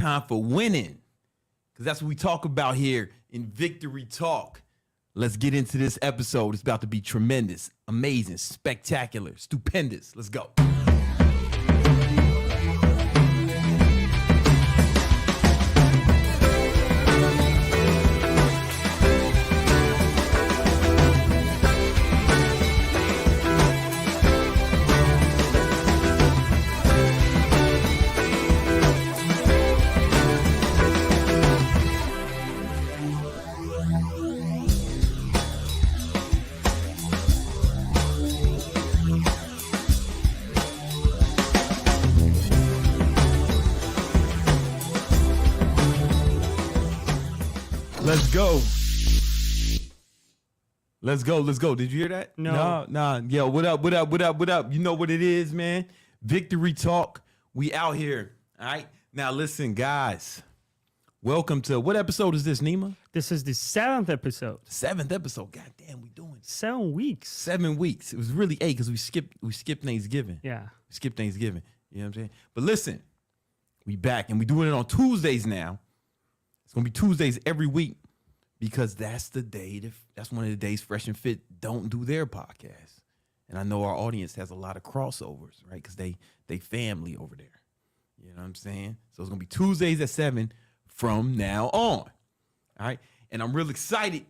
time for winning, because that's what we talk about here in Victory Talk. Let's get into this episode. It's about to be tremendous, amazing, spectacular, stupendous. Let's go. Let's go. Let's go. Let's go. Did you hear that? No. Nah. Yo, what up? What up? What up? What up? You know what it is, man. Victory Talk. We out here. All right. Now, listen, guys. Welcome to, what episode is this, Nima? This is the 7th episode. 7th episode. God damn, we doing 7 weeks. 7 weeks. It was really 8 because we skipped Thanksgiving. Yeah. We skipped Thanksgiving. You know what I'm saying? But listen, we back and we doing it on Tuesdays now. It's going to be Tuesdays every week because that's the day, that's one of the days Fresh and Fit don't do their podcast. And I know our audience has a lot of crossovers, right? Because they family over there. You know what I'm saying? So it's going to be Tuesdays at 7 from now on. All right? And I'm real excited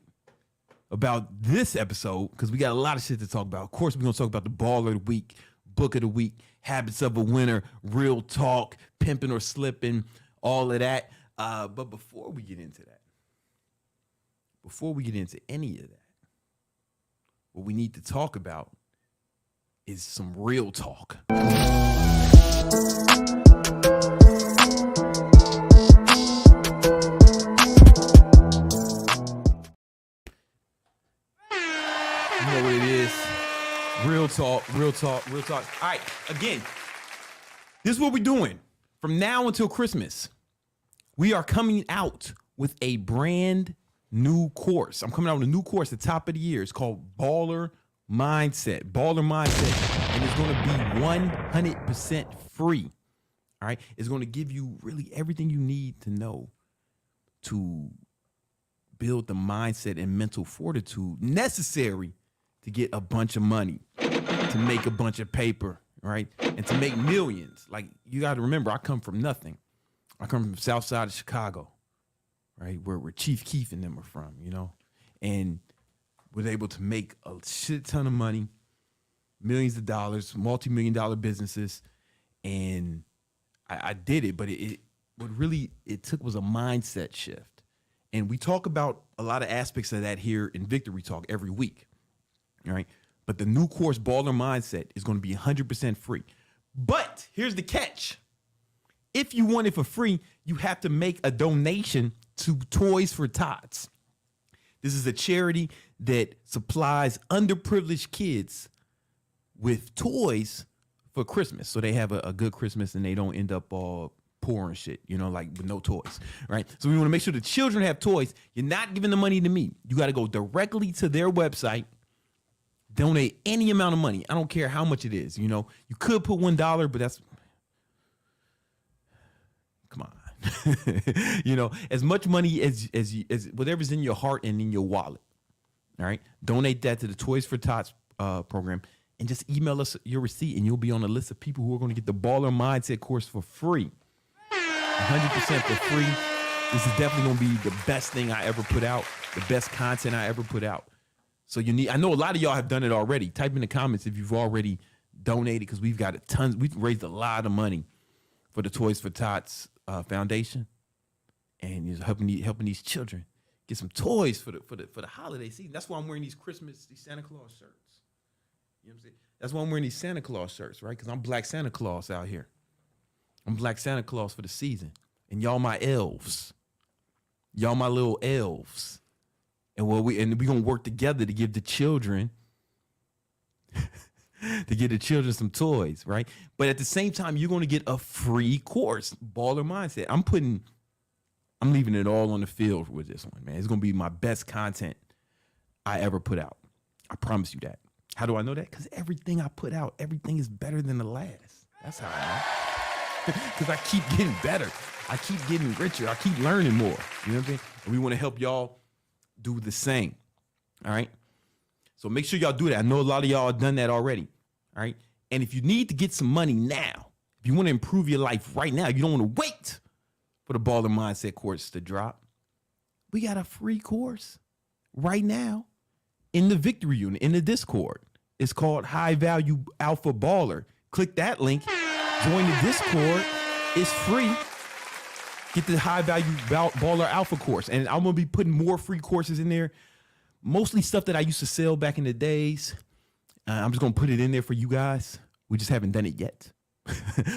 about this episode because we got a lot of shit to talk about. Of course, we're going to talk about the Baller of the Week, Book of the Week, Habits of a Winner, Real Talk, Pimping or Slipping, all of that. But before we get into any of that, what we need to talk about is some real talk. You know what it is. Real talk. All right, again, this is what we're doing. From now until Christmas, we are coming out with a brand new course. I'm coming out with a new course at the top of the year. It's called Baller Mindset. And it's going to be 100% free. All right. It's going to give you really everything you need to know to build the mindset and mental fortitude necessary to get a bunch of money, to make a bunch of paper, right? And to make millions. Like, you got to remember, I come from nothing. I come from the south side of Chicago, right? Where Chief Keef and them are from, you know? And was able to make a shit ton of money, millions of dollars, multi-million-dollar businesses. And I did it, but what really it took was a mindset shift. And we talk about a lot of aspects of that here in Victory Talk every week, all right? But the new course, Baller Mindset, is going to be 100% free. But here's the catch. If you want it for free, you have to make a donation to Toys for Tots. This is a charity that supplies underprivileged kids with toys for Christmas. So they have a good Christmas and they don't end up all poor and shit, you know, like with no toys, right? So we want to make sure the children have toys. You're not giving the money to me. You got to go directly to their website, donate any amount of money. I don't care how much it is. You know, you could put $1, but that's, come on. You know, as much money as whatever's in your heart and in your wallet. All right. Donate that to the Toys for Tots program and just email us your receipt and you'll be on a list of people who are going to get the Baller Mindset course for free. 100% for free. This is definitely going to be the best thing I ever put out, the best content I ever put out. So I know a lot of y'all have done it already. Type in the comments if you've already donated because we've raised a lot of money for the Toys for Tots Foundation, and is helping these children get some toys for the holiday season. That's why I'm wearing these Santa Claus shirts. You know what I'm saying? That's why I'm wearing these Santa Claus shirts, right? Because I'm Black Santa Claus out here. I'm Black Santa Claus for the season, and y'all my elves. Y'all my little elves, and we gonna work together to give the children. To get the children some toys, right? But at the same time, you're going to get a free course, Baller Mindset. I'm leaving it all on the field with this one, man. It's going to be my best content I ever put out. I promise you that. How do I know that? Because everything I put out, everything is better than the last. That's how I know. because I keep getting better. I keep getting richer. I keep learning more. You know what I'm saying? And we want to help y'all do the same. All right? So make sure y'all do that. I know a lot of y'all have done that already. All right? And if you need to get some money now, if you want to improve your life right now, you don't want to wait for the Baller Mindset course to drop, we got a free course right now in the Victory Unit, in the Discord. It's called High Value Alpha Baller. Click that link, join the Discord. It's free. Get the High Value Baller Alpha course. And I'm going to be putting more free courses in there, mostly stuff that I used to sell back in the days. I'm just going to put it in there for you guys. We just haven't done it yet.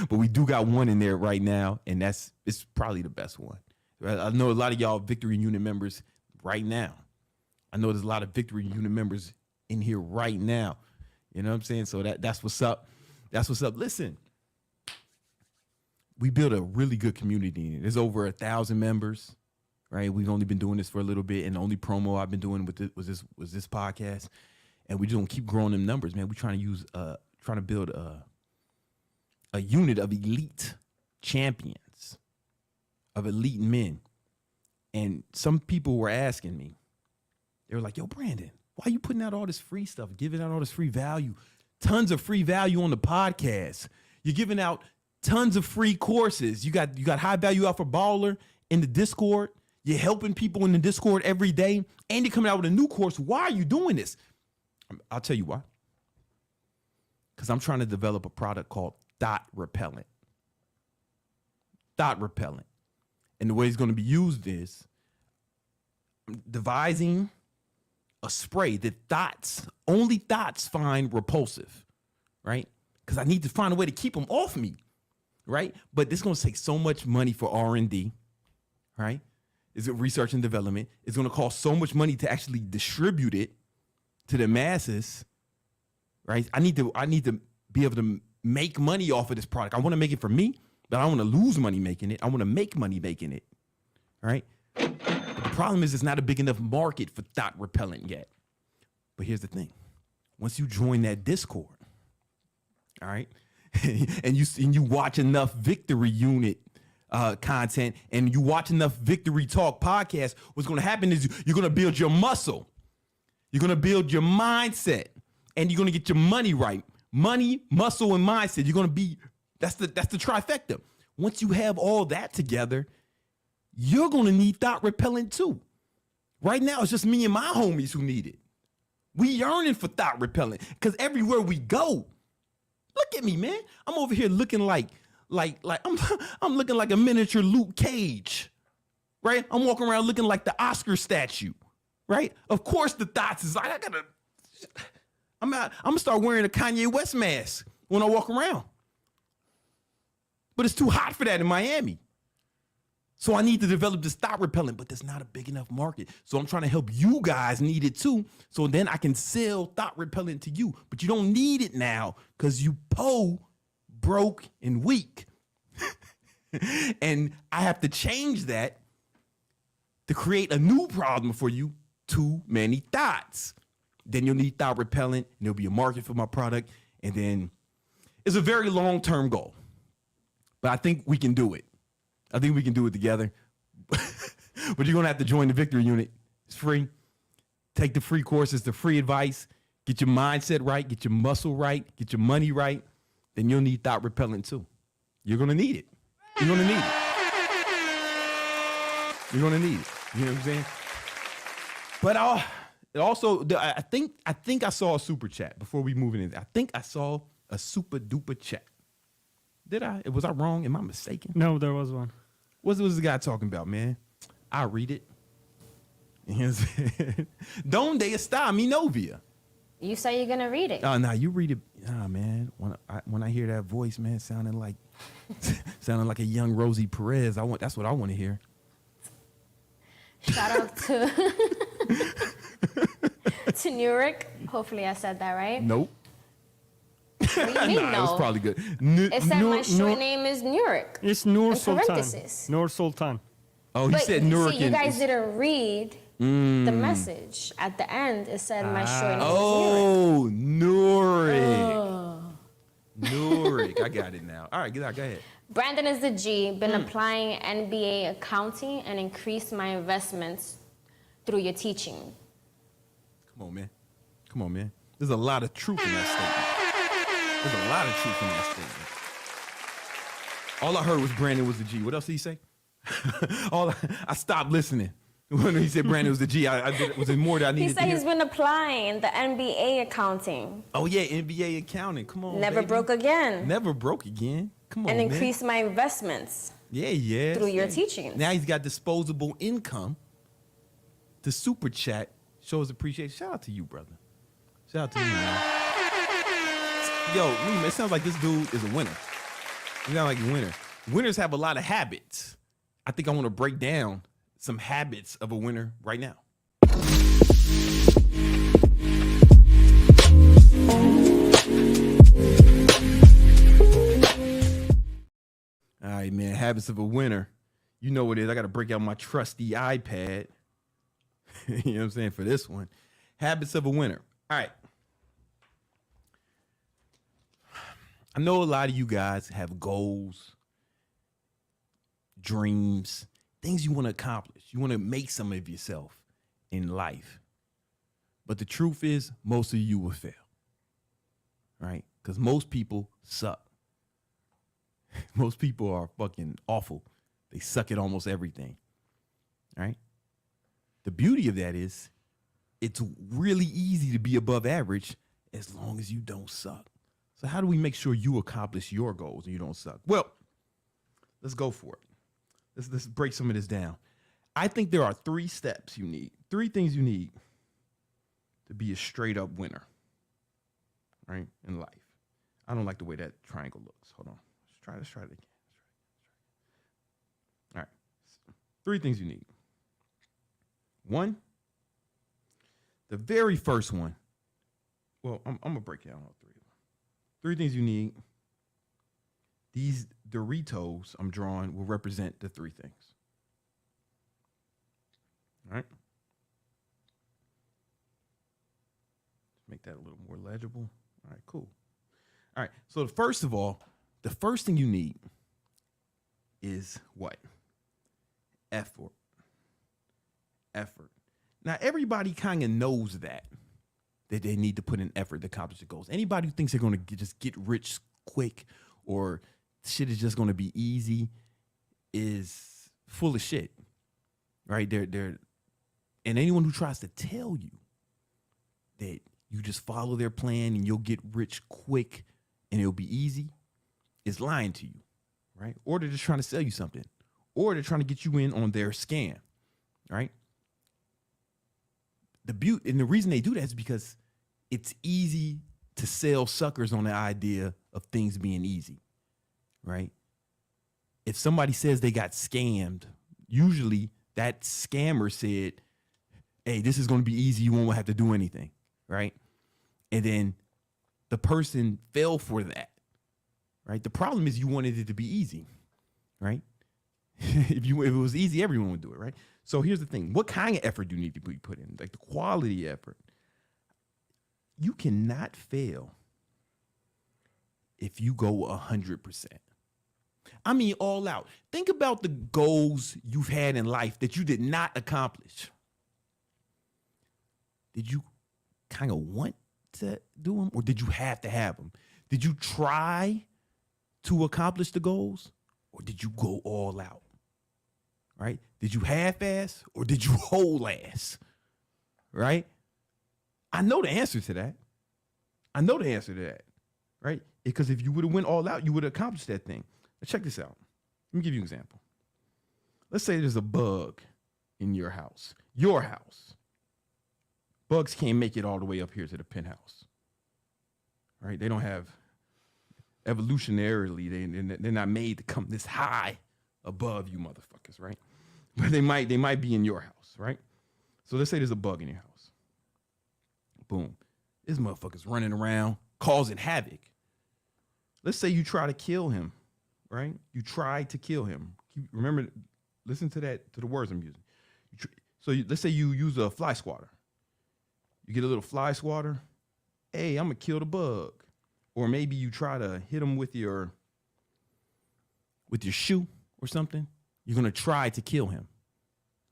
But we do got one in there right now, and it's probably the best one. I know a lot of y'all Victory Unit members right now. I know there's a lot of Victory Unit members in here right now. You know what I'm saying? So that's what's up. That's what's up. Listen, we built a really good community. There's over 1,000 members, right? We've only been doing this for a little bit, and the only promo I've been doing with it was this podcast, and we just gonna keep growing them numbers, man. We're trying to build a unit of elite champions, of elite men. And some people were asking me, they were like, yo, Brandon, why are you putting out all this free stuff, giving out all this free value, tons of free value on the podcast? You're giving out tons of free courses. You got High Value Alpha Baller in the Discord. You're helping people in the Discord every day, and you're coming out with a new course. Why are you doing this? I'll tell you why. Because I'm trying to develop a product called Thought Repellent. Thought Repellent. And the way it's going to be used is I'm devising a spray that only thoughts find repulsive, right? Because I need to find a way to keep them off me, right? But this is going to take so much money for R&D, right? It's research and development. It's going to cost so much money to actually distribute it to the masses, right? I need to be able to make money off of this product. I want to make it for me, but I don't want to lose money making it. I want to make money making it, right? But the problem is it's not a big enough market for Thought Repellent yet. But here's the thing. Once you join that Discord, all right, and you watch enough Victory Unit content, and you watch enough Victory Talk podcast, what's going to happen is you're going to build your muscle. You're going to build your mindset, and you're going to get your money right. Money, muscle, and mindset. You're going to be, that's the trifecta. Once you have all that together, you're going to need Thought Repellent too. Right now, it's just me and my homies who need it. We yearning for Thought Repellent because everywhere we go, look at me, man. I'm over here looking like I'm looking like a miniature Luke Cage, right? I'm walking around looking like the Oscar statue, right? Of course, the thoughts is like, I'm gonna start wearing a Kanye West mask when I walk around. But it's too hot for that in Miami. So I need to develop this Thought Repellent, but there's not a big enough market. So I'm trying to help you guys need it too. So then I can sell Thought Repellent to you. But you don't need it now because you broke and weak. And I have to change that to create a new problem for you. Too many thoughts. Then you'll need Thought Repellent, and there'll be a market for my product. And then it's a very long-term goal. But I think we can do it. I think we can do it together. But you're going to have to join the Victory Unit. It's free. Take the free courses, the free advice. Get your mindset right. Get your muscle right. Get your money right. Then you'll need Thought Repellent too. You're going to need it. You're going to need it. You're going to need it. You know what I'm saying? But I think I saw a super chat before we move in. I think I saw a super duper chat. Did I? Was I wrong? Am I mistaken? No, there was one. What was the guy talking about, man? I'll read it. Donde está mi novia? You say you're going to read it. Oh, no, you read it. Oh, man. When I hear that voice, man, sounding like a young Rosie Perez, that's what I want to hear. Shout out to to Newark. Hopefully I said that right. Nope. What do you mean, Nah, no? it was probably good. It said my short name is Newark. It's Nur In Sultan. parentheses. Nur Sultan. Oh, he said Newark. See, you guys didn't read the message. At the end, it said my short name is Newark. Oh, Newark. Newark. I got it now. All right, go ahead. Brandon is the G. Been applying NBA accounting and increased my investments through your teaching. Come on, man. Come on, man. There's a lot of truth in that statement. There's a lot of truth in that statement. All I heard was Brandon was the G. What else did he say? I stopped listening. When he said Brandon was the G, was there more that I needed He to said hear? he's been applying the NBA accounting. Oh, yeah, NBA accounting. Come on, Never baby. broke again. Never broke again. Come on, And man. increased my investments Yeah. through your teachings. Now he's got disposable income to super chat, shows appreciation. Shout out to you, brother. Shout out to you, man. Yo, it sounds like this dude is a winner. You sound like a winner. Winners have a lot of habits. I think I want to break down some habits of a winner right now. All right, man. Habits of a winner. You know what it is. I got to break out my trusty iPad. You know what I'm saying? For this one. Habits of a winner. All right. I know a lot of you guys have goals, dreams, things you want to accomplish. You want to make some of yourself in life. But the truth is, most of you will fail. Right? Because most people suck. Most people are fucking awful. They suck at almost everything. Right? The beauty of that is it's really easy to be above average as long as you don't suck. So how do we make sure you accomplish your goals and you don't suck? Well, let's go for it. Let's break some of this down. I think there are 3 steps you need, 3 things you need to be a straight up winner, right, in life. I don't like the way that triangle looks. Hold on. Let's try it again. All right. 3 things you need. 1, the very first one. Well, I'm going to break down all 3 of them. 3 things you need. These Doritos I'm drawing will represent the 3 things. All right. Make that a little more legible. All right, cool. All right. So first of all, the first thing you need is what? Effort. Effort. Now, everybody kind of knows that they need to put in effort to accomplish their goals. Anybody who thinks they're going to just get rich quick or shit is just going to be easy is full of shit, right? And anyone who tries to tell you that you just follow their plan and you'll get rich quick and it'll be easy is lying to you, right? Or they're just trying to sell you something, or they're trying to get you in on their scam, right? And the reason they do that is because it's easy to sell suckers on the idea of things being easy, right? If somebody says they got scammed, usually that scammer said, hey, this is going to be easy. You won't have to do anything, right? And then the person fell for that, right? The problem is you wanted it to be easy, right? If it was easy, everyone would do it, right? So here's the thing. What kind of effort do you need to be put in? Like the quality effort. You cannot fail if you go 100%. I mean, all out. Think about the goals you've had in life that you did not accomplish. Did you kind of want to do them, or did you have to have them? Did you try to accomplish the goals, or did you go all out? Right? Did you half-ass or did you whole-ass? Right? I know the answer to that. Right? Because if you would have went all out, you would have accomplished that thing. Now check this out. Let me give you an example. Let's say there's a bug in your house. Your house. Bugs can't make it all the way up here to the penthouse. Right? They don't have, evolutionarily, they're not made to come this high above you motherfuckers, right? But they might be in your house, right? So let's say there's a bug in your house. Boom. This motherfucker's running around causing havoc. Let's say you try to kill him, right? You try to kill him. Remember, listen to the words I'm using. Let's say you use a fly swatter. You get a little fly swatter. Hey, I'm gonna kill the bug. Or maybe you try to hit him with your with your shoe or something, you're going to try to kill him.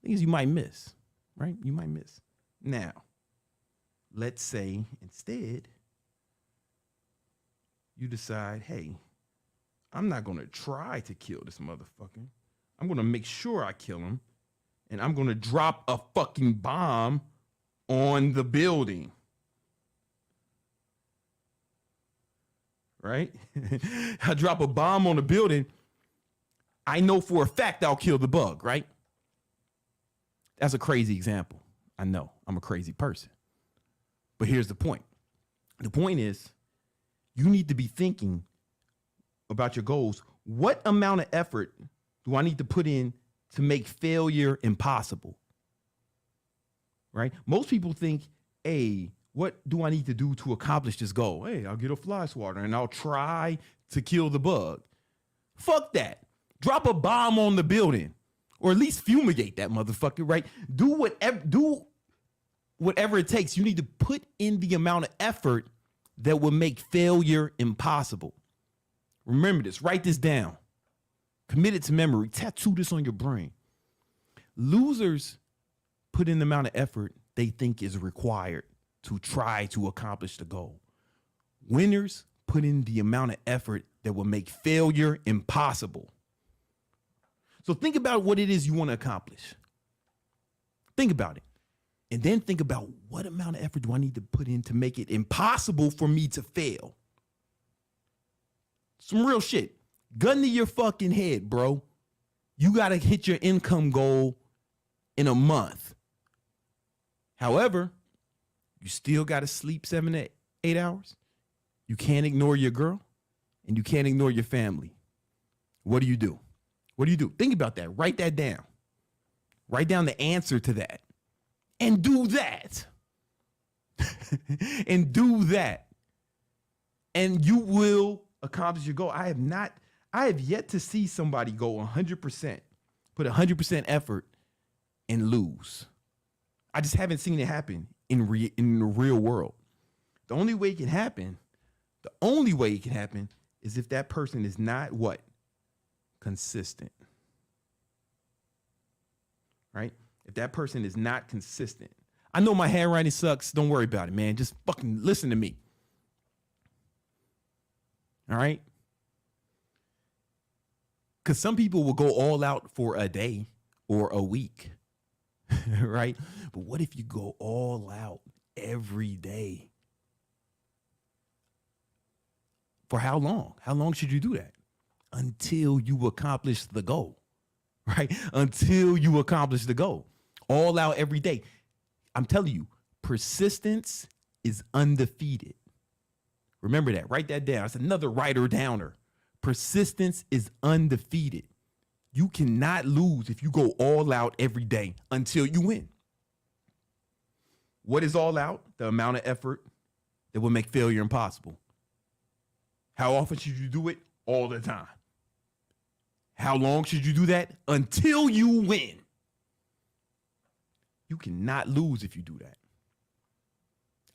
Things you might miss, right? You might miss. Now, let's say instead you decide, hey, I'm not going to try to kill this motherfucker. I'm going to make sure I kill him, and I'm going to drop a fucking bomb on the building. Right? I drop a bomb on the building. I know for a fact I'll kill the bug, right? That's a crazy example. I know I'm a crazy person. But here's the point. The point is, you need to be thinking about your goals. What amount of effort do I need to put in to make failure impossible? Right? Most people think, hey, what do I need to do to accomplish this goal? Hey, I'll get a fly swatter and I'll try to kill the bug. Fuck that. Drop a bomb on the building, or at least fumigate that motherfucker, right? Do whatever it takes. You need to put in the amount of effort that will make failure impossible. Remember this, write this down. Commit it to memory, tattoo this on your brain. Losers put in the amount of effort they think is required to try to accomplish the goal. Winners put in the amount of effort that will make failure impossible. So think about what it is you want to accomplish. Think about it. And then think about, what amount of effort do I need to put in to make it impossible for me to fail? Some real shit. Gun to your fucking head, bro. You got to hit your income goal in a month. However, you still got to sleep 7 to 8 hours. You can't ignore your girl, and you can't ignore your family. What do you do? What do you do? Think about that. Write that down. Write down the answer to that. And do that. And do that. And you will accomplish your goal. I have yet to see somebody go 100%, put 100% effort and lose. I just haven't seen it happen in the real world. The only way it can happen is if that person is not what? Consistent. Right? If that person is not consistent. I know my handwriting sucks. Don't worry about it, man. Just fucking listen to me. All right? Because some people will go all out for a day or a week. Right? But what if you go all out every day? For how long? How long should you do that? Until you accomplish the goal, right? Until you accomplish the goal. All out every day. I'm telling you, persistence is undefeated. Remember that. Write that down. It's another writer downer. Persistence is undefeated. You cannot lose if you go all out every day until you win. What is all out? The amount of effort that will make failure impossible. How often should you do it? All the time. How long should you do that? Until you win. You cannot lose if you do that.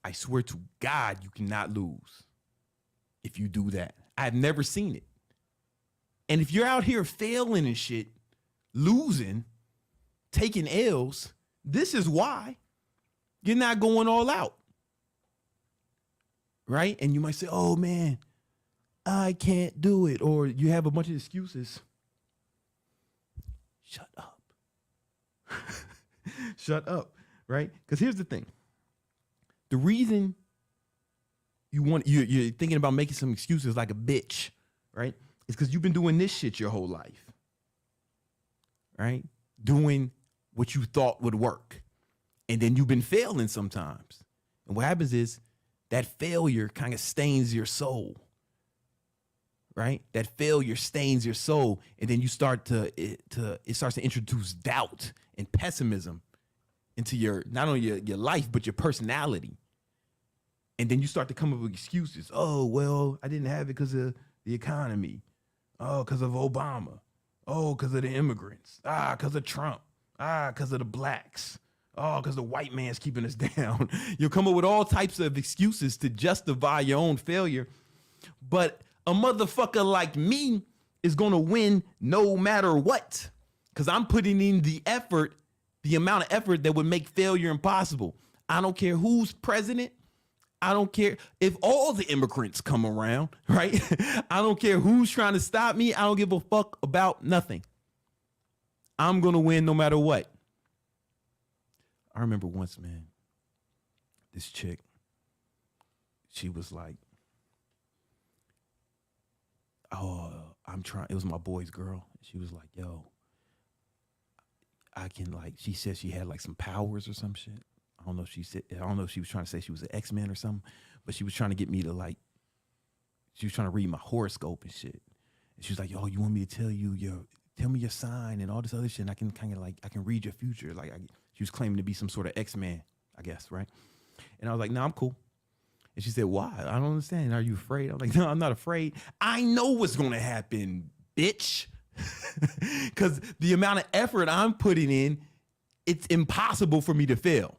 I swear to God, you cannot lose if you do that. I've never seen it. And if you're out here failing and shit, losing, taking L's, this is why you're not going all out. Right? And you might say, oh man, I can't do it. Or you have a bunch of excuses. Shut up. Shut up. Right? Because here's the thing. The reason you're thinking about making some excuses like a bitch, right? It's because you've been doing this shit your whole life. Right? Doing what you thought would work. And then you've been failing sometimes. And what happens is that failure kind of stains your soul. Right? That failure stains your soul. And then you start it starts to introduce doubt and pessimism into your, not only your life, but your personality. And then you start to come up with excuses. Oh, well, I didn't have it because of the economy. Oh, because of Obama. Oh, because of the immigrants. Because of Trump. Because of the blacks. Oh, because the white man's keeping us down. You'll come up with all types of excuses to justify your own failure. But a motherfucker like me is going to win no matter what. Because I'm putting in the effort, the amount of effort that would make failure impossible. I don't care who's president. I don't care if all the immigrants come around, right? I don't care who's trying to stop me. I don't give a fuck about nothing. I'm going to win no matter what. I remember once, man, this chick, she was like, oh, it was my boy's girl. She was like, yo, I can like, she said she had like some powers or some shit. I don't know if she was trying to say she was an X-Men or something, but she was trying to get me to like, she was trying to read my horoscope and shit. And she was like, yo, you want me to tell me your sign and all this other shit. And I can kind of like, I can read your future. Like she was claiming to be some sort of X-Man, I guess. Right. And I was like, no, I'm cool. And she said, why? I don't understand. Are you afraid? I'm like, no, I'm not afraid. I know what's going to happen, bitch. Because the amount of effort I'm putting in, it's impossible for me to fail.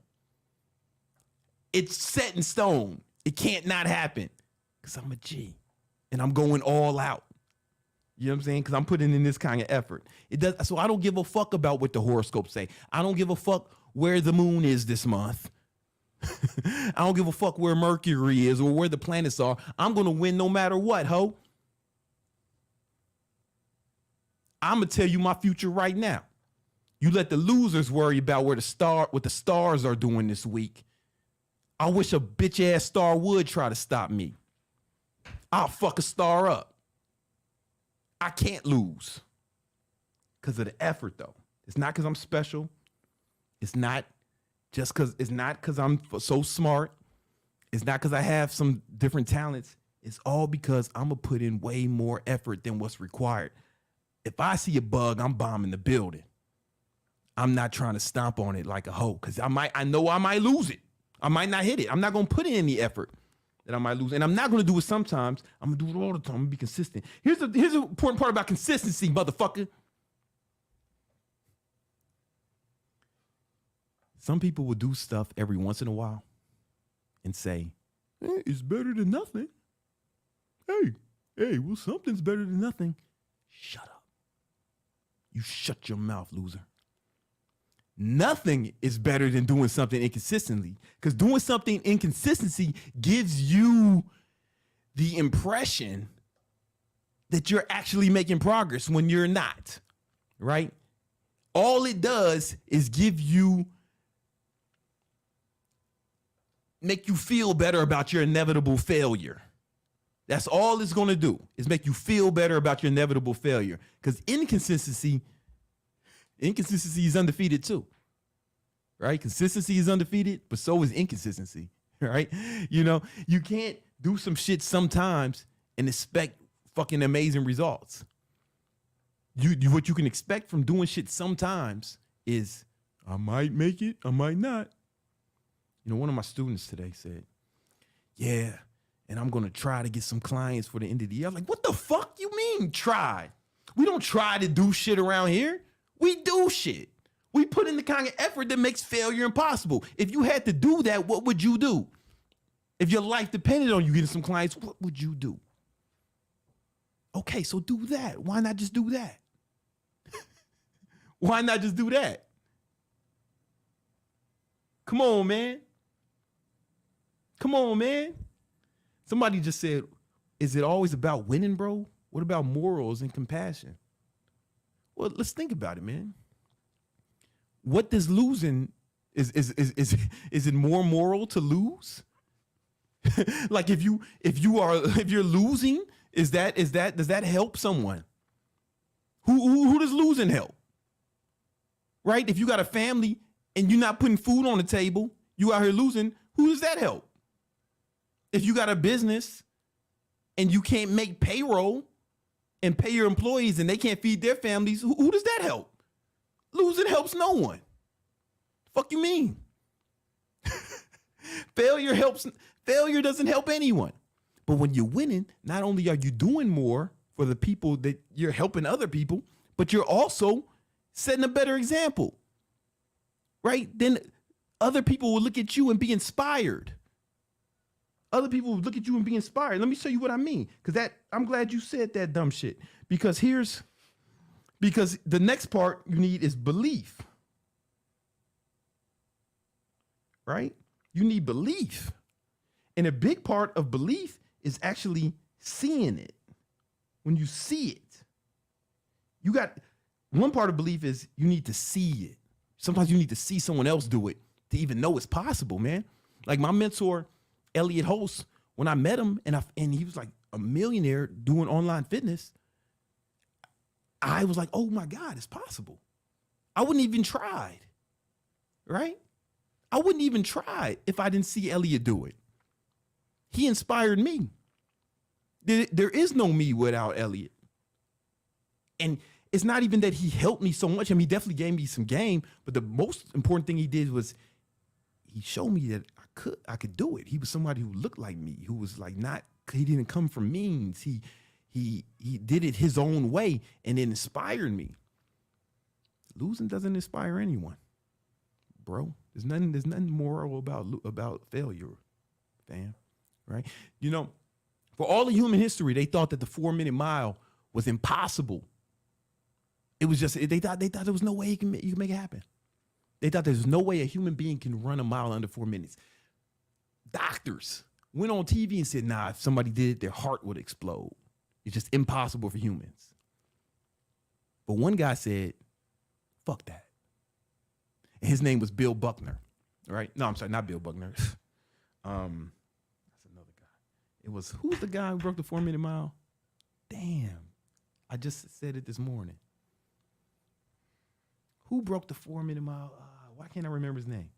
It's set in stone. It can't not happen because I'm a G and I'm going all out. You know what I'm saying? Because I'm putting in this kind of effort. It does. So I don't give a fuck about what the horoscopes say. I don't give a fuck where the moon is this month. I don't give a fuck where Mercury is or where the planets are. I'm going to win no matter what, ho. I'm going to tell you my future right now. You let the losers worry about what the stars are doing this week. I wish a bitch ass star would try to stop me. I'll fuck a star up. I can't lose because of the effort, though. It's not because I'm special. It's not because I'm so smart. It's not because I have some different talents. It's all because I'm going to put in way more effort than what's required. If I see a bug, I'm bombing the building. I'm not trying to stomp on it like a hoe because I know I might lose it. I might not hit it. I'm not going to put in any effort that I might lose. And I'm not going to do it sometimes. I'm going to do it all the time. I'm going to be consistent. Here's the important part about consistency, motherfucker. Some people will do stuff every once in a while and say, hey, it's better than nothing. Hey, well, something's better than nothing. Shut up. You shut your mouth, loser. Nothing is better than doing something inconsistently because doing something inconsistency gives you the impression that you're actually making progress when you're not, right? All it does is make you feel better about your inevitable failure. That's all it's going to do is make you feel better about your inevitable failure because inconsistency is undefeated too, right? Consistency is undefeated, but so is inconsistency, right? You know, you can't do some shit sometimes and expect fucking amazing results. What you can expect from doing shit sometimes is I might make it, I might not. You know, one of my students today said, yeah, and I'm going to try to get some clients for the end of the year. I'm like, what the fuck you mean try? We don't try to do shit around here. We do shit. We put in the kind of effort that makes failure impossible. If you had to do that, what would you do? If your life depended on you getting some clients, what would you do? Okay, so do that. Why not just do that? Why not just do that? Come on, man. Come on, man. Somebody just said, is it always about winning, bro? What about morals and compassion? Well, let's think about it, man. What does losing is it more moral to lose? Like if you're losing, does that help someone? Who does losing help? Right? If you got a family and you're not putting food on the table, you out here losing, who does that help? If you got a business and you can't make payroll and pay your employees and they can't feed their families, who does that help? Losing helps no one. Fuck you mean? Failure doesn't help anyone. But when you're winning, not only are you doing more for the people that you're helping other people, but you're also setting a better example. Right? Then other people will look at you and be inspired. Other people would look at you and be inspired. Let me show you what I mean. Because I'm glad you said that dumb shit. Because the next part you need is belief. Right? You need belief. And a big part of belief is actually seeing it. When you see it, one part of belief is you need to see it. Sometimes you need to see someone else do it to even know it's possible, man. Like my mentor, Elliot Host, when I met him and he was like a millionaire doing online fitness, I was like, oh my God, it's possible. I wouldn't even tried, right? I wouldn't even try if I didn't see Elliot do it. He inspired me. There is no me without Elliot. And it's not even that he helped me so much. I mean, he definitely gave me some game, but the most important thing he did was he showed me that I could do it. He was somebody who looked like me, who was like he didn't come from means. He did it his own way, and it inspired me. Losing doesn't inspire anyone, bro. There's nothing moral about failure, fam. Right? You know, for all of human history, they thought that the 4-minute mile was impossible. It was just they thought there was no way you can make it happen. They thought there's no way a human being can run a mile under 4 minutes. Doctors went on TV and said, nah, if somebody did it, their heart would explode. It's just impossible for humans. But one guy said, fuck that. And his name was Bill Buckner, right? No, I'm sorry, not Bill Buckner. That's another guy. Who's the guy who broke the 4-minute mile? Damn, I just said it this morning. Who broke the 4-minute mile? Why can't I remember his name?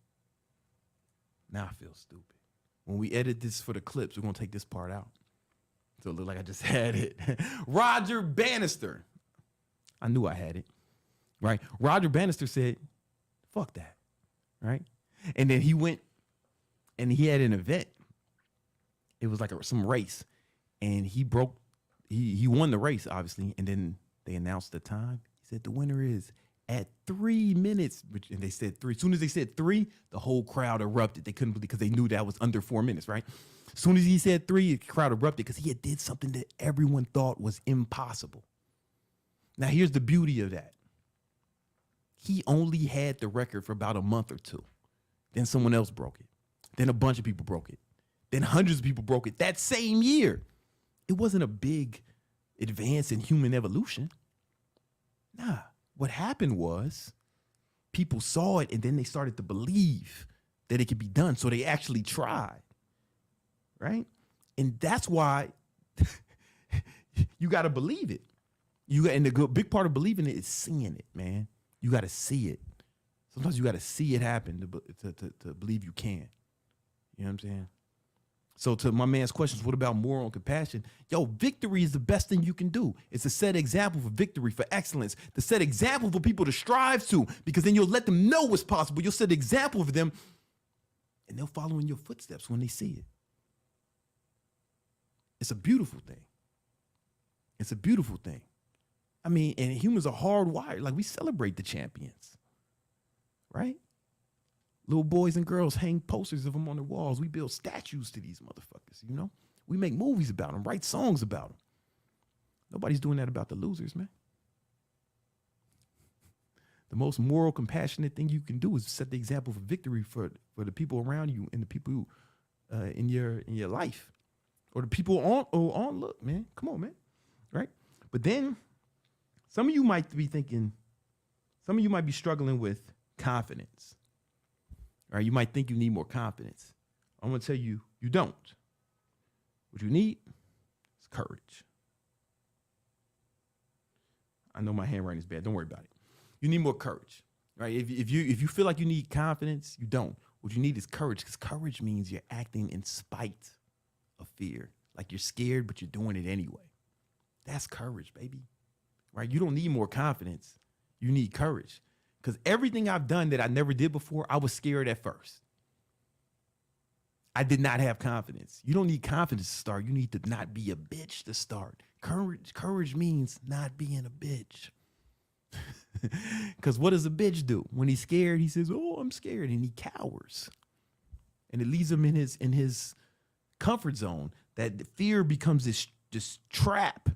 Now I feel stupid. When we edit this for the clips, we're going to take this part out. So it looked like I just had it. Roger Bannister. I knew I had it, right? Roger Bannister said, fuck that, right? And then he went and he had an event. It was like some race. And he won the race, obviously. And then they announced the time. He said the winner is at 3 minutes. And they said 3. As soon as they said 3, the whole crowd erupted. They couldn't believe, because they knew that was under 4 minutes, right? As soon as he said 3, the crowd erupted because he had did something that everyone thought was impossible. Now, here's the beauty of that. He only had the record for about a month or two. Then someone else broke it. Then a bunch of people broke it. Then hundreds of people broke it that same year. It wasn't a big advance in human evolution. Nah, what happened was people saw it and then they started to believe that it could be done. So they actually tried, right? And that's why you got to believe it. And the big part of believing it is seeing it, man. You got to see it. Sometimes you got to see it happen to believe you can. You know what I'm saying? So to my man's questions, what about moral and compassion? Yo, victory is the best thing you can do. It's to set example for victory, for excellence, to set example for people to strive to, because then you'll let them know what's possible. You'll set example for them, and they'll follow in your footsteps when they see it. It's a beautiful thing. It's a beautiful thing. I mean, and humans are hardwired. Like, we celebrate the champions, right? Little boys and girls hang posters of them on the walls. We build statues to these motherfuckers, you know? We make movies about them, write songs about them. Nobody's doing that about the losers, man. The most moral, compassionate thing you can do is set the example for victory for the people around you and the people who, in your life, or the people on. Look, man, come on, man, right? But then some of you might be thinking, some of you might be struggling with confidence. All right, you might think you need more confidence. I'm going to tell you, you don't. What you need is courage. I know my handwriting is bad. Don't worry about it. You need more courage, right? If you feel like you need confidence, you don't. What you need is courage, because courage means you're acting in spite of fear. Like you're scared, but you're doing it anyway. That's courage, baby, right? You don't need more confidence. You need courage. Because everything I've done that I never did before, I was scared at first. I did not have confidence. You don't need confidence to start. You need to not be a bitch to start. Courage means not being a bitch. Because what does a bitch do? When he's scared, he says, oh, I'm scared. And he cowers. And it leaves him in his comfort zone, that the fear becomes this trap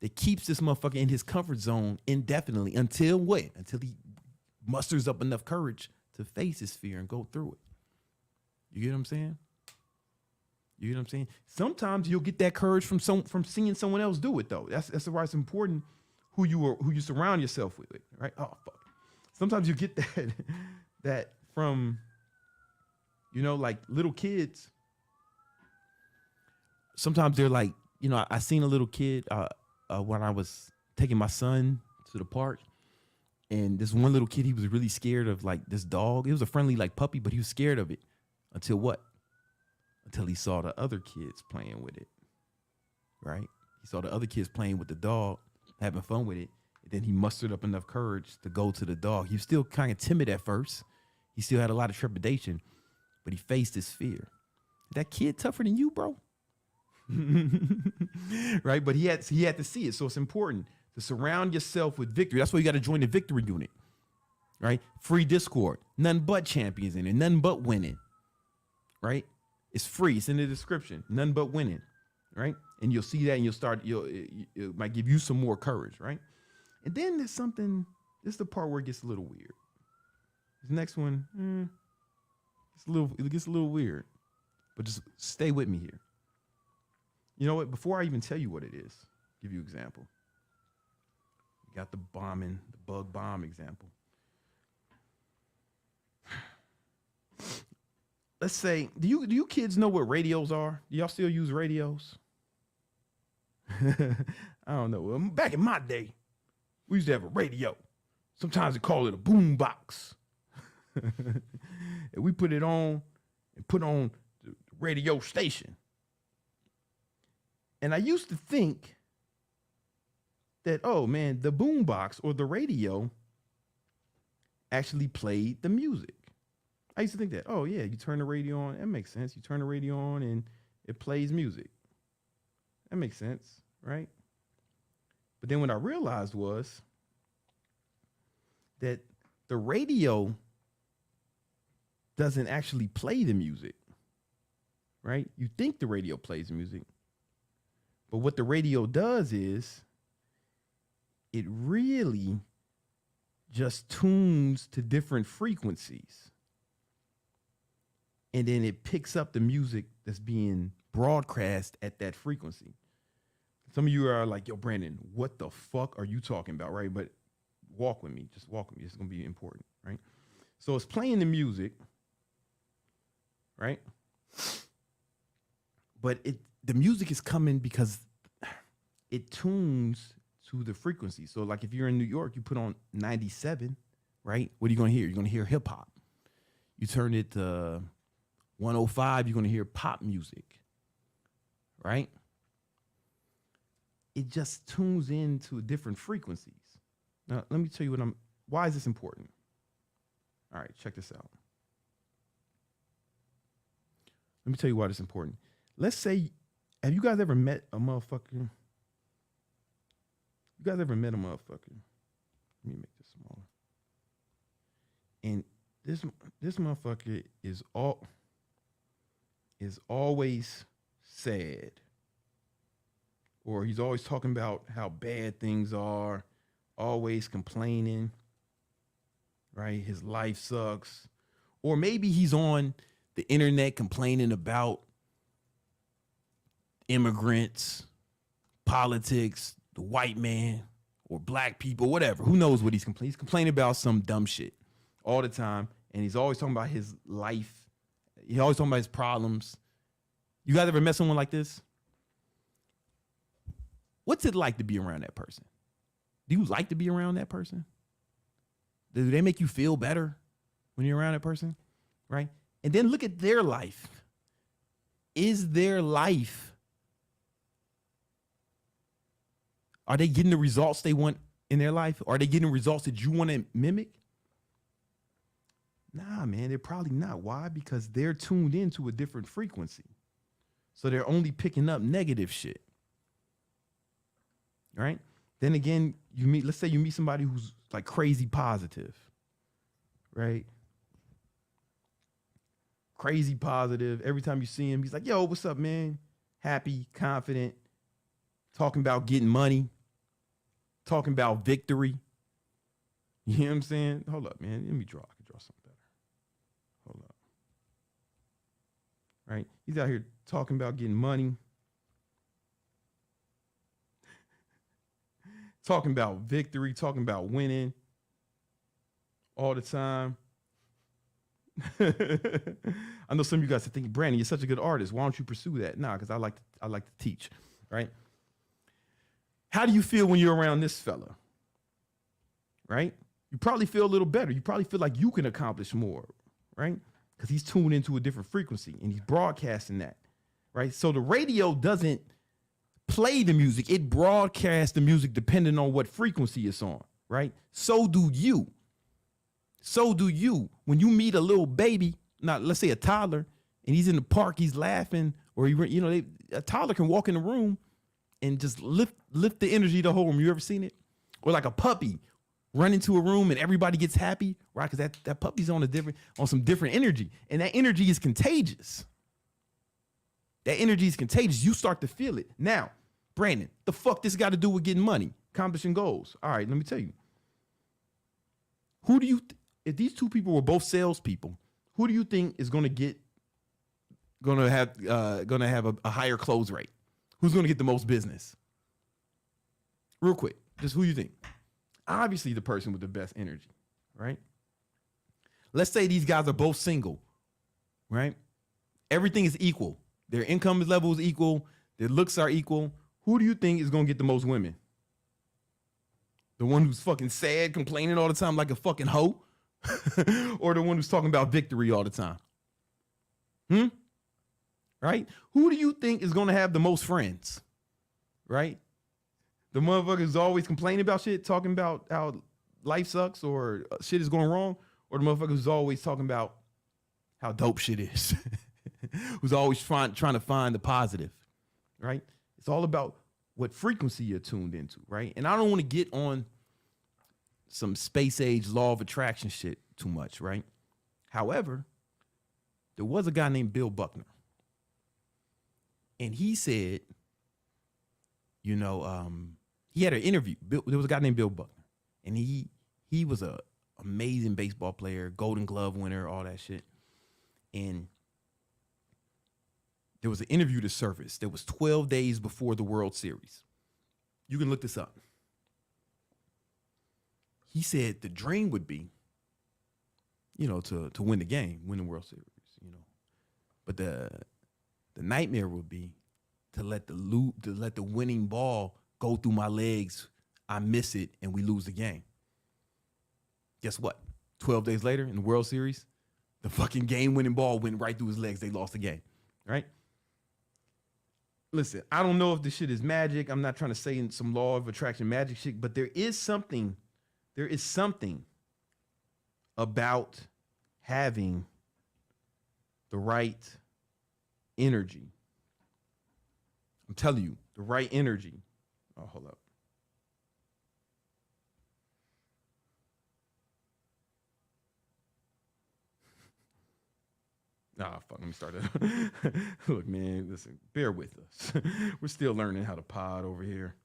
that keeps this motherfucker in his comfort zone indefinitely until what? Until he musters up enough courage to face his fear and go through it. You get what I'm saying? You get what I'm saying? Sometimes you'll get that courage from seeing someone else do it, though. That's why it's important who you surround yourself with, right? Oh fuck. Sometimes you get that from, like little kids. Sometimes they're like, I seen a little kid when I was taking my son to the park, and this one little kid, he was really scared of like this dog. It was a friendly like puppy, but he was scared of it until what? Until he saw the other kids playing with it, right? He saw the other kids playing with the dog, having fun with it. And then he mustered up enough courage to go to the dog. He was still kind of timid at first. He still had a lot of trepidation, but he faced his fear. That kid tougher than you, bro. Right? But he had to see it. So it's important to surround yourself with victory. That's why you got to join the victory unit, right? Free Discord, none but champions in it, none but winning, right? It's free. It's in the description. None but winning, right? And you'll see that, and it might give you some more courage, right? And then there's something. This is the part where it gets a little weird. This next one, it gets a little weird, but just stay with me here. You know what? Before I even tell you what it is, give you an example. You got the bug bomb example. Let's say, do you kids know what radios are? Do y'all still use radios? I don't know. Back in my day, we used to have a radio. Sometimes they call it a boom box. And we put it on and put on the radio station. And I used to think that, oh man, the boom box or the radio actually played the music. I used to think that, oh yeah, you turn the radio on, that makes sense. You turn the radio on and it plays music. That makes sense, right? But then what I realized was that the radio doesn't actually play the music, right? You think the radio plays the music, but what the radio does is it really just tunes to different frequencies. And then it picks up the music that's being broadcast at that frequency. Some of you are like, yo, Brandon, what the fuck are you talking about, right? But walk with me. Just walk with me. It's going to be important, right? So it's playing the music, right? But the music is coming because it tunes to the frequency. So like if you're in New York, you put on 97, right? What are you going to hear? You're going to hear hip hop. You turn it to 105, you're going to hear pop music, right? It just tunes into different frequencies. Now, let me tell you why is this important? All right, check this out. Let me tell you why this is important. Let's say, have you guys ever met a motherfucker? You guys ever met a motherfucker? Let me make this smaller. And this motherfucker is always sad, or he's always talking about how bad things are, always complaining, right? His life sucks. Or maybe he's on the internet complaining about immigrants, politics, the white man, or black people, whatever. Who knows what he's complaining? He's complaining about some dumb shit all the time, and he's always talking about his life. He's always talking about his problems. You guys ever met someone like this? What's it like to be around that person? Do you like to be around that person? Do they make you feel better when you're around that person? Right? And then look at their life. Is their life, are they getting the results they want in their life? Are they getting results that you want to mimic? Nah, man, they're probably not. Why? Because they're tuned into a different frequency. So they're only picking up negative shit. Right? Then again, let's say you meet somebody who's like crazy positive. Right? crazy positive. Every time you see him, he's like, yo, what's up, man? Happy, confident, talking about getting money, talking about victory. You know what I'm saying? Hold up, man. Let me draw. I can draw something better. Hold up. Right? He's out here talking about getting money, talking about victory, talking about winning all the time. I know some of you guys are thinking, Brandon, you're such a good artist. Why don't you pursue that? Nah, because I like to teach, right? How do you feel when you're around this fella? Right? You probably feel a little better. You probably feel like you can accomplish more, right? Because he's tuned into a different frequency and he's broadcasting that, right? So the radio doesn't play the music. It broadcasts the music depending on what frequency it's on, right? So do you. So do you. When you meet a little baby, not let's say a toddler, and he's in the park, he's laughing, or a toddler can walk in the room and just lift the energy of the whole room. You ever seen it? Or like a puppy run into a room and everybody gets happy, right? Because that puppy's on some different energy, and that energy is contagious. That energy is contagious. You start to feel it. Now, Brandon, the fuck this got to do with getting money, accomplishing goals? All right, let me tell you. Who do you? If these two people were both salespeople, who do you think is going to have a higher close rate? Who's going to get the most business? Real quick, just who you think? Obviously, the person with the best energy, right? Let's say these guys are both single, right? Everything is equal. Their income level is equal. Their looks are equal. Who do you think is going to get the most women? The one who's fucking sad, complaining all the time like a fucking hoe? Or the one who's talking about victory all the time? Right? Who do you think is going to have the most friends? Right? The motherfucker who's always complaining about shit, talking about how life sucks or shit is going wrong, or the motherfucker who's always talking about how dope shit is, who's always trying to find the positive, right? It's all about what frequency you're tuned into, right? And I don't want to get on some space age law of attraction shit too much, right? However, there was a guy named Bill Buckner, and he said, he had an interview. There was a guy named Bill Buckner, and he was a amazing baseball player, Golden Glove winner, all that shit. And there was an interview that surfaced that was 12 days before the World Series. You can look this up. He said the dream would be, to win the game, win the World Series, But the nightmare would be to let the winning ball go through my legs. I miss it and we lose the game. Guess what? 12 days later in the World Series, the fucking game-winning ball went right through his legs. They lost the game, right? Listen, I don't know if this shit is magic. I'm not trying to say in some law of attraction magic shit, but there is something about having the right energy. I'm telling you, the right energy. Oh, hold up. Nah, fuck, let me start that. Look, man, listen, bear with us. We're still learning how to pod over here.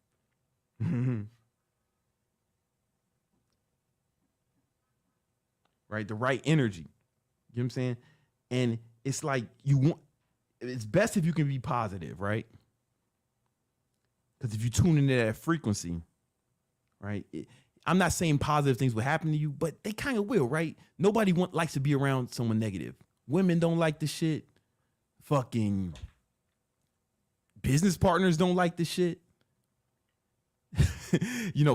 Right? The right energy. You know what I'm saying? And it's like it's best if you can be positive, right? Because if you tune into that frequency, right? I'm not saying positive things will happen to you, but they kind of will, right? Nobody likes to be around someone negative. Women don't like the shit. Fucking business partners don't like the shit.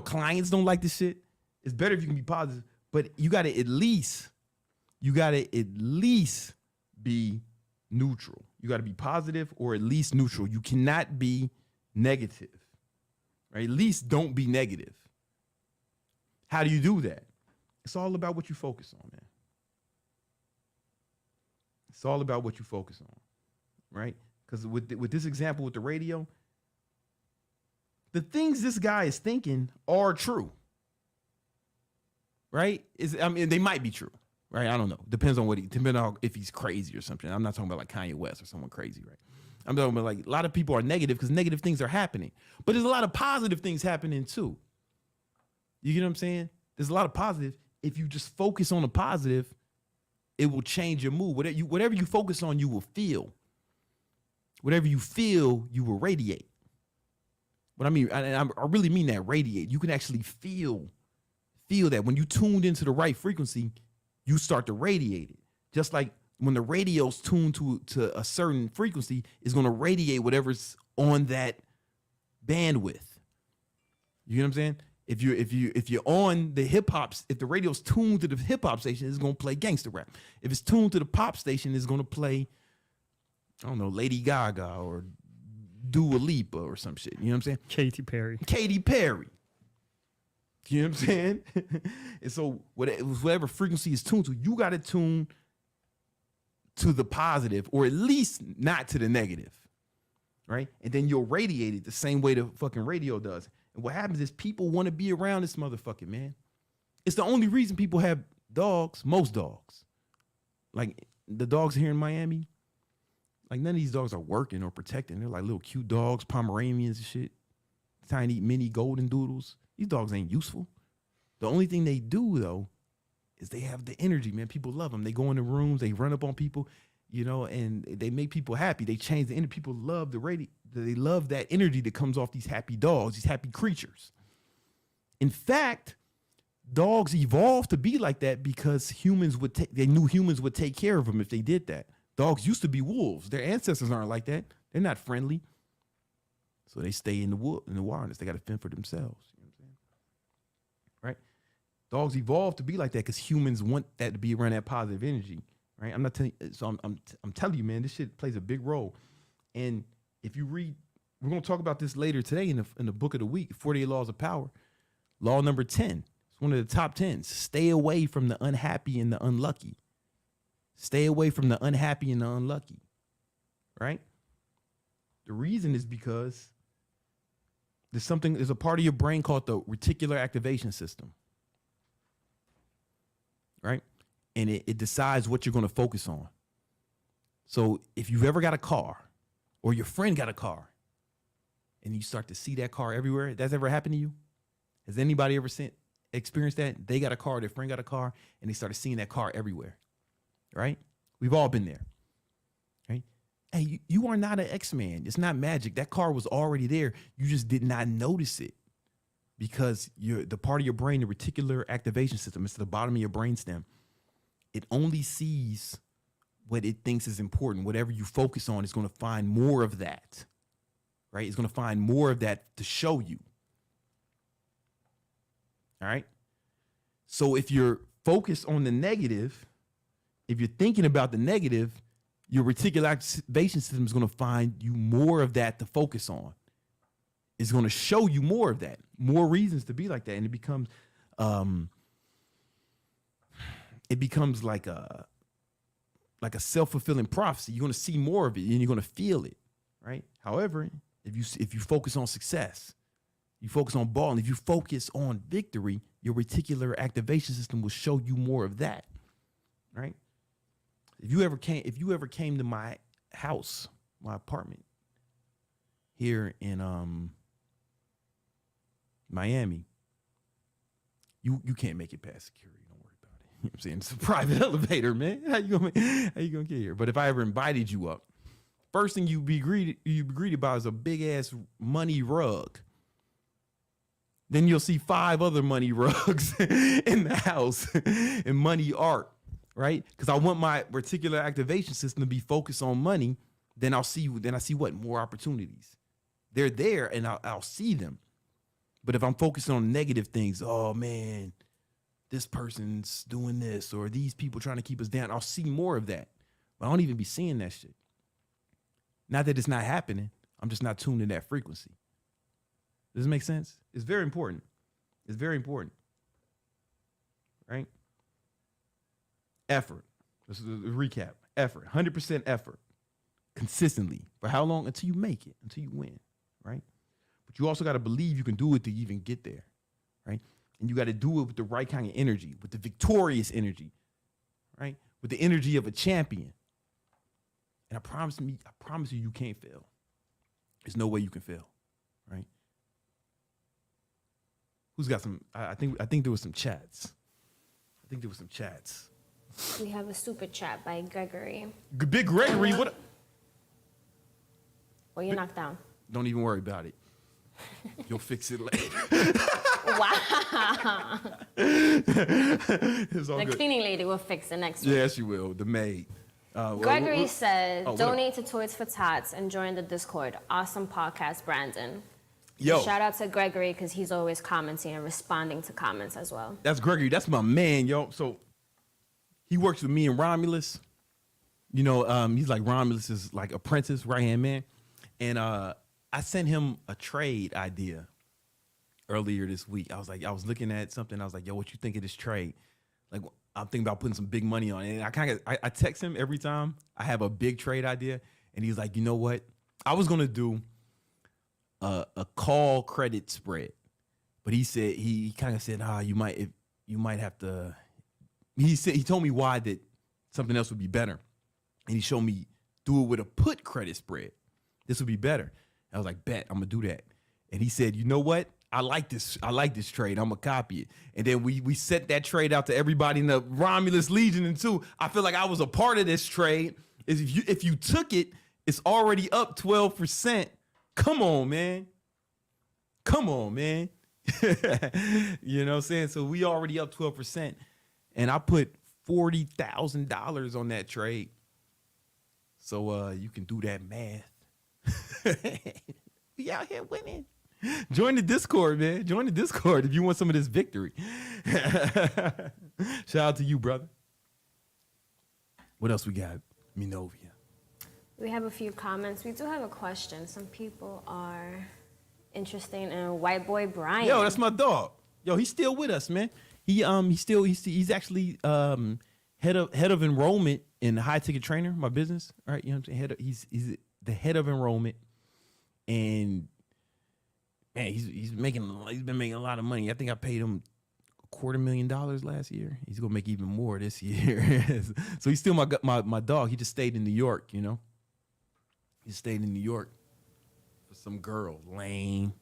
Clients don't like the shit. It's better if you can be positive, but you gotta at least be neutral. You gotta be positive or at least neutral. You cannot be negative, right? At least don't be negative. How do you do that? It's all about what you focus on, man. It's all about what you focus on, right? Because with this example with the radio, the things this guy is thinking are true, right? They might be true. right? I don't know. Depends on depending on if he's crazy or something. I'm not talking about like Kanye West or someone crazy, right? I'm talking about like a lot of people are negative because negative things are happening, but there's a lot of positive things happening too. You get what I'm saying? There's a lot of positive. If you just focus on the positive, it will change your mood. Whatever you focus on, you will feel. Whatever you feel, you will radiate. But I mean, I really mean that, radiate. You can actually feel that when you tuned into the right frequency, you start to radiate it. Just like when the radio's tuned to a certain frequency, it's going to radiate whatever's on that bandwidth. You know what I'm saying? If you're on the hip hop, if the radio's tuned to the hip hop station, it's gonna play gangster rap. If it's tuned to the pop station, it's gonna play, I don't know, Lady Gaga or Dua Lipa or some shit. You know what I'm saying? Katy Perry. Katy Perry. You know what I'm saying? And so whatever frequency is tuned to, you got to tune to the positive, or at least not to the negative, right? And then you'll radiate it the same way the fucking radio does. And what happens is people want to be around this motherfucker, man. It's the only reason people have dogs, most dogs. Like the dogs here in Miami, like none of these dogs are working or protecting. They're like little cute dogs, Pomeranians and shit. Tiny mini golden doodles. These dogs ain't useful. The only thing they do though is they have the energy, man. People love them. They go in the rooms, they run up on people, you know, and they make people happy. They change the energy. People love the radio. They love that energy that comes off these happy dogs, these happy creatures. In fact, dogs evolved to be like that because they knew humans would take care of them if they did that. Dogs used to be wolves. Their ancestors aren't like that. They're not friendly. So they stay in the wilderness. They got to fend for themselves. You know what I'm saying? Right? Dogs evolved to be like that because humans want that to be around that positive energy. Right? I'm not telling you. So I'm telling you, man, this shit plays a big role. And if you read, we're going to talk about this later today in the book of the week, 48 Laws of Power. Law number 10. It's one of the top 10s. Stay away from the unhappy and the unlucky. Stay away from the unhappy and the unlucky. Right? The reason is because there's a part of your brain called the reticular activation system. Right? And it decides what you're going to focus on. So if you've ever got a car, or your friend got a car, and you start to see that car everywhere, that's ever happened to you? Has anybody ever experienced that? They got a car, their friend got a car, and they started seeing that car everywhere, right? We've all been there, right? Hey, you are not an X-Man. It's not magic. That car was already there. You just did not notice it because the part of your brain, the reticular activation system, it's at the bottom of your brainstem. It only sees what it thinks is important. Whatever you focus on is going to find more of that, right? It's going to find more of that to show you. All right. So if you're focused on the negative, if you're thinking about the negative, your reticular activation system is going to find you more of that to focus on. It's going to show you more of that, more reasons to be like that. And it becomes like a self-fulfilling prophecy. You're going to see more of it and you're going to feel it, right? However, if you focus on success, you focus on ball, and if you focus on victory, your reticular activation system will show you more of that, right? If you ever came to my house, my apartment here in Miami, you can't make it past security. Don't worry about it. You know what I'm saying? It's a private elevator, man. How you gonna get here? But if I ever invited you up, first thing you'd be greeted by is a big ass money rug. Then you'll see 5 other money rugs in the house and money art, right? Because I want my reticular activation system to be focused on money. Then I see what? More opportunities. They're there and I'll see them. But if I'm focused on negative things, oh man, this person's doing this, or these people trying to keep us down, I'll see more of that. But I don't even be seeing that shit. Not that it's not happening. I'm just not tuned in that frequency. Does it make sense? It's very important. It's very important. Right? Effort. This is a recap. Effort. 100% effort. Consistently. For how long? Until you make it. Until you win. Right? But you also got to believe you can do it to even get there. Right? And you got to do it with the right kind of energy. With the victorious energy. right? With the energy of a champion. And I promise you, you can't fail. There's no way you can fail, right? Who's got some? I think there was some chats. We have a super chat by Gregory. Big Gregory, what? Well, you're knocked down. Don't even worry about it. You'll fix it later. Wow. It's all The good. cleaning lady will fix it next week. Yeah, she will. The maid. Gregory said, what up? donate to Toys for Tots and join the Discord. Awesome podcast, Brandon. Yo, Shout out to Gregory because he's always commenting and responding to comments as well. that's Gregory. That's my man, yo. So he works with me and Romulus. You know, he's like Romulus's like apprentice, right-hand man. And I sent him a trade idea earlier this week. I was looking at something. I was like, yo, what you think of this trade? Like, I'm thinking about putting some big money on it. And I text him every time I have a big trade idea. And he's like, you know what? I was going to do a call credit spread. But he said, he kind of said, you might have to, he told me why that something else would be better. And he showed me do it with a put credit spread. This would be better. I was like, bet, I'm gonna do that. And he said, you know what? I like this trade. I'm gonna copy it. And then we sent that trade out to everybody in the Romulus Legion. And too, I feel like I was a part of this trade. Is if you took it, it's already up 12%. Come on, man. You know what I'm saying? So we already up 12%. And I put $40,000 on that trade. So you can do that math. We out here winning. Join the Discord, man. Join the Discord if you want some of this victory. Shout out to you, brother. What else we got? Minovia. We have a few comments. We do have a question. Some people are interested in White Boy Brian. Yo, that's my dog. Yo, he's still with us, man. He's actually head of enrollment in High Ticket Trainer, my business. Right, you know what I'm saying? He's the head of enrollment, and man, he's been making a lot of money. I think I paid him $250,000 last year. He's gonna make even more this year. So he's still my dog. He just stayed in New York, you know. He stayed in New York for some girl, lame.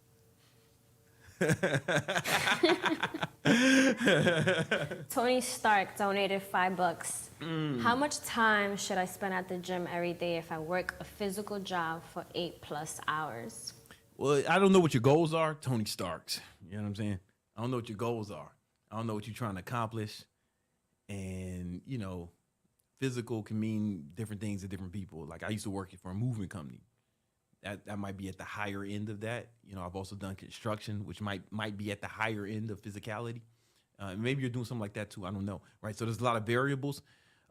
Tony Stark donated $5. How much time should I spend at the gym every day if I work a physical job for 8+ hours? Well, I don't know what your goals are, Tony Starks. You know what I'm saying? I don't know what your goals are. I don't know what you're trying to accomplish. And, you know, physical can mean different things to different people. Like I used to work for a movement company. That might be at the higher end of that. You know, I've also done construction, which might be at the higher end of physicality. Maybe you're doing something like that too. I don't know. Right. So there's a lot of variables.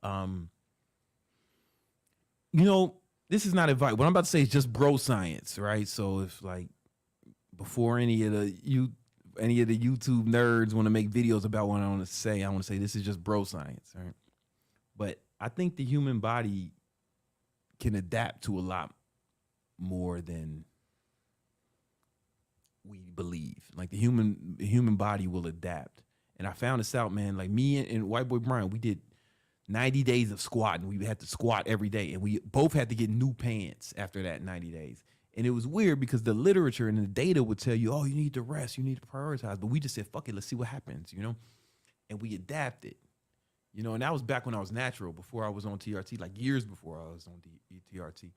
You know, this is not advice. What I'm about to say is just bro science, right? So if like before any of the YouTube nerds want to make videos about what I want to say this is just bro science, right? But I think the human body can adapt to a lot more than we believe. Like the human body will adapt. And I found this out, man. Like me and White Boy Brian, we did 90 days of squatting. We had to squat every day, and we both had to get new pants after that 90 days. And it was weird because the literature and the data would tell you, oh, you need to rest, you need to prioritize. But we just said, fuck it, let's see what happens, you know? And we adapted, you know? And that was back when I was natural, before I was on TRT, like years before I was on TRT.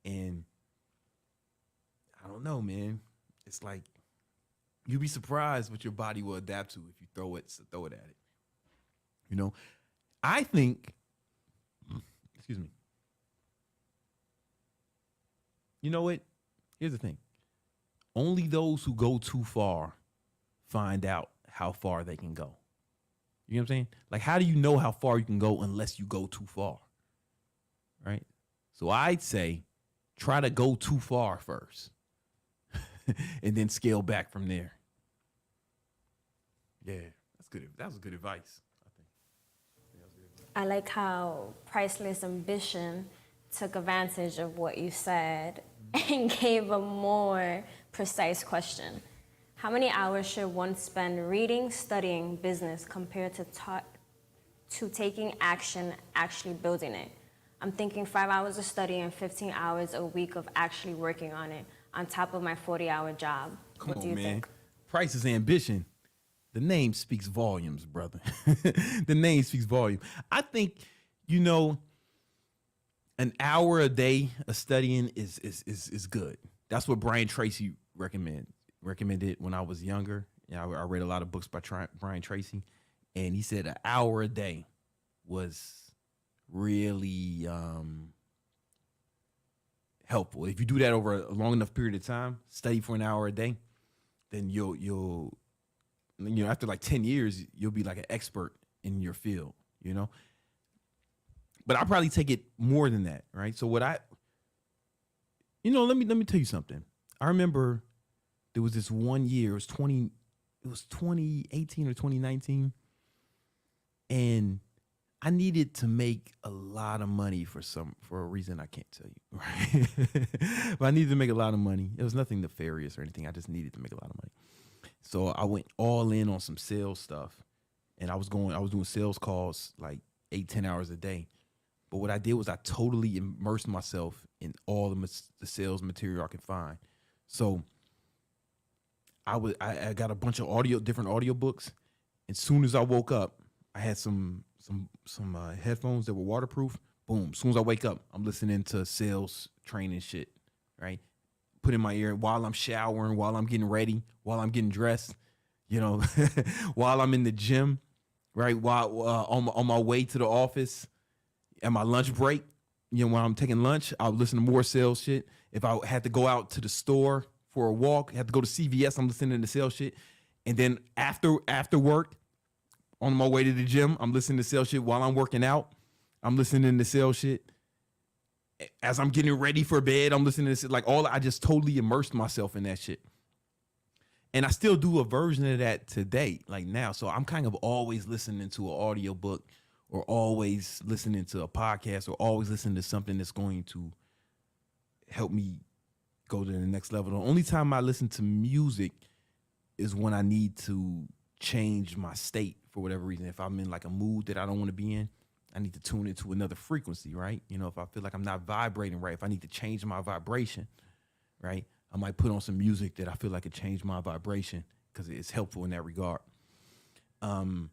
And I don't know, man. It's like you'd be surprised what your body will adapt to if you throw it at it. You know, I think, excuse me. You know what? Here's the thing. Only those who go too far find out how far they can go. You know what I'm saying? Like, how do you know how far you can go unless you go too far? Right? So I'd say try to go too far first. And then scale back from there. Yeah, that's good. That was good advice, I think. I like how Priceless Ambition took advantage of what you said and gave a more precise question. How many hours should one spend reading, studying business compared to to taking action, actually building it. I'm thinking 5 hours of study and 15 hours a week of actually working on it on top of my 40-hour job. What do you think? Price is ambition. The name speaks volumes, brother. The name speaks volume. I think, an hour a day of studying is good. That's what Brian Tracy recommended when I was younger. I read a lot of books by Brian Tracy, and he said an hour a day was really helpful. If you do that over a long enough period of time, study for an hour a day, then you'll after like 10 years, you'll be like an expert in your field, But I'll probably take it more than that, right? So let me tell you something. I remember there was this one year, it was 2018 or 2019, and I needed to make a lot of money for a reason I can't tell you, right? But I needed to make a lot of money. It was nothing nefarious or anything. I just needed to make a lot of money. So I went all in on some sales stuff, and I was doing sales calls like 8-10 hours a day. But what I did was I totally immersed myself in all the sales material I could find. So I got a bunch of different audio books. As soon as I woke up, I had some headphones that were waterproof. Boom. As soon as I wake up, I'm listening to sales training shit, right? Put in my ear while I'm showering, while I'm getting ready, while I'm getting dressed, while I'm in the gym, right? While on my way to the office, at my lunch break, when I'm taking lunch, I'll listen to more sales shit. If I had to go out to the store for a walk, had to go to CVS, I'm listening to sales shit. And then after work, on my way to the gym, I'm listening to sales shit. While I'm working out, I'm listening to sales shit. As I'm getting ready for bed, I'm listening to this. I just totally immersed myself in that shit. And I still do a version of that today, like now. So I'm kind of always listening to an audio book, or always listening to a podcast, or always listening to something that's going to help me go to the next level. The only time I listen to music is when I need to change my state for whatever reason. If I'm in like a mood that I don't want to be in, I need to tune into another frequency, right? If I feel like I'm not vibrating right, if I need to change my vibration, right, I might put on some music that I feel like it changed my vibration because it's helpful in that regard. But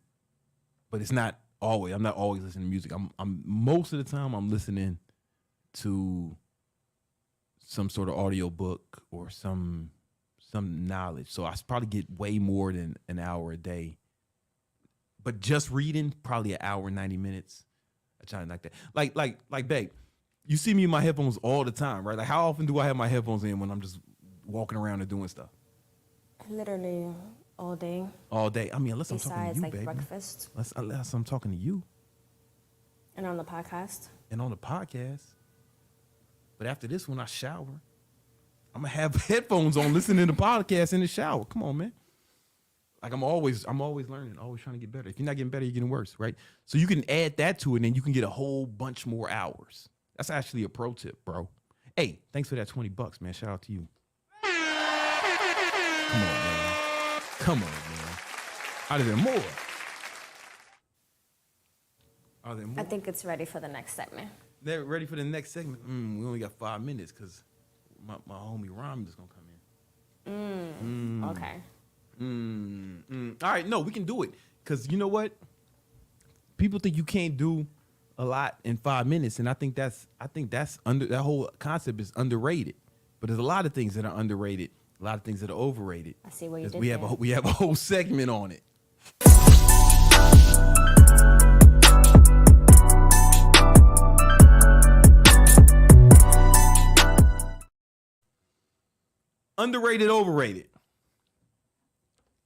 it's not always. I'm not always listening to music. I'm most of the time I'm listening to some sort of audio book or some knowledge. So I probably get way more than an hour a day. But just reading, probably an hour, 90 minutes. I try like that. Like, babe, you see me in my headphones all the time, right? Like, how often do I have my headphones in when I'm just walking around and doing stuff? Literally all day. All day. I mean, unless I'm talking to you, Besides, baby. breakfast. Unless I'm talking to you. And on the podcast. But after this, when I shower, I'm gonna have headphones on, listening to podcasts in the shower. Come on, man. Like I'm always learning, always trying to get better. If you're not getting better, you're getting worse, right? So you can add that to it, and then you can get a whole bunch more hours. That's actually a pro tip, bro. Hey, thanks for that $20, man. Shout out to you. Come on, man. Are there more? I think it's ready for the next segment. They're ready for the next segment. We only got 5 minutes because my homie Romulus is gonna come in. Okay. All right, no, we can do it. Because you know what? People think you can't do a lot in 5 minutes, and I think that whole concept is underrated. But there's a lot of things that are underrated, a lot of things that are overrated. I see what you did. We have a whole segment on it. Underrated, overrated.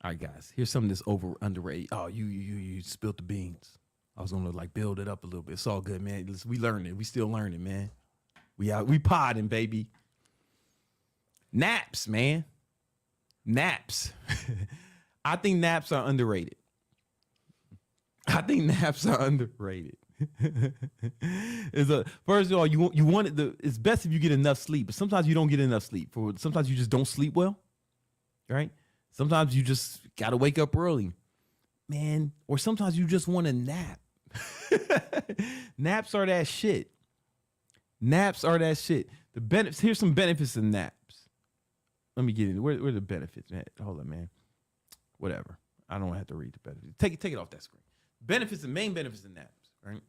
All right, guys. Here's some of this underrated. Oh, you spilled the beans. I was gonna build it up a little bit. It's all good, man. Listen, we learning. We still learning, man. We podding, baby. Naps, man. Naps. I think naps are underrated. First of all, it's best if you get enough sleep, but sometimes you don't get enough sleep. Sometimes you just don't sleep well, right? Sometimes you just gotta wake up early, man. Or sometimes you just want to nap. Naps are that shit. Naps are that shit. The benefits. Here's some benefits of naps. Let me get in. Where are the benefits, man? Hold on, man. Whatever. I don't have to read the benefits. Take it off that screen. Benefits, the main benefits of naps, right?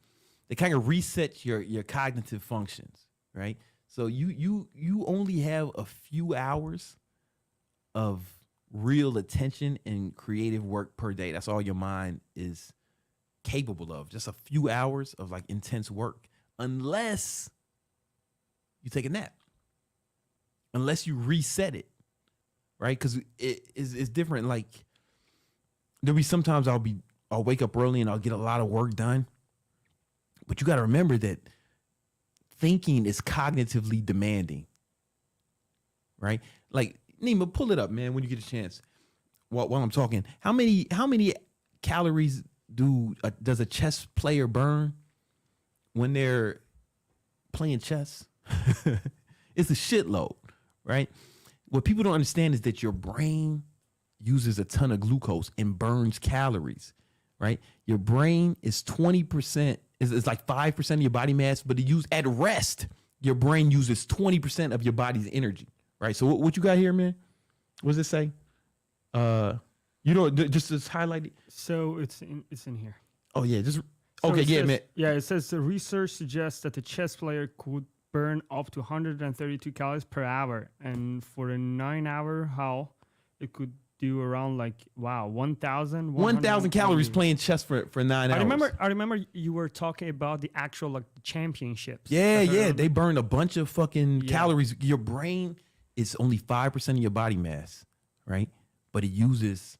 They kind of reset your cognitive functions, right? So you only have a few hours of real attention and creative work per day. That's all your mind is capable of. Just a few hours of like intense work, unless you take a nap, unless you reset it, right? Because it's different. Like there'll be sometimes I'll wake up early and I'll get a lot of work done, but you got to remember that thinking is cognitively demanding, right? Like Nima, pull it up, man, when you get a chance. While I'm talking, how many calories does a chess player burn when they're playing chess? It's a shitload, right? What people don't understand is that your brain uses a ton of glucose and burns calories, right? Your brain is 20%, is like 5% of your body mass, but at rest, your brain uses 20% of your body's energy, right? So what you got here, man? What does it say? Just highlight it. So it's in here. Oh yeah, just So okay, it yeah, says- man. Yeah, it says the research suggests that the chess player could burn up to 132 calories per hour, and for a 9-hour haul, it could do around 1,000 calories playing chess for 9 hours. I remember you were talking about the actual championships. Yeah, they burn a bunch of fucking Yeah. calories. Your brain is only 5% of your body mass, right? But it uses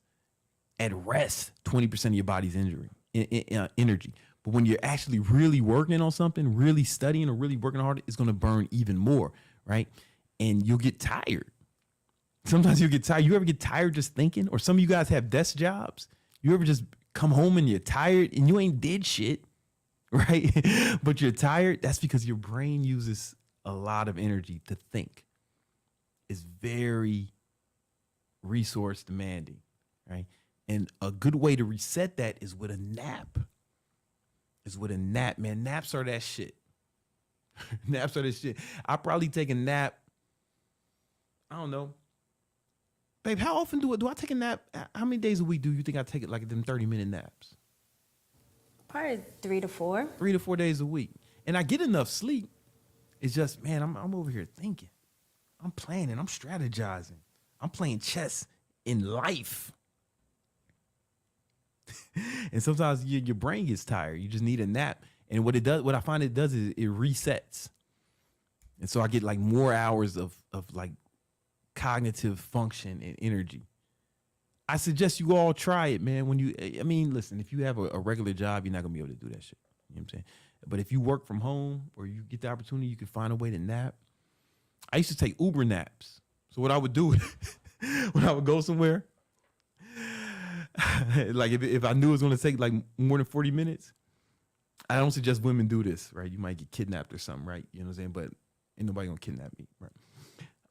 at rest 20% of your body's energy. But when you're actually really working on something, really studying or really working hard, it's going to burn even more, right? And you'll get tired. Sometimes you'll get tired. You ever get tired just thinking? Or some of you guys have desk jobs. You ever just come home and you're tired and you ain't did shit, right? But you're tired. That's because your brain uses a lot of energy to think. It's very resource demanding, right? And a good way to reset that is with a nap. Man. Naps are that shit. Naps are that shit. I probably take a nap. I don't know. Babe, how often do I take a nap? How many days a week do you think I take it, like them 30-minute naps? Probably 3 to 4. 3 to 4 days a week. And I get enough sleep. It's just, man, I'm over here thinking. I'm planning. I'm strategizing. I'm playing chess in life. And sometimes your brain gets tired. You just need a nap. And what I find it does is it resets. And so I get like more hours of like cognitive function and energy. I suggest you all try it, man. Listen, if you have a regular job, you're not gonna be able to do that shit. You know what I'm saying? But if you work from home or you get the opportunity, you can find a way to nap. I used to take Uber naps. So what I would do when I would go somewhere, like if I knew it was going to take like more than 40 minutes, I don't suggest women do this, right? You might get kidnapped or something, right? You know what I'm saying? But ain't nobody going to kidnap me, right?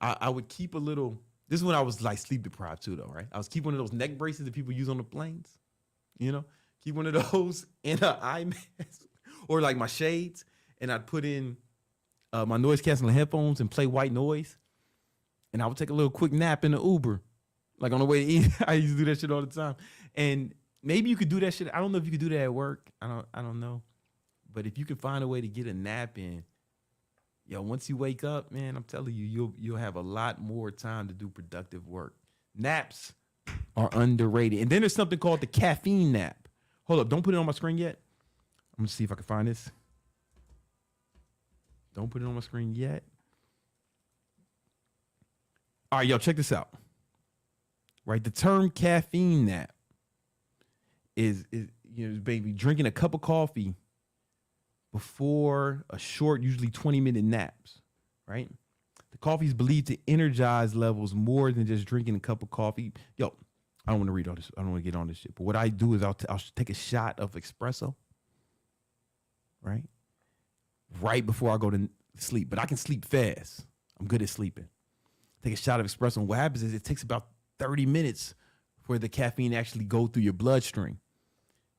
I would keep a little, this is when I was like sleep deprived too though, right? I was keep one of those neck braces that people use on the planes, you know? Keep one of those and an eye mask or like my shades, and I'd put in my noise canceling headphones and play white noise. And I would take a little quick nap in the Uber, like on the way to eat. I used to do that shit all the time. And maybe you could do that shit. I don't know if you could do that at work. I don't know. But if you can find a way to get a nap in, once you wake up, man, I'm telling you, you'll have a lot more time to do productive work. Naps are underrated. And then there's something called the caffeine nap. Hold up, don't put it on my screen yet. I'm gonna see if I can find this. Don't put it on my screen yet. All right, check this out. Right, the term caffeine nap is baby drinking a cup of coffee before a short, usually 20-minute naps, right? The coffee is believed to energize levels more than just drinking a cup of coffee. I don't want to read all this. I don't want to get on this shit. But what I do is I'll take a shot of espresso, right before I go to sleep. But I can sleep fast. I'm good at sleeping. Take a shot of espresso. And what happens is it takes about 30 minutes for the caffeine to actually go through your bloodstream.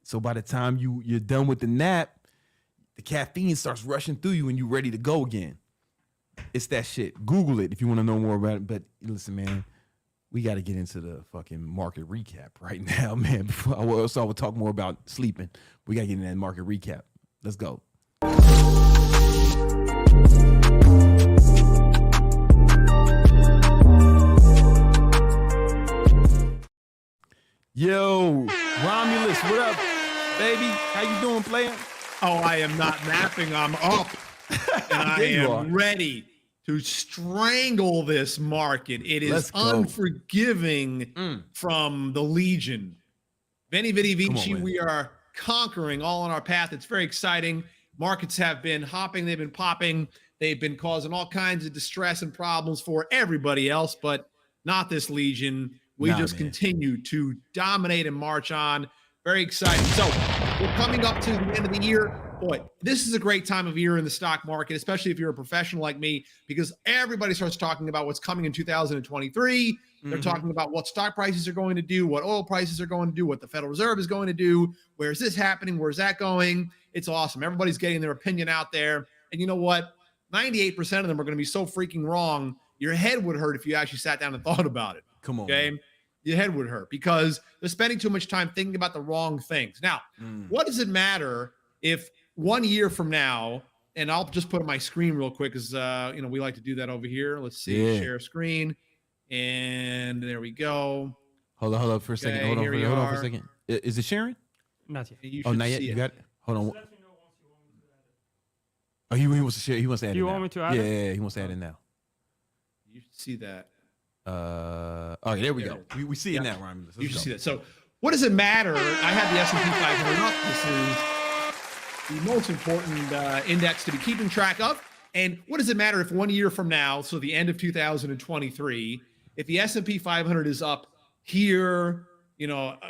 So by the time you're done with the nap, the caffeine starts rushing through you and you're ready to go again. It's that shit. Google it if you want to know more about it. But listen, man, we got to get into the fucking market recap right now, man. Before I will talk more about sleeping. We got to get into that market recap. Let's go. Yo, Romulus, what up, baby? How you doing, player? Oh, I am not napping. I'm up. And I am ready to strangle this market. It is unforgiving from the Legion. Veni, vidi, vici, we are conquering all on our path. It's very exciting. Markets have been hopping. They've been popping. They've been causing all kinds of distress and problems for everybody else, but not this Legion. We continue to dominate and march on. Very exciting. So we're coming up to the end of the year. Boy, this is a great time of year in the stock market, especially if you're a professional like me, because everybody starts talking about what's coming in 2023. They're talking about what stock prices are going to do, what oil prices are going to do, what the Federal Reserve is going to do. Where's this happening? Where's that going? It's awesome. Everybody's getting their opinion out there. And you know what? 98% of them are going to be so freaking wrong. Your head would hurt if you actually sat down and thought about it. Come on. Okay. Man. Your head would hurt because they're spending too much time thinking about the wrong things. Now, what does it matter if 1 year from now, and I'll just put on my screen real quick because, we like to do that over here. Let's see, share screen. And there we go. Hold on for a second. Okay, hold on for a second. Is it sharing? Not yet. Not yet. You got it? Hold on. Oh, he wants to share. He wants to add it. You want me to add it? Yeah, he wants to add it now. You should see that. Okay, there we go. We see it now, Ryan. You should see that. So what does it matter? I have the S&P 500 up. This is the most important index to be keeping track of. And what does it matter if 1 year from now, so the end of 2023, if the S&P 500 is up here,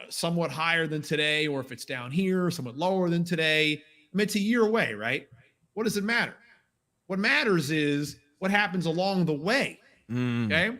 somewhat higher than today, or if it's down here, somewhat lower than today? I mean, it's a year away, right? What does it matter? What matters is what happens along the way, okay?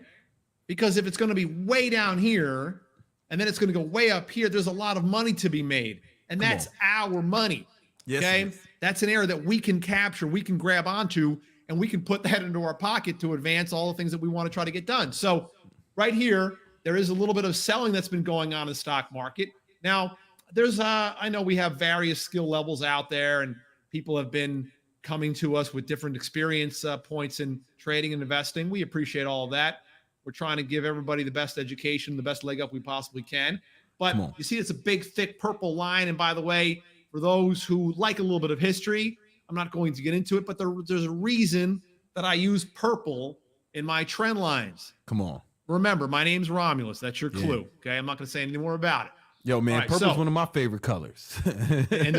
Because if it's going to be way down here and then it's going to go way up here, there's a lot of money to be made. And that's our money. Yes, okay. That's an area that we can capture, we can grab onto, and we can put that into our pocket to advance all the things that we want to try to get done. So right here, there is a little bit of selling that's been going on in the stock market. Now, there's I know we have various skill levels out there, and people have been coming to us with different experience points in trading and investing. We appreciate all of that. We're trying to give everybody the best education, the best leg up we possibly can. But you see, it's a big, thick purple line. And by the way, for those who like a little bit of history, I'm not going to get into it, but there's a reason that I use purple in my trend lines. Come on. Remember, my name's Romulus. That's your clue. Okay. I'm not going to say anything more about it. Yo, man, purple's one of my favorite colors. and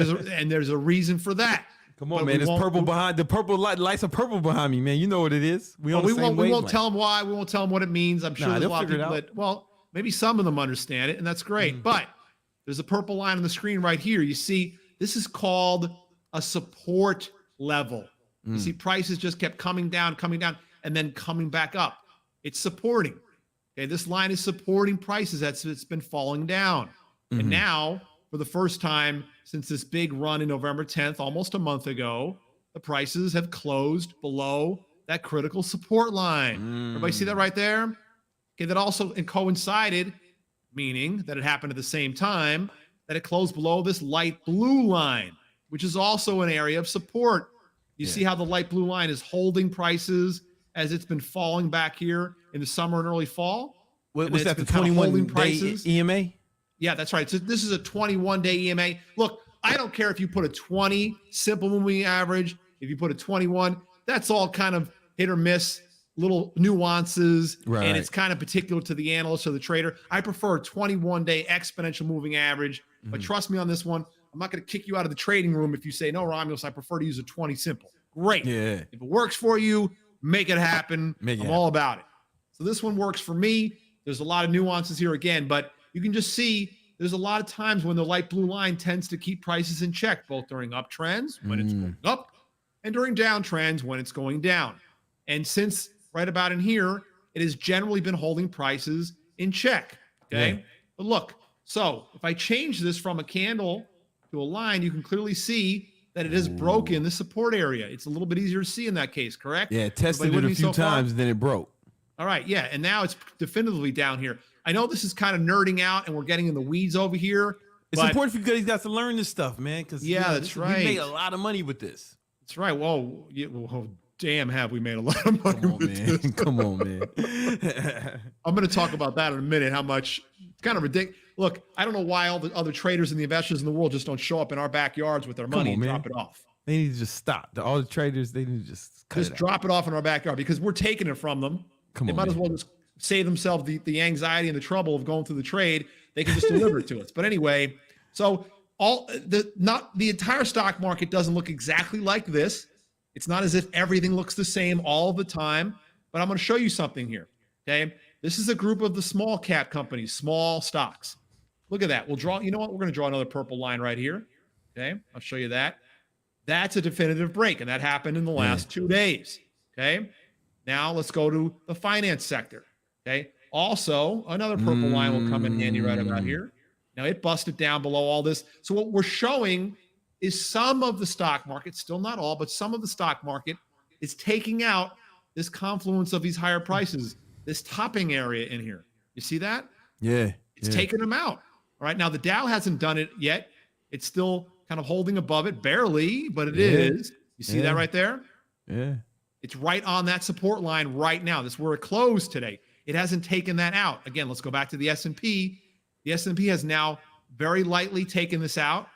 there's a reason for that. Come on, man. It's purple behind the purple lights are purple behind me, man. You know what it is. We won't tell them why. We won't tell them what it means. I'm sure there's a lot of people that, maybe some of them understand it, and that's great. But there's a purple line on the screen right here. You see, this is called a support level. You see, prices just kept coming down, and then coming back up. It's supporting. Okay, this line is supporting prices. It's been falling down. And now, for the first time since this big run in November 10th, almost a month ago, the prices have closed below that critical support line. Everybody see that right there? Okay, that also coincided, meaning that it happened at the same time, that it closed below this light blue line, which is also an area of support. You see how the light blue line is holding prices as it's been falling back here in the summer and early fall? Was that the 21-day EMA? Yeah, that's right. So this is a 21-day EMA. Look, I don't care if you put a 20 simple moving average, if you put a 21, that's all kind of hit or miss, little nuances, and it's kind of particular to the analyst or the trader. I prefer a 21-day exponential moving average, but trust me on this one, I'm not going to kick you out of the trading room if you say, no, Romulus, I prefer to use a 20 simple. Great. Yeah. If it works for you, make it happen. I'm all about it. So this one works for me. There's a lot of nuances here again, but you can just see there's a lot of times when the light blue line tends to keep prices in check, both during uptrends when it's going up and during downtrends when it's going down. And since right about in here, it has generally been holding prices in check. Okay. But look, so if I change this from a candle to a line, you can clearly see that it has broken the support area. It's a little bit easier to see in that case, correct? Yeah, tested it a few times, then it broke. All right, yeah, and now it's definitively down here. I know this is kind of nerding out, and we're getting in the weeds over here. It's important for you guys to learn this stuff, man. Because that's right. We made a lot of money with this. That's right. Well, damn, have we made a lot of money with this? Come on, man. I'm going to talk about that in a minute. How much? It's kind of ridiculous. Look, I don't know why all the other traders and the investors in the world just don't show up in our backyards with their money and drop it off. They need to just stop. All the traders, they need to just drop it off in our backyard because we're taking it from them. They might as well just save themselves the anxiety and the trouble of going through the trade. They can just deliver it to us. But anyway, so the entire stock market doesn't look exactly like this. It's not as if everything looks the same all the time, but I'm going to show you something here. Okay. This is a group of the small cap companies, small stocks. Look at that. We'll draw, you know what? We're going to draw another purple line right here. Okay. I'll show you that. That's a definitive break. And that happened in the last 2 days. Okay. Now let's go to the finance sector. Okay. Also, another purple line will come in handy right about here. Now it busted down below all this. So what we're showing is some of the stock market, still not all, but some of the stock market is taking out this confluence of these higher prices, this topping area in here. You see that? Yeah. It's taking them out. All right. Now the Dow hasn't done it yet. It's still kind of holding above it, barely, but it is. You see that right there? Yeah. It's right on that support line right now. That's where it closed today. It hasn't taken that out. Again, let's go back to the S&P. The S&P has now very lightly taken this out.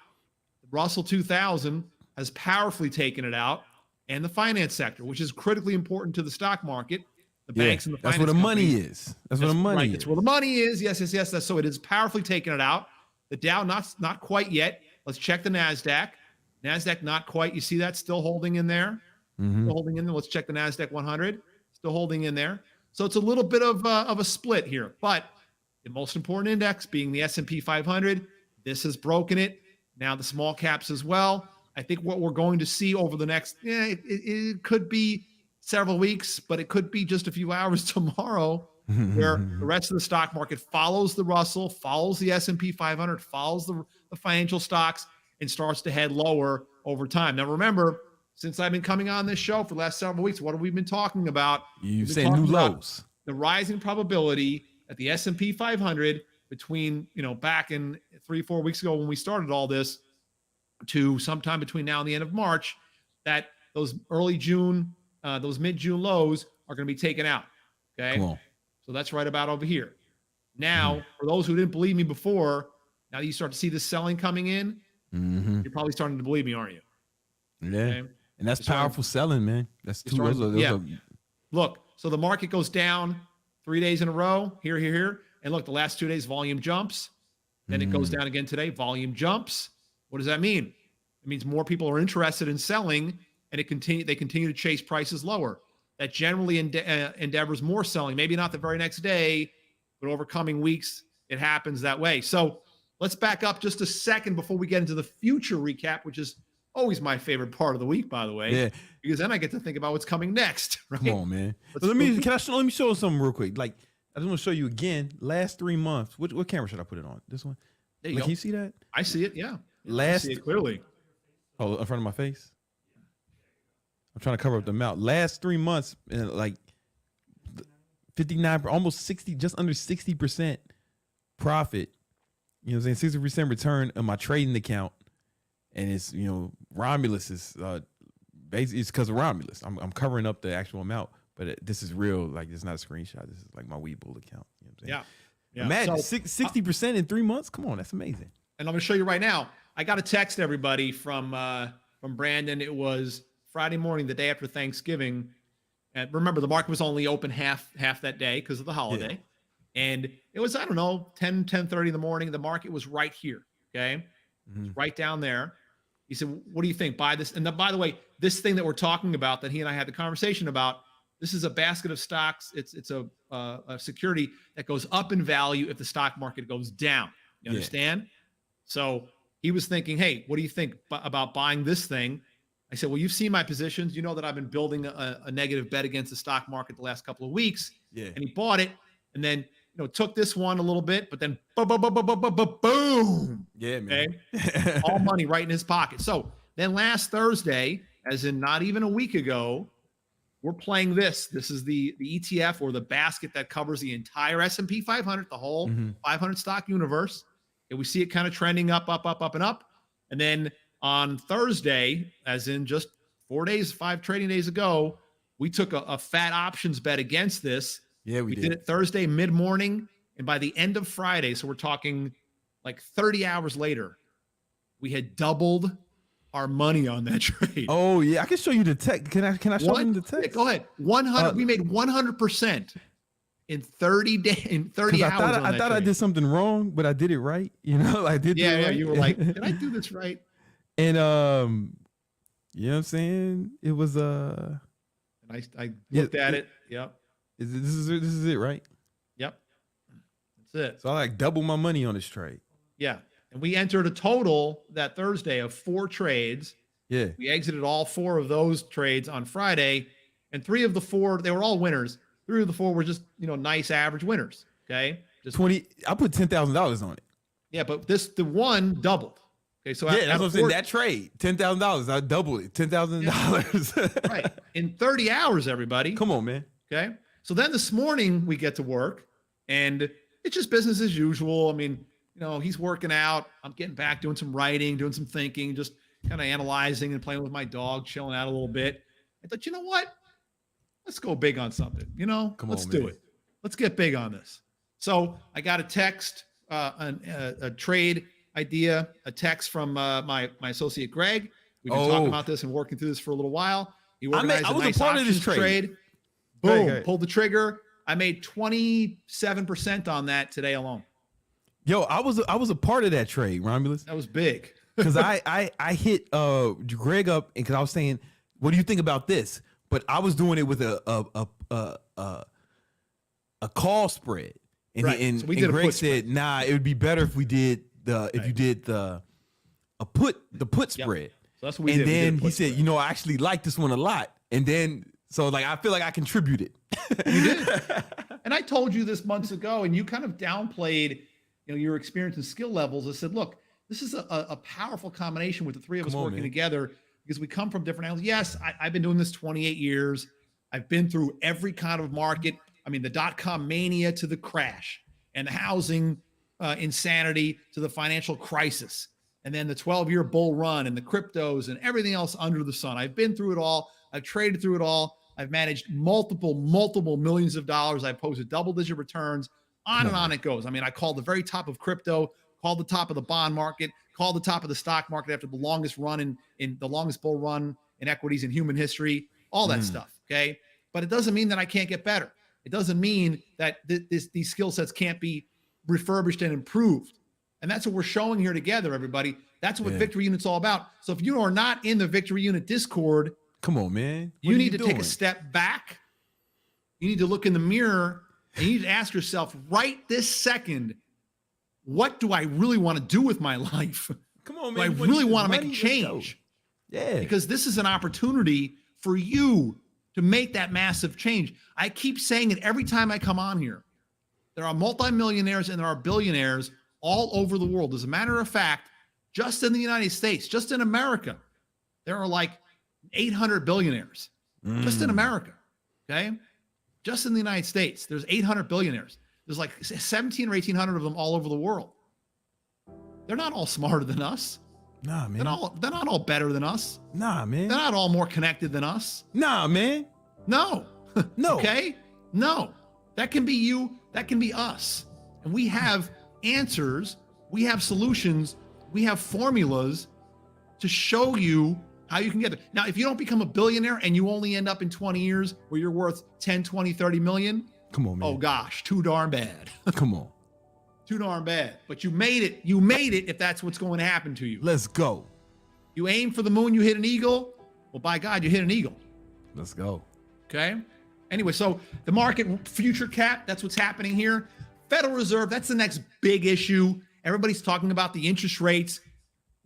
The Russell 2000 has powerfully taken it out. And the finance sector, which is critically important to the stock market, the banks and the finance That's where the money companies. is. That's where the money is. That's where the money is. Yes. So it is powerfully taken it out. The Dow, not quite yet. Let's check the NASDAQ. NASDAQ, not quite. You see that still holding in there? Still holding in there. Let's check the NASDAQ 100. Still holding in there. So it's a little bit of a split here. But the most important index being the S&P 500, this has broken it. Now the small caps as well. I think what we're going to see over the next, it could be several weeks, but it could be just a few hours tomorrow, where the rest of the stock market follows the Russell, follows the S&P 500, follows the financial stocks, and starts to head lower over time. Now, remember, since I've been coming on this show for the last several weeks, what have we been talking about? You've said new lows. The rising probability at the S&P 500 between, back in 3-4 weeks ago when we started all this to sometime between now and the end of March, that those early June, those mid-June lows are going to be taken out. Okay. Cool. So that's right about over here. Now, for those who didn't believe me before, now that you start to see this selling coming in, you're probably starting to believe me, aren't you? Yeah. Okay? And that's powerful selling, man. That's two. Look, so the market goes down 3 days in a row, here. And look, the last 2 days, volume jumps. Then it goes down again today, volume jumps. What does that mean? It means more people are interested in selling, and they continue to chase prices lower. That generally endeavors more selling. Maybe not the very next day, but over coming weeks, it happens that way. So let's back up just a second before we get into the future recap, which is always my favorite part of the week, by the way. Yeah. Because then I get to think about what's coming next. Right? Come on, man. Let me show something real quick. Like, I just want to show you again. Last 3 months. What camera should I put it on? This one? There you go. Can you see that? I see it. Yeah. I see it clearly. Oh, in front of my face. I'm trying to cover up the mouth. Last 3 months, like 59, almost 60, just under 60% profit. You know what I'm saying? 60% return on my trading account. And it's, Romulus is basically, it's because of Romulus. I'm covering up the actual amount, but this is real. Like, it's not a screenshot. This is like my Webull account. You know what I'm saying? Yeah. Imagine 60% in 3 months. Come on, that's amazing. And I'm going to show you right now. I got a text, everybody, from Brandon. It was Friday morning, the day after Thanksgiving. And remember, the market was only open half that day because of the holiday. Yeah. And it was, 10:30 in the morning. The market was right here. Okay. It's right down there. He said, what do you think? Buy this. And by the way, this thing that we're talking about, that he and I had the conversation about, this is a basket of stocks. It's a security that goes up in value if the stock market goes down. You understand? So he was thinking, hey, what do you think about buying this thing? I said, well, you've seen my positions. You know that I've been building a negative bet against the stock market the last couple of weeks. Yeah. And he bought it and then, took this one a little bit, but then boom. Yeah, man. Okay? All money right in his pocket. So Then last Thursday, as in not even a week ago, we're playing this. This is the ETF or the basket that covers the entire S&P 500, the whole 500 stock universe. And we see it kind of trending up, and up. And then on Thursday, as in just 5 trading days ago, we took a fat options bet against this. Yeah, we did it Thursday mid-morning, and by the end of Friday, so we're talking like 30 hours later, we had doubled our money on that trade. Oh yeah, I can show you the text. Can I show you the text? Yeah, go ahead. 100. We made 100% in 30 days. In 30 hours. I thought I did something wrong, but I did it right. You know, I did. Yeah, right. You were like, did I do this right? And you know what I'm saying? It was And I looked at it. Yep. This is it, right? Yep. That's it. So I like double my money on this trade. Yeah. And we entered a total that Thursday of 4 trades. Yeah. We exited all 4 of those trades on Friday. And 3 of the 4, they were all winners. 3 of the 4 were just, nice average winners. Okay. Just 20. I put $10,000 on it. Yeah. But the one doubled. Okay. So yeah, that's what I'm saying. That trade, $10,000. I doubled it. $10,000. Right. In 30 hours, everybody. Come on, man. Okay. So then this morning we get to work and it's just business as usual. I mean, he's working out. I'm getting back, doing some writing, doing some thinking, just kind of analyzing and playing with my dog, chilling out a little bit. I thought, you know what? Let's go big on something. Let's do it. Let's get big on this. So I got a text, a trade idea, a text from my associate Greg. We've been talking about this and working through this for a little while. He organized a nice options trade. Boom, pulled the trigger. I made 27% on that today alone. Yo, I was a part of that trade, Romulus. That was big. Because I hit Greg up and because I was saying, what do you think about this? But I was doing it with a call spread. And, right. and, so we and did Greg said, nah, it would be better if we did you did the put spread. Yep. So that's what we did. And then he spread. said, I actually like this one a lot. And then so like I feel like I contributed. You did. And I told you this months ago, and you kind of downplayed your experience and skill levels. I said, look, this is a powerful combination with the 3 of us working together because we come from different angles. Yes, I've been doing this 28 years. I've been through every kind of market. I mean, the .com mania to the crash and the housing insanity to the financial crisis. And then the 12-year bull run and the cryptos and everything else under the sun. I've been through it all. I've traded through it all. I've managed multiple millions of dollars. I've posted double-digit returns. On and on it goes. I mean, I called the very top of crypto, called the top of the bond market, called the top of the stock market after the longest run in the longest bull run in equities in human history, all that stuff. Okay. But it doesn't mean that I can't get better. It doesn't mean that these skill sets can't be refurbished and improved. And that's what we're showing here together, everybody. That's what Victory Unit's all about. So if you are not in the Victory Unit Discord, come on, man. You need to take a step back. You need to look in the mirror and you need to ask yourself right this second, what do I really want to do with my life? Come on, man. Do I really want to make a change? Yeah. Because this is an opportunity for you to make that massive change. I keep saying it every time I come on here. There are multimillionaires and there are billionaires all over the world. As a matter of fact, just in the United States, just in America, there are like 800 billionaires just in America. Okay. Just in the United States, there's 800 billionaires. There's like 17 or 1800 of them all over the world. They're not all smarter than us. Nah, man. They're not all better than us. Nah, man. They're not all more connected than us. Nah, man. No. No. Okay. No. That can be you. That can be us. And we have answers. We have solutions. We have formulas to show you how you can get there. Now, if you don't become a billionaire and you only end up in 20 years where you're worth 10, 20, 30 million. Come on, man. Oh gosh, too darn bad. Come on. Too darn bad. But you made it. You made it if that's what's going to happen to you. Let's go. You aim for the moon, you hit an eagle. Well, by God, you hit an eagle. Let's go. Okay. Anyway, so the market future cap, that's what's happening here. Federal Reserve, that's the next big issue. Everybody's talking about the interest rates.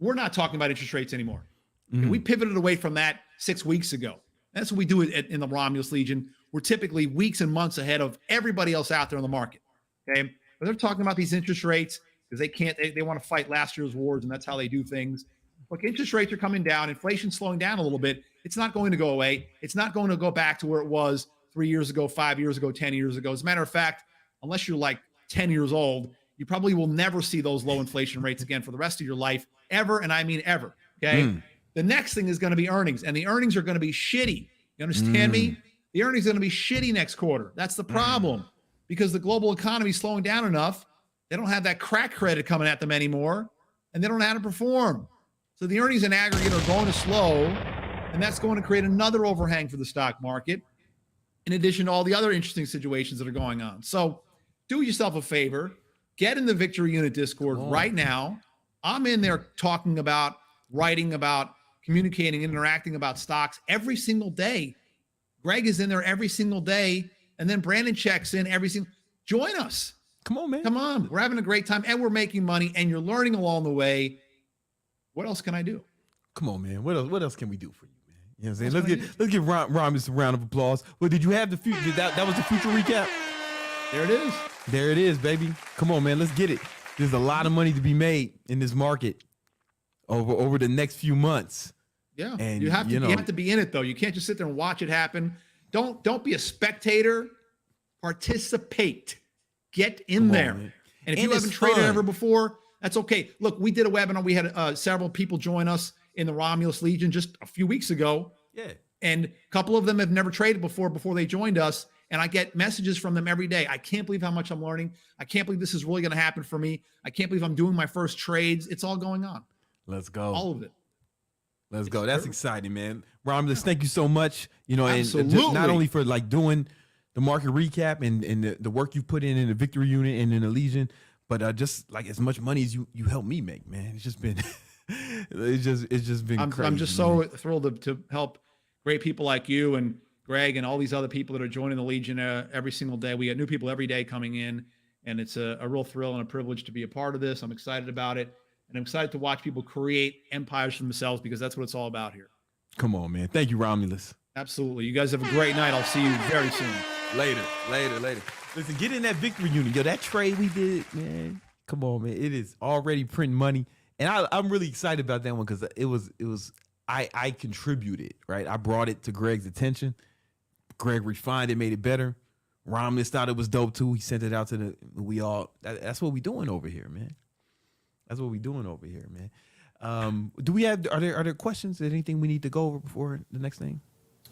We're not talking about interest rates anymore. And we pivoted away from that 6 weeks ago. That's what we do in the Romulus Legion. We're typically weeks and months ahead of everybody else out there in the market. Okay. But they're talking about these interest rates because they want to fight last year's wars, and that's how they do things. look, interest rates are coming down, inflation's slowing down a little bit. It's not going to go away. It's not going to go back to where it was 3 years ago, 5 years ago, 10 years ago. As a matter of fact, unless you're like 10 years old, you probably will never see those low inflation rates again for the rest of your life, ever. And I mean ever. Okay. The next thing is going to be earnings, and the earnings are going to be shitty. You understand me? The earnings are going to be shitty next quarter. That's the problem, because the global economy is slowing down enough. They don't have that crack credit coming at them anymore, and they don't know how to perform. So the earnings in aggregate are going to slow, and that's going to create another overhang for the stock market, in addition to all the other interesting situations that are going on. So do yourself a favor, get in the Victory Unit Discord right now. I'm in there talking about, writing about, communicating, interacting about stocks every single day. Greg is in there every single day, and then Brandon checks in every single. Join us. Come on, man. Come on. We're having a great time, and we're making money, and you're learning along the way. What else can I do? Come on, man. What else can we do for you, man? You know what I'm saying? Let's give Romulus a round of applause. Well, did you have the future? That was the future recap? There it is. There it is, baby. Come on, man. Let's get it. There's a lot of money to be made in this market over the next few months. Yeah. And you have to be in it, though. You can't just sit there and watch it happen. Don't be a spectator. Participate. Get in there. Man. And if you haven't traded ever before, that's okay. Look, we did a webinar. We had several people join us in the Romulus Legion just a few weeks ago. Yeah. And a couple of them have never traded before they joined us. And I get messages from them every day. I can't believe how much I'm learning. I can't believe this is really going to happen for me. I can't believe I'm doing my first trades. It's all going on. Let's go. All of it. Let's go. That's exciting, man. Romulus, thank you so much. You know, Absolutely. and just not only for like doing the market recap and the work you put in the Victory Unit and in the Legion, but just like as much money as you helped me make, man. It's just been it's just been crazy. I'm just so thrilled to help great people like you and Greg and all these other people that are joining the Legion every single day. We get new people every day coming in, and it's a real thrill and a privilege to be a part of this. I'm excited about it, and I'm excited to watch people create empires for themselves, because that's what it's all about here. Come on, man. Thank you, Romulus. Absolutely. You guys have a great night. I'll see you very soon. Later. Listen, get in that Victory Unit. Yo, that trade we did, man. Come on, man. It is already printing money. And I'm really excited about that one, because I contributed, right? I brought it to Greg's attention. Greg refined it, made it better. Romulus thought it was dope too. He sent it out to that's what we doing over here, man. That's what we doing over here, man. Are there questions? Anything we need to go over before the next thing?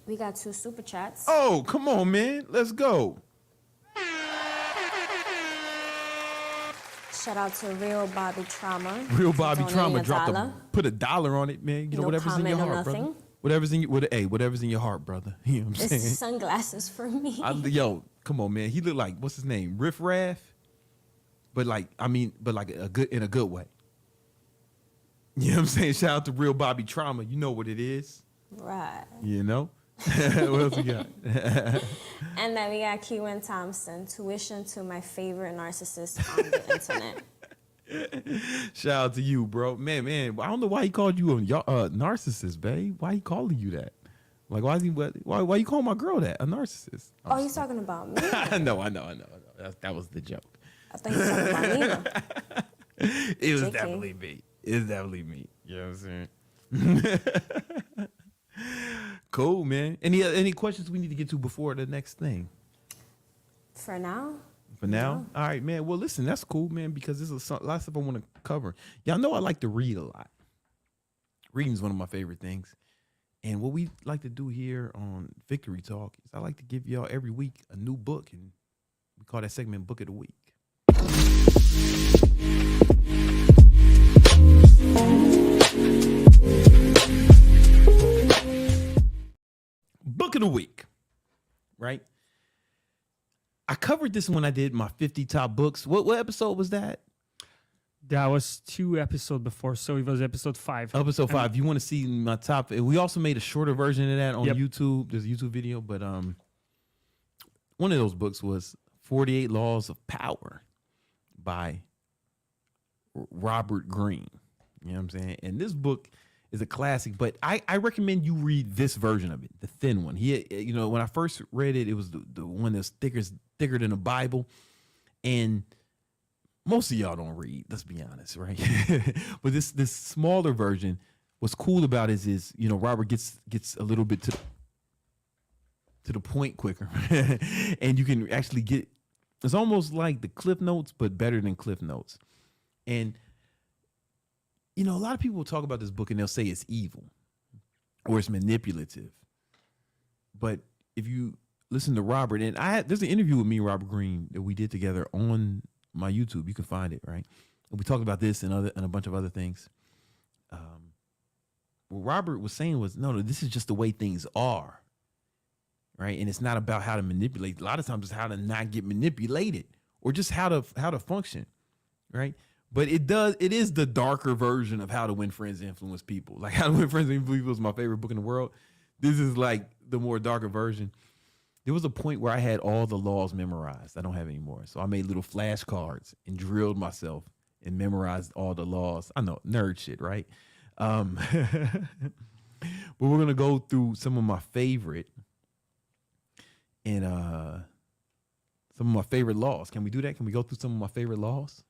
We got 2 super chats. Oh, come on, man. Let's go. Shout out to Real Bobby Trauma. Real Bobby Trauma put $1 on it, man. You know, No whatever's in your comment or heart, brother. nothing. Whatever's in your heart, brother. You know what I'm This saying? is sunglasses for me. Yo, come on, man. He looked like, what's his name? Riff Raff. But like in a good way. You know what I'm saying? Shout out to Real Bobby Trauma. You know what it is. Right. You know? What else we got? And then we got Kewen Thompson, tuition to my favorite narcissist on the internet. Shout out to you, bro. Man, I don't know why he called you a narcissist, babe. Why he calling you that? Like, why you call my girl that? A narcissist? Oh, he's talking about me? I know. That was the joke. I thought he was talking about Nina. It was JK. definitely me. It's definitely me. You know what I'm saying? Cool, man. Any questions we need to get to before the next thing? For now? For now? All right, man. Well, listen, that's cool, man, because there's a lot of stuff I want to cover. Y'all know I like to read a lot. Reading is one of my favorite things. And what we like to do here on Victory Talk is I like to give y'all every week a new book, and we call that segment Book of the Week. Book of the Week, right? I covered this when I did my 50 top books. What episode was that? That was 2 episodes before, so it was episode 5. Episode 5. You want to see my top? We also made a shorter version of that on Yep. YouTube. There's a YouTube video, but one of those books was 48 Laws of Power by Robert Greene. You know what I'm saying? And this book is a classic, but I recommend you read this version of it, the thin one. When I first read it, it was the one that's thicker than the Bible, and most of y'all don't read. Let's be honest, right? But this smaller version what's cool about it is, you know, Robert gets a little bit to the point quicker, and you can actually get. It's almost like the Cliff Notes, but better than Cliff Notes. And you know, a lot of people will talk about this book and they'll say it's evil or it's manipulative. But if you listen to Robert, and there's an interview with me and Robert Greene that we did together on my YouTube. You can find it, right? And we talked about this and a bunch of other things. What Robert was saying was, no, this is just the way things are, right? And it's not about how to manipulate. A lot of times it's how to not get manipulated or just how to function, right? But it is the darker version of How to Win Friends and Influence People. Like How to Win Friends and Influence People is my favorite book in the world. This is like the more darker version. There was a point where I had all the laws memorized. I don't have any more. So I made little flashcards and drilled myself and memorized all the laws. I know, nerd shit, right? But we're going to go through some of my favorite and some of my favorite laws. Can we do that? Can we go through some of my favorite laws?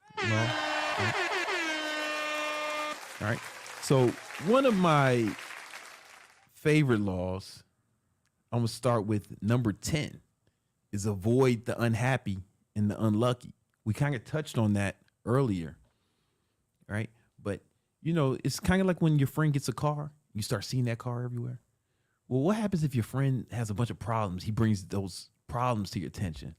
All right. So one of my favorite laws, I'm going to start with number 10, is avoid the unhappy and the unlucky. We kind of touched on that earlier, right? But, you know, it's kind of like when your friend gets a car, you start seeing that car everywhere. Well, what happens if your friend has a bunch of problems? He brings those problems to your attention.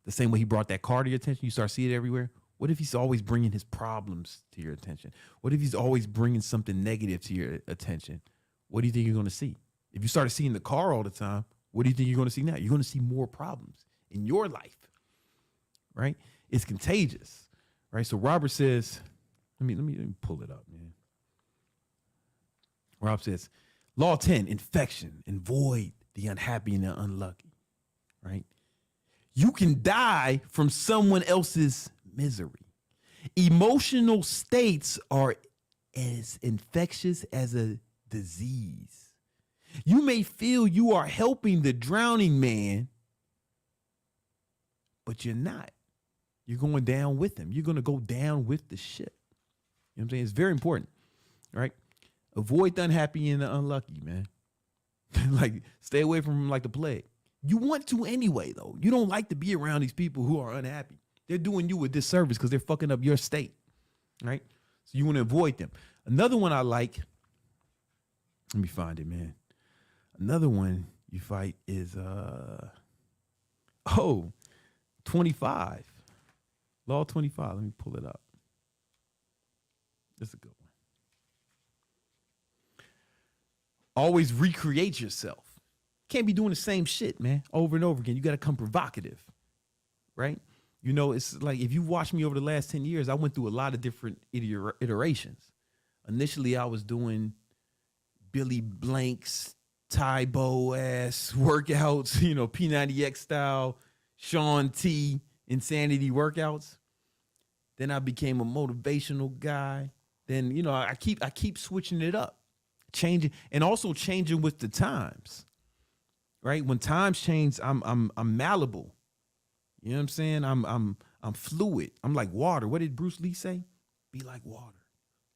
The same way he brought that car to your attention, you start seeing it everywhere. What if he's always bringing his problems to your attention? What if he's always bringing something negative to your attention? What do you think you're going to see? If you started seeing the car all the time, what do you think you're going to see now? You're going to see more problems in your life, right? It's contagious, right? So Robert says, let me pull it up, man. Rob says, Law 10, infection, avoid the unhappy and the unlucky, right? You can die from someone else's misery. Emotional states are as infectious as a disease. You may feel you are helping the drowning man, but you're not. You're going down with him. You're going to go down with the ship. You know what I'm saying? It's very important, right? Avoid the unhappy and the unlucky, man. Like, stay away from them like the plague. You want to anyway, though. You don't like to be around these people who are unhappy. They're doing you a disservice because they're fucking up your state, right? So you want to avoid them. Another one I like, let me find it, man. Another one you fight is 25. Law 25. Let me pull it up. This is a good one. Always recreate yourself. Can't be doing the same shit, man, over and over again. You got to come provocative, right? You know, it's like if you watch me over the last 10 years, I went through a lot of different iterations. Initially, I was doing Billy Blank's Tybo ass workouts, you know, P90X style, Sean T insanity workouts. Then I became a motivational guy. Then, you know, I keep switching it up, changing, and also changing with the times. Right? When times change, I'm malleable. You know what I'm saying? I'm fluid. I'm like water. What did Bruce Lee say? Be like water.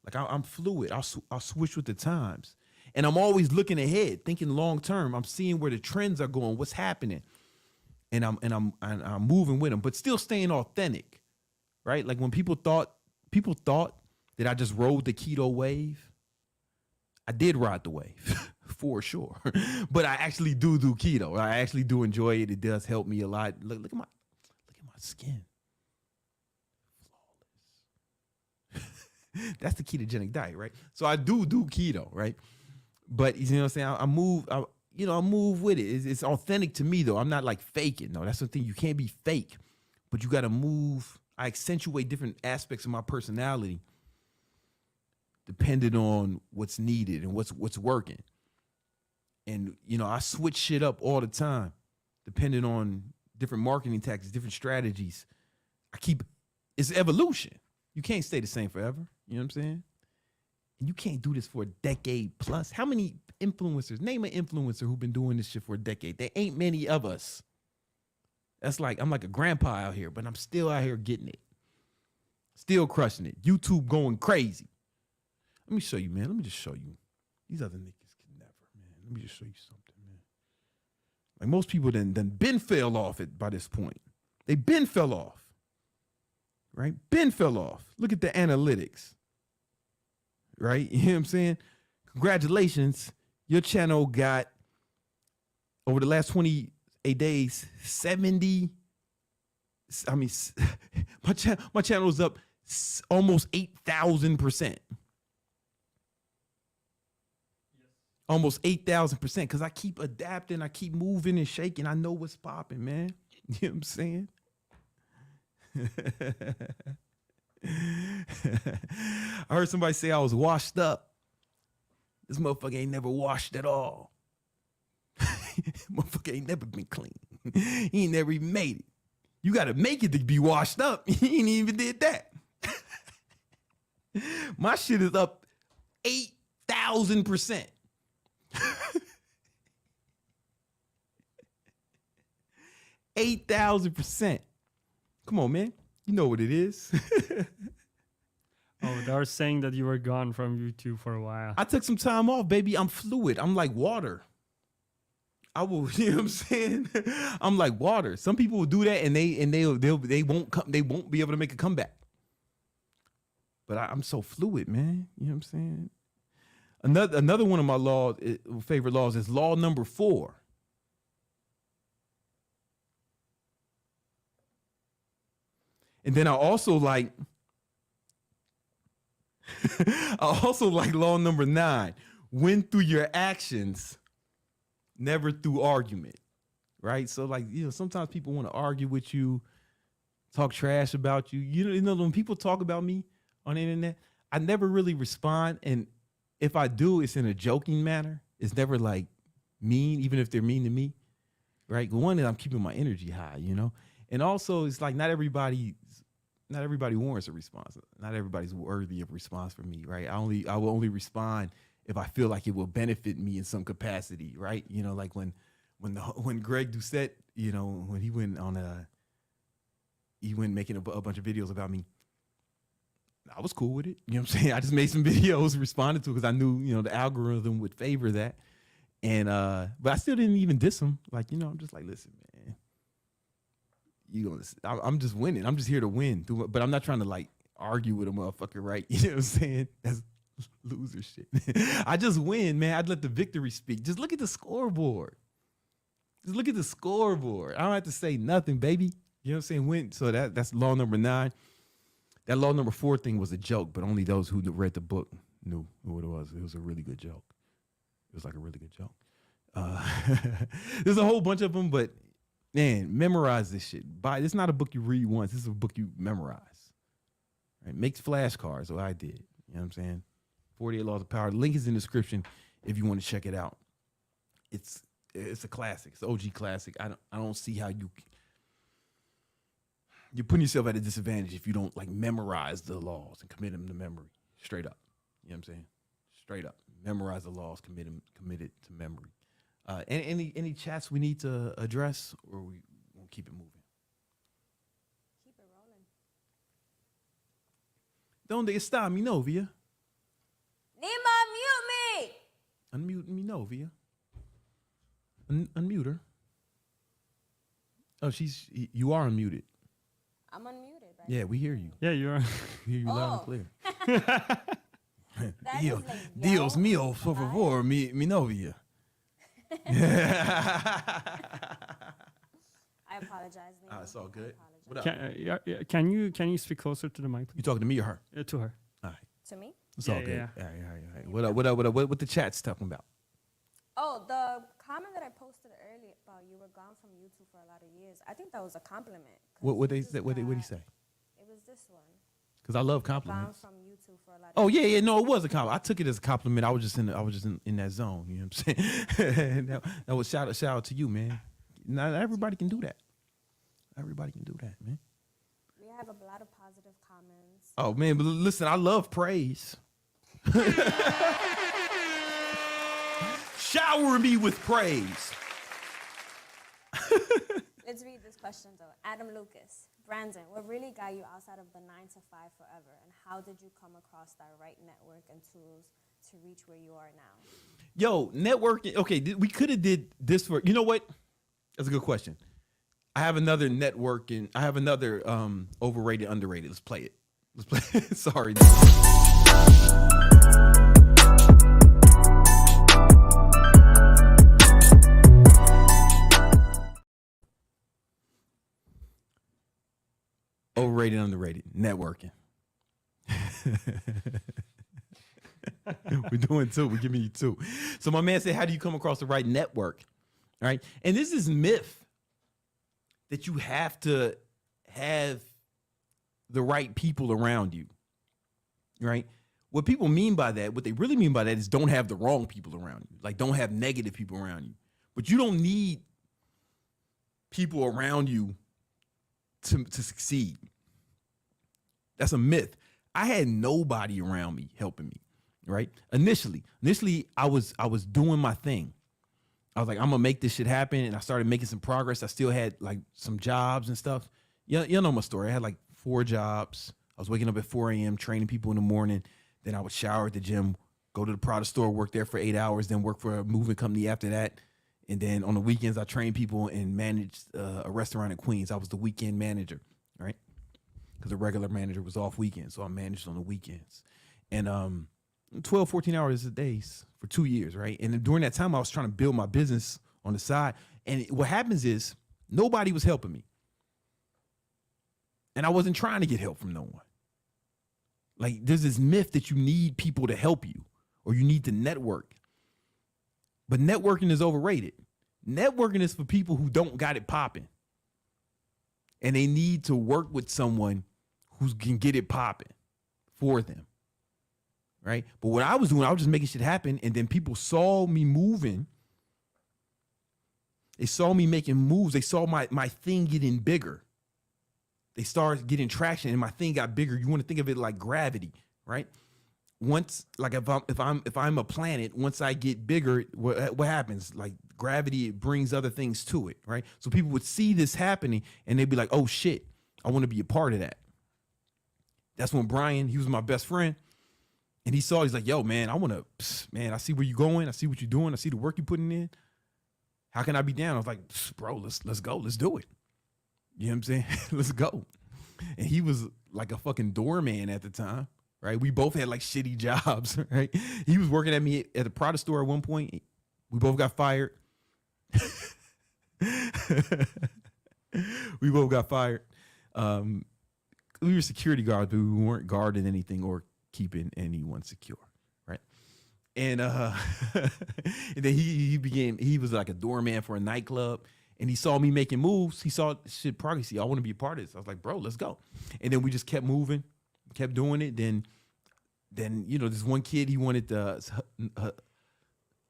Like I'm fluid. I'll switch with the times. And I'm always looking ahead, thinking long term. I'm seeing where the trends are going, what's happening. And I'm moving with them, but still staying authentic. Right? Like when people thought that I just rode the keto wave, I did ride the wave for sure, but I actually do keto. I actually do enjoy it. It does help me a lot. Look at my skin, flawless. That's the ketogenic diet, right? So I do keto, right? But you know what I'm saying? I move with it. It's authentic to me though. I'm not like faking. No, that's the thing. You can't be fake, but you got to move. I accentuate different aspects of my personality depending on what's needed and what's working. And, you know, I switch shit up all the time, depending on different marketing tactics, different strategies. It's evolution. You can't stay the same forever. You know what I'm saying? And you can't do this for a decade plus. How many influencers, name an influencer who've been doing this shit for a decade? There ain't many of us. That's like, I'm like a grandpa out here, but I'm still out here getting it. Still crushing it. YouTube going crazy. Let me show you, man. Let me just show you These other niggas can never, man. Let me just show you something, man. Like most people then Ben fell off it by this point. They Ben fell off. Right? Ben fell off. Look at the analytics. Right? You know what I'm saying? Congratulations. Your channel got, over the last 28 days, 70. I mean, my channel is up almost 8,000%. Almost 8,000%, because I keep adapting, I keep moving and shaking. I know what's popping, man. You know what I'm saying? I heard somebody say I was washed up. This motherfucker ain't never washed at all. Motherfucker ain't never been clean. He ain't never even made it. You got to make it to be washed up. He ain't even did that. My shit is up 8,000%. 8,000%. Come on, man. You know what it is. Oh, they're saying that you were gone from YouTube for a while. I took some time off, baby. I'm fluid. I'm like water. I will, you know what I'm saying? I'm like water. Some people will do that and they won't be able to make a comeback. But I'm so fluid, man. You know what I'm saying? Another one of my favorite laws is law number 4. And then I also like law number 9. Win through your actions, never through argument. Right? So like, you know, sometimes people want to argue with you, talk trash about you. You know, when people talk about me on the internet, I never really respond. And if I do, it's in a joking manner. It's never like mean, even if they're mean to me. Right? One is I'm keeping my energy high, you know? And also it's like not everybody warrants a response. Not everybody's worthy of response from me, right? I will only respond if I feel like it will benefit me in some capacity, right? You know, like when Greg Doucette, you know, when he went making a bunch of videos about me, I was cool with it. You know what I'm saying? I just made some videos, responded to it because I knew, you know, the algorithm would favor that. And but I still didn't even diss him. Like, you know, I'm just like, listen, man. I'm just winning. I'm just here to win. But I'm not trying to like argue with a motherfucker, right? You know what I'm saying? That's loser shit. I just win, man. I'd let the victory speak. Just look at the scoreboard. Just look at the scoreboard. I don't have to say nothing, baby. You know what I'm saying? Win. So that's law number 9. That law number 4 thing was a joke, but only those who read the book knew what it was. It was a really good joke. It was like a really good joke. There's a whole bunch of them, but man, memorize this shit. It's not a book you read once. This is a book you memorize. Right? Makes flashcards, what I did. You know what I'm saying? 48 Laws of Power. Link is in the description if you want to check it out. It's a classic. It's an OG classic. I don't see how you're putting yourself at a disadvantage if you don't like memorize the laws and commit them to memory. Straight up. You know what I'm saying? Straight up. Memorize the laws, commit it to memory. Any chats we need to address, or we won't keep it moving? Keep it rolling. Donde está mi novia? Nima, mute me! Unmute mi novia. Unmute her. Oh, you are unmuted. I'm unmuted, right? Yeah, we hear you. Yeah, you are. We hear you loud and clear. That is like, Dios yo, mío, por favor, mi novia. I apologize, Nima. It's all good. I What apologize. up? Can you speak closer to the mic, You please? talking to me or her? To her. All right. To me? It's all Yeah, good. yeah. Yeah. What up? What the chat's talking about? Oh, the comment that I posted earlier about you were gone from YouTube for a lot of years. I think that was a compliment. What he say? It was this one. Because I love Gone compliments. from YouTube for a lot of Oh years. yeah. No, it was a compliment. I took it as a compliment. I was just in that zone. You know what I'm saying? that was shout out to you, man. Not everybody can do that. Everybody can do that, man. We have a lot of positive comments. Oh man, but listen, I love praise. Shower me with praise. Let's read this question though. Adam Lucas. Brandon, what really got you outside of the 9 to 5 forever? And how did you come across that right network and tools to reach where you are now? Yo, networking. Okay, we could have did this for, you know what? That's a good question. I have another networking. I have another overrated, underrated. Let's play it. Let's play it. Sorry. Overrated, underrated, networking. We're doing two. We're giving you two. So my man said, how do you come across the right network? All right. And this is myth that you have to have the right people around you. Right. What people mean by that, what they really mean by that is don't have the wrong people around you. Like don't have negative people around you. But you don't need people around you to succeed. That's a myth. I had nobody around me helping me, right? Initially, I was doing my thing. I was like, I'm gonna make this shit happen, and I started making some progress. I still had like some jobs and stuff. You know my story. I had like 4 jobs. I was waking up at 4 a.m. training people in the morning. Then I would shower at the gym, go to the product store, work there for 8 hours, then work for a moving company after that. And then on the weekends, I trained people and managed a restaurant in Queens. I was the weekend manager, right? Because the regular manager was off weekends, so I managed on the weekends. And 12, 14 hours a day for 2 years, right? And then during that time, I was trying to build my business on the side. And what happens is nobody was helping me. And I wasn't trying to get help from no one. Like there's this myth that you need people to help you or you need to network. But networking is overrated. Networking is for people who don't got it popping. And they need to work with someone who can get it popping for them. Right? But what I was doing, I was just making shit happen. And then people saw me moving. They saw me making moves. They saw my thing getting bigger. They started getting traction and my thing got bigger. You want to think of it like gravity, right? Once, like if I'm a planet, once I get bigger, what happens? Like gravity, it brings other things to it, right? So people would see this happening and they'd be like, oh shit, I want to be a part of that. That's when Brian, he was my best friend. And he's like, yo, man, I see where you're going. I see what you're doing. I see the work you're putting in. How can I be down? I was like, bro, let's go. Let's do it. You know what I'm saying? Let's go. And he was like a fucking doorman at the time, right? We both had like shitty jobs, right? He was working at me at the product store at one point. We both got fired. We both got fired. We were security guards, but we weren't guarding anything or keeping anyone secure, right? And and then he was like a doorman for a nightclub. And he saw me making moves. He saw shit progress. I want to be a part of this. I was like, bro, let's go. And then we just kept moving, kept doing it. Then this one kid, he wanted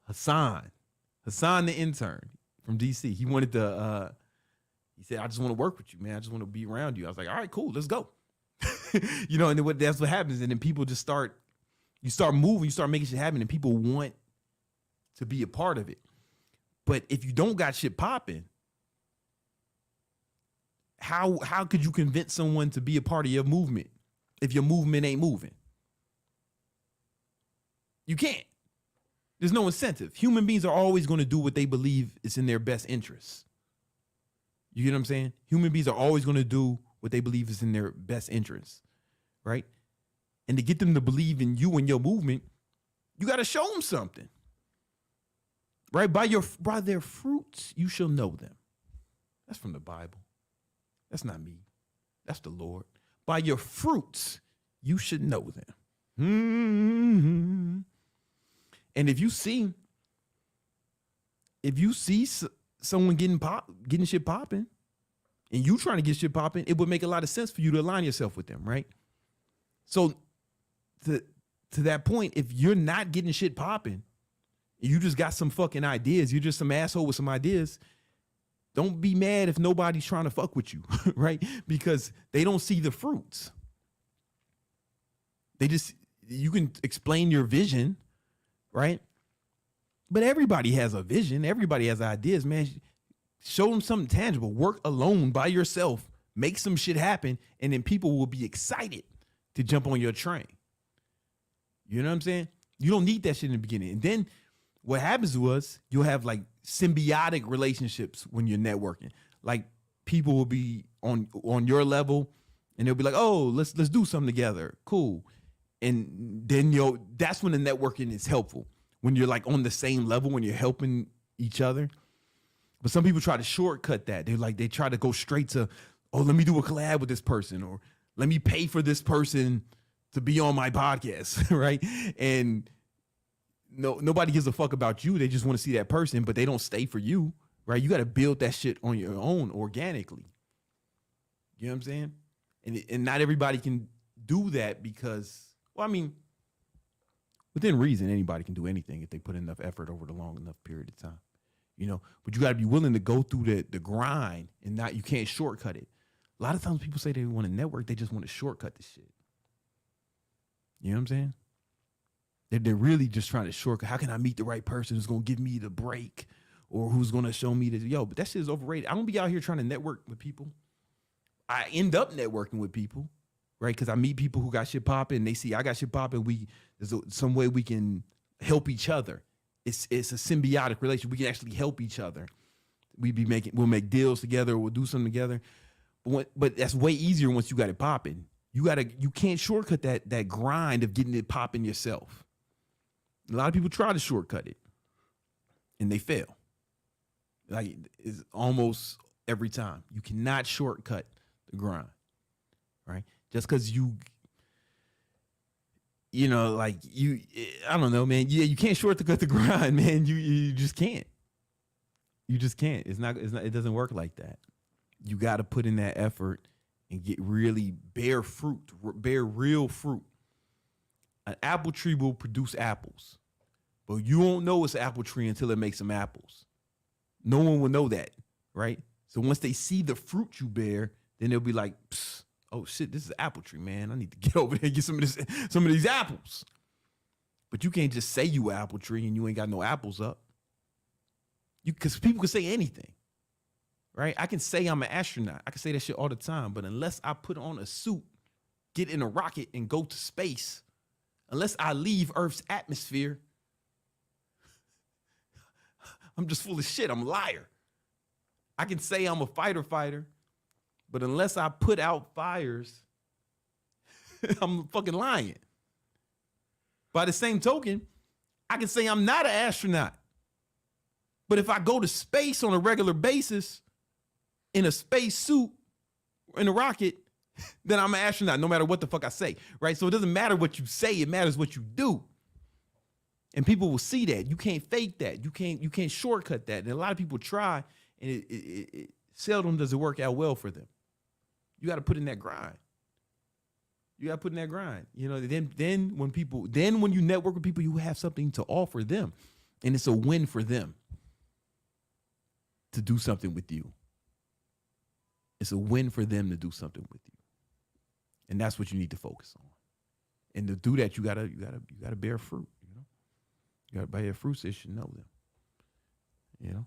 Hassan the intern from DC. He wanted he said, I just want to work with you, man. I just want to be around you. I was like, all right, cool, let's go. And then that's what happens. And then people just start moving, you start making shit happen, and people want to be a part of it. But if you don't got shit popping, how could you convince someone to be a part of your movement if your movement ain't moving? You can't. There's no incentive. Human beings are always going to do what they believe is in their best interest. You get what I'm saying? Human beings are always going to do what they believe is in their best interest, right? And to get them to believe in you and your movement, you got to show them something, right? By their fruits, you shall know them. That's from the Bible. That's not me. That's the Lord. By your fruits, you should know them. Mm-hmm. And if you see someone getting shit popping, and you trying to get shit popping, it would make a lot of sense for you to align yourself with them, right? So to that point, if you're not getting shit popping, you just got some fucking ideas, you're just some asshole with some ideas, don't be mad if nobody's trying to fuck with you, right? Because they don't see the fruits. You can explain your vision, right? But everybody has a vision. Everybody has ideas, man. Show them something tangible. Work alone by yourself. Make some shit happen. And then people will be excited to jump on your train. You know what I'm saying? You don't need that shit in the beginning. And then what happens was you'll have like symbiotic relationships when you're networking. Like people will be on your level and they'll be like, oh, let's do something together. Cool. And then that's when the networking is helpful. When you're like on the same level, when you're helping each other. But some people try to shortcut that. They try to go straight to, oh, let me do a collab with this person, or let me pay for this person to be on my podcast, right? And nobody gives a fuck about you. They just want to see that person, but they don't stay for you, right? You got to build that shit on your own organically. You know what I'm saying? And not everybody can do that because, well, I mean, within reason, anybody can do anything if they put enough effort over the long enough period of time, you know. But you got to be willing to go through the grind, and you can't shortcut it. A lot of times people say they want to network, they just want to shortcut the shit. You know what I'm saying? They're really just trying to shortcut. How can I meet the right person who's going to give me the break, or who's going to show me this? But that shit is overrated. I don't be out here trying to network with people. I end up networking with people, right? Because I meet people who got shit popping. They see I got shit popping. There's some way we can help each other. It's a symbiotic relationship. We can actually help each other. We'll make deals together. We'll do something together. But that's way easier once you got it popping. You can't shortcut that grind of getting it popping yourself. A lot of people try to shortcut it and they fail. Like it's almost every time. You cannot shortcut the grind, right? Just because I don't know, man. Yeah, you can't shortcut the grind, man. You just can't. You just can't. It doesn't work like that. You got to put in that effort and bear real fruit. An apple tree will produce apples, but you won't know it's an apple tree until it makes some apples. No one will know that, right? So once they see the fruit you bear, then they'll be like, oh shit, this is an apple tree, man. I need to get over there and get some of these apples. But you can't just say you an apple tree and you ain't got no apples up. Because people can say anything. Right? I can say I'm an astronaut. I can say that shit all the time. But unless I put on a suit, get in a rocket, and go to space, unless I leave Earth's atmosphere, I'm just full of shit. I'm a liar. I can say I'm a fighter, but unless I put out fires, I'm fucking lying. By the same token, I can say I'm not an astronaut. But if I go to space on a regular basis, in a space suit, in a rocket, then I'm an astronaut, no matter what the fuck I say, right? So it doesn't matter what you say, it matters what you do. And people will see that. You can't fake that. You can't shortcut that. And a lot of people try, and it seldom does it work out well for them. You got to put in that grind. You got to put in that grind. You know, then when you network with people, you have something to offer them. And it's a win for them to do something with you. It's a win for them to do something with you. And that's what you need to focus on. And to do that, you gotta bear fruit, you know. You gotta bear fruit so you should know them. You know?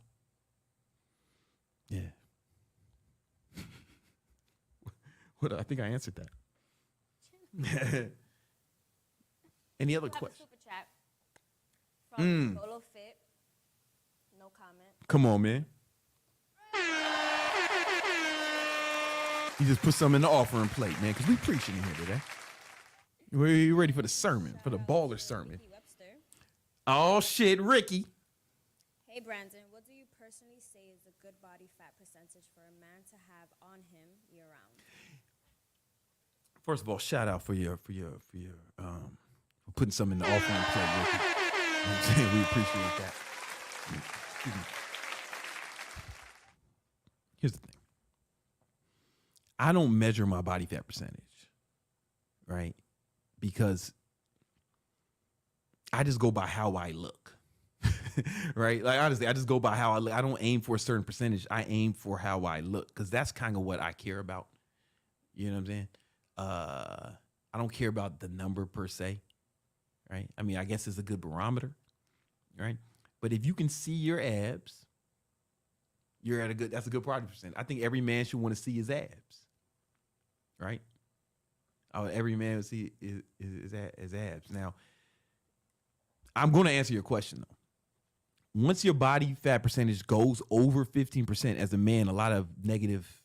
Yeah. What I think I answered that. Any other questions? Super chat from Solo Fit. No comment. Come on, man. You just put some in the offering plate, man, because we preaching in here today. We're ready for the sermon, for the baller sermon. Oh, shit, Ricky. Hey, Brandon, what do you personally say is a good body fat percentage for a man to have on him year round? First of all, shout out for putting some in the offering plate, Ricky. You know what I'm saying? We appreciate that. Excuse me. Here's the thing. I don't measure my body fat percentage, right? Because I just go by how I look, right? Like, honestly, I just go by how I look. I don't aim for a certain percentage. I aim for how I look because that's kind of what I care about. You know what I'm saying? I don't care about the number per se, right? I mean, I guess it's a good barometer, right? But if you can see your abs, that's a good body percent. I think every man should want to see his abs. Right? Every man would see his abs. Now, I'm going to answer your question, though. Once your body fat percentage goes over 15%, as a man, a lot of negative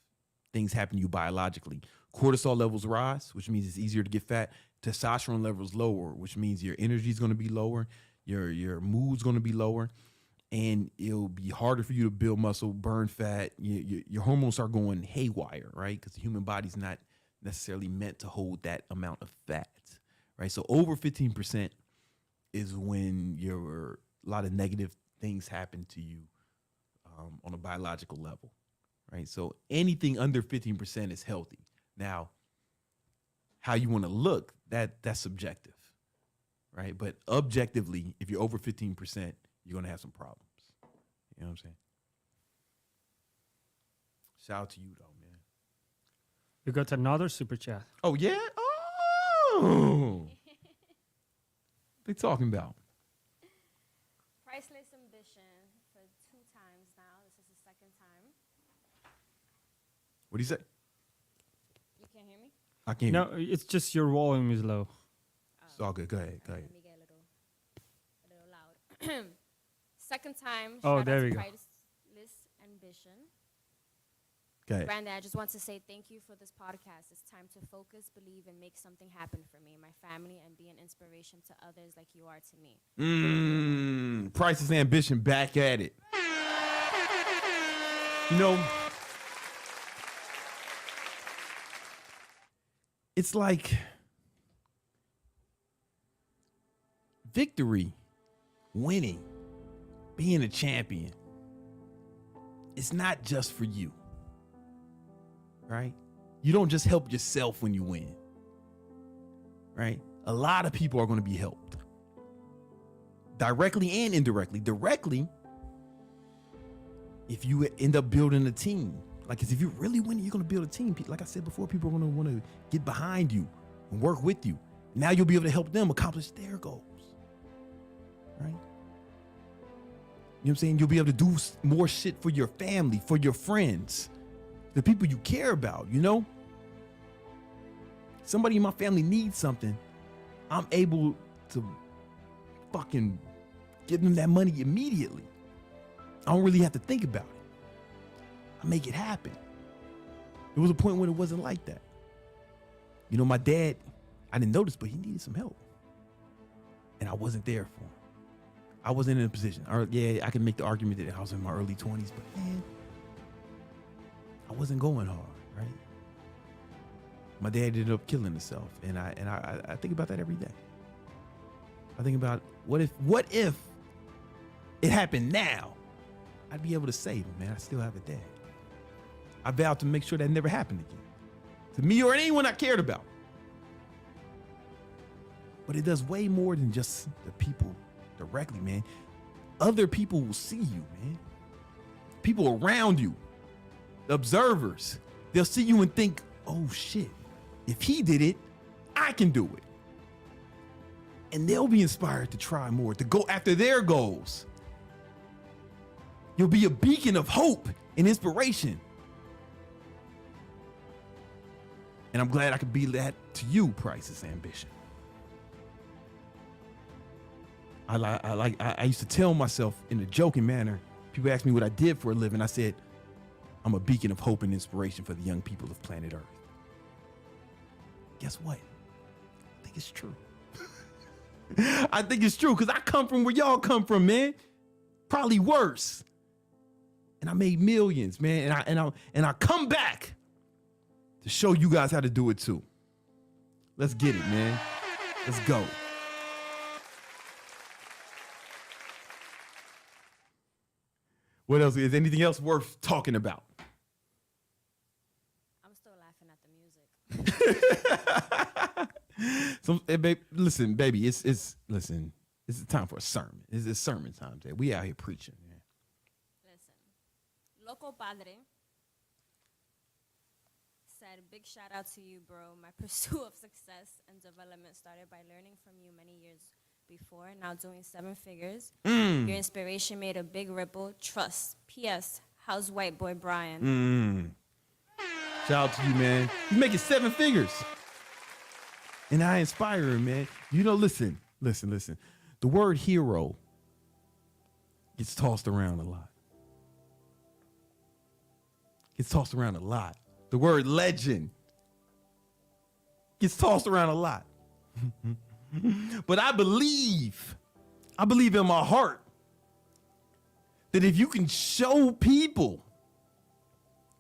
things happen to you biologically. Cortisol levels rise, which means it's easier to get fat. Testosterone levels lower, which means your energy is going to be lower. Your mood's going to be lower. And it'll be harder for you to build muscle, burn fat. Your hormones start going haywire, right? Because the human body's not necessarily meant to hold that amount of fat, right? So over 15% is when a lot of negative things happen to you on a biological level, right? So anything under 15% is healthy. Now, how you want to look, that's subjective, right? But objectively, if you're over 15%, you're going to have some problems. You know what I'm saying? Shout out to you, though, man. We got another super chat. Oh, yeah? Oh! What they talking about? Priceless ambition for 2 times now. This is the second time. What do you say? You can't hear me? I can't. No, it's just your volume is low. It's all good. Go ahead. Let me get a little loud. Second time. Oh, shout there out we to go. Priceless ambition. Go ahead. Brandon, I just want to say thank you for this podcast. It's time to focus, believe, and make something happen for me, my family, and be an inspiration to others like you are to me. Priceless ambition, back at it. You know, it's like victory, winning, being a champion. It's not just for you, right? You don't just help yourself when you win, right? A lot of people are going to be helped directly and indirectly. Directly, if you end up building a team, like if you really win, you're going to build a team. Like I said before, people are going to want to get behind you and work with you. Now you'll be able to help them accomplish their goals, right? You know what I'm saying? You'll be able to do more shit for your family, for your friends, the people you care about, you know? Somebody in my family needs something. I'm able to fucking give them that money immediately. I don't really have to think about it. I make it happen. There was a point when it wasn't like that. You know, my dad, I didn't notice, but he needed some help. And I wasn't there for him. I wasn't in a position. Yeah, I can make the argument that I was in my early 20s, but man, I wasn't going hard, right? My dad ended up killing himself, and I think about that every day. I think about what if it happened now? I'd be able to save him, man. I still have a dad. I vowed to make sure that never happened again to me or anyone I cared about. But it does way more than just the people directly, man. Other people will see you, man. People around you, the observers, they'll see you and think, oh shit, if he did it, I can do it. And they'll be inspired to try more, to go after their goals. You'll be a beacon of hope and inspiration. And I'm glad I could be that to you, Priceless Ambition. I used to tell myself in a joking manner, people asked me what I did for a living. I said, I'm a beacon of hope and inspiration for the young people of planet Earth. Guess what? I think it's true. I think it's true because I come from where y'all come from, man. Probably worse. And I made millions, man. And I come back to show you guys how to do it too. Let's get it, man. Let's go. What else? Is anything else worth talking about? I'm still laughing at the music. So, listen, baby, it's time for a sermon. It's sermon time. We out here preaching, man. Listen, Loco Padre said, big shout out to you, bro. My pursuit of success and development started by learning from you many years before, now doing 7 figures. Your inspiration made a big ripple. Trust. P.S. How's white boy Brian? Shout out to you, man. He's making 7 figures. And I inspire him, man. You know, listen. The word hero gets tossed around a lot. Gets tossed around a lot. The word legend gets tossed around a lot. But I believe in my heart that if you can show people,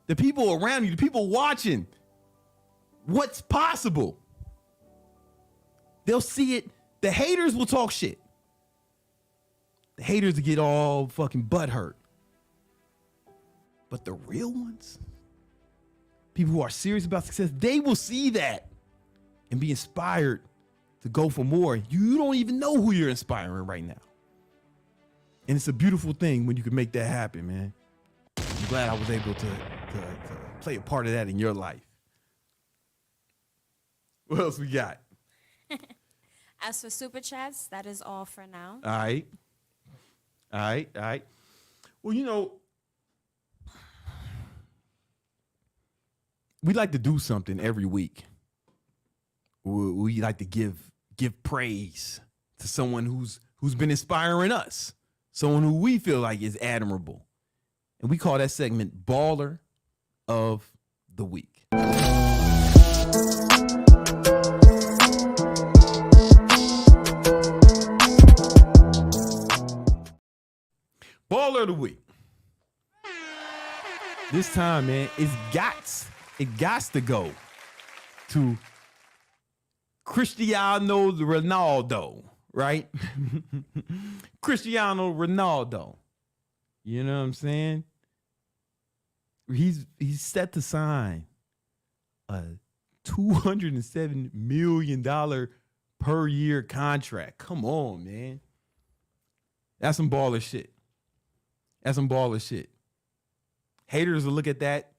the people around you, the people watching, what's possible, they'll see it. The haters will talk shit. The haters will get all fucking butthurt. But the real ones, people who are serious about success, they will see that and be inspired to go for more. You don't even know who you're inspiring right now. And it's a beautiful thing when you can make that happen, man. I'm glad I was able to play a part of that in your life. What else we got? As for super chats, that is all for now. All right. Well, you know, we like to do something every week. We like to give praise to someone who's been inspiring us, someone who we feel like is admirable. And we call that segment Baller of the Week. Baller of the Week. This time, man, it gots to go to Cristiano Ronaldo, right? Cristiano Ronaldo. You know what I'm saying? He's set to sign a $207 million per year contract. Come on, man. That's some baller shit. Haters will look at that,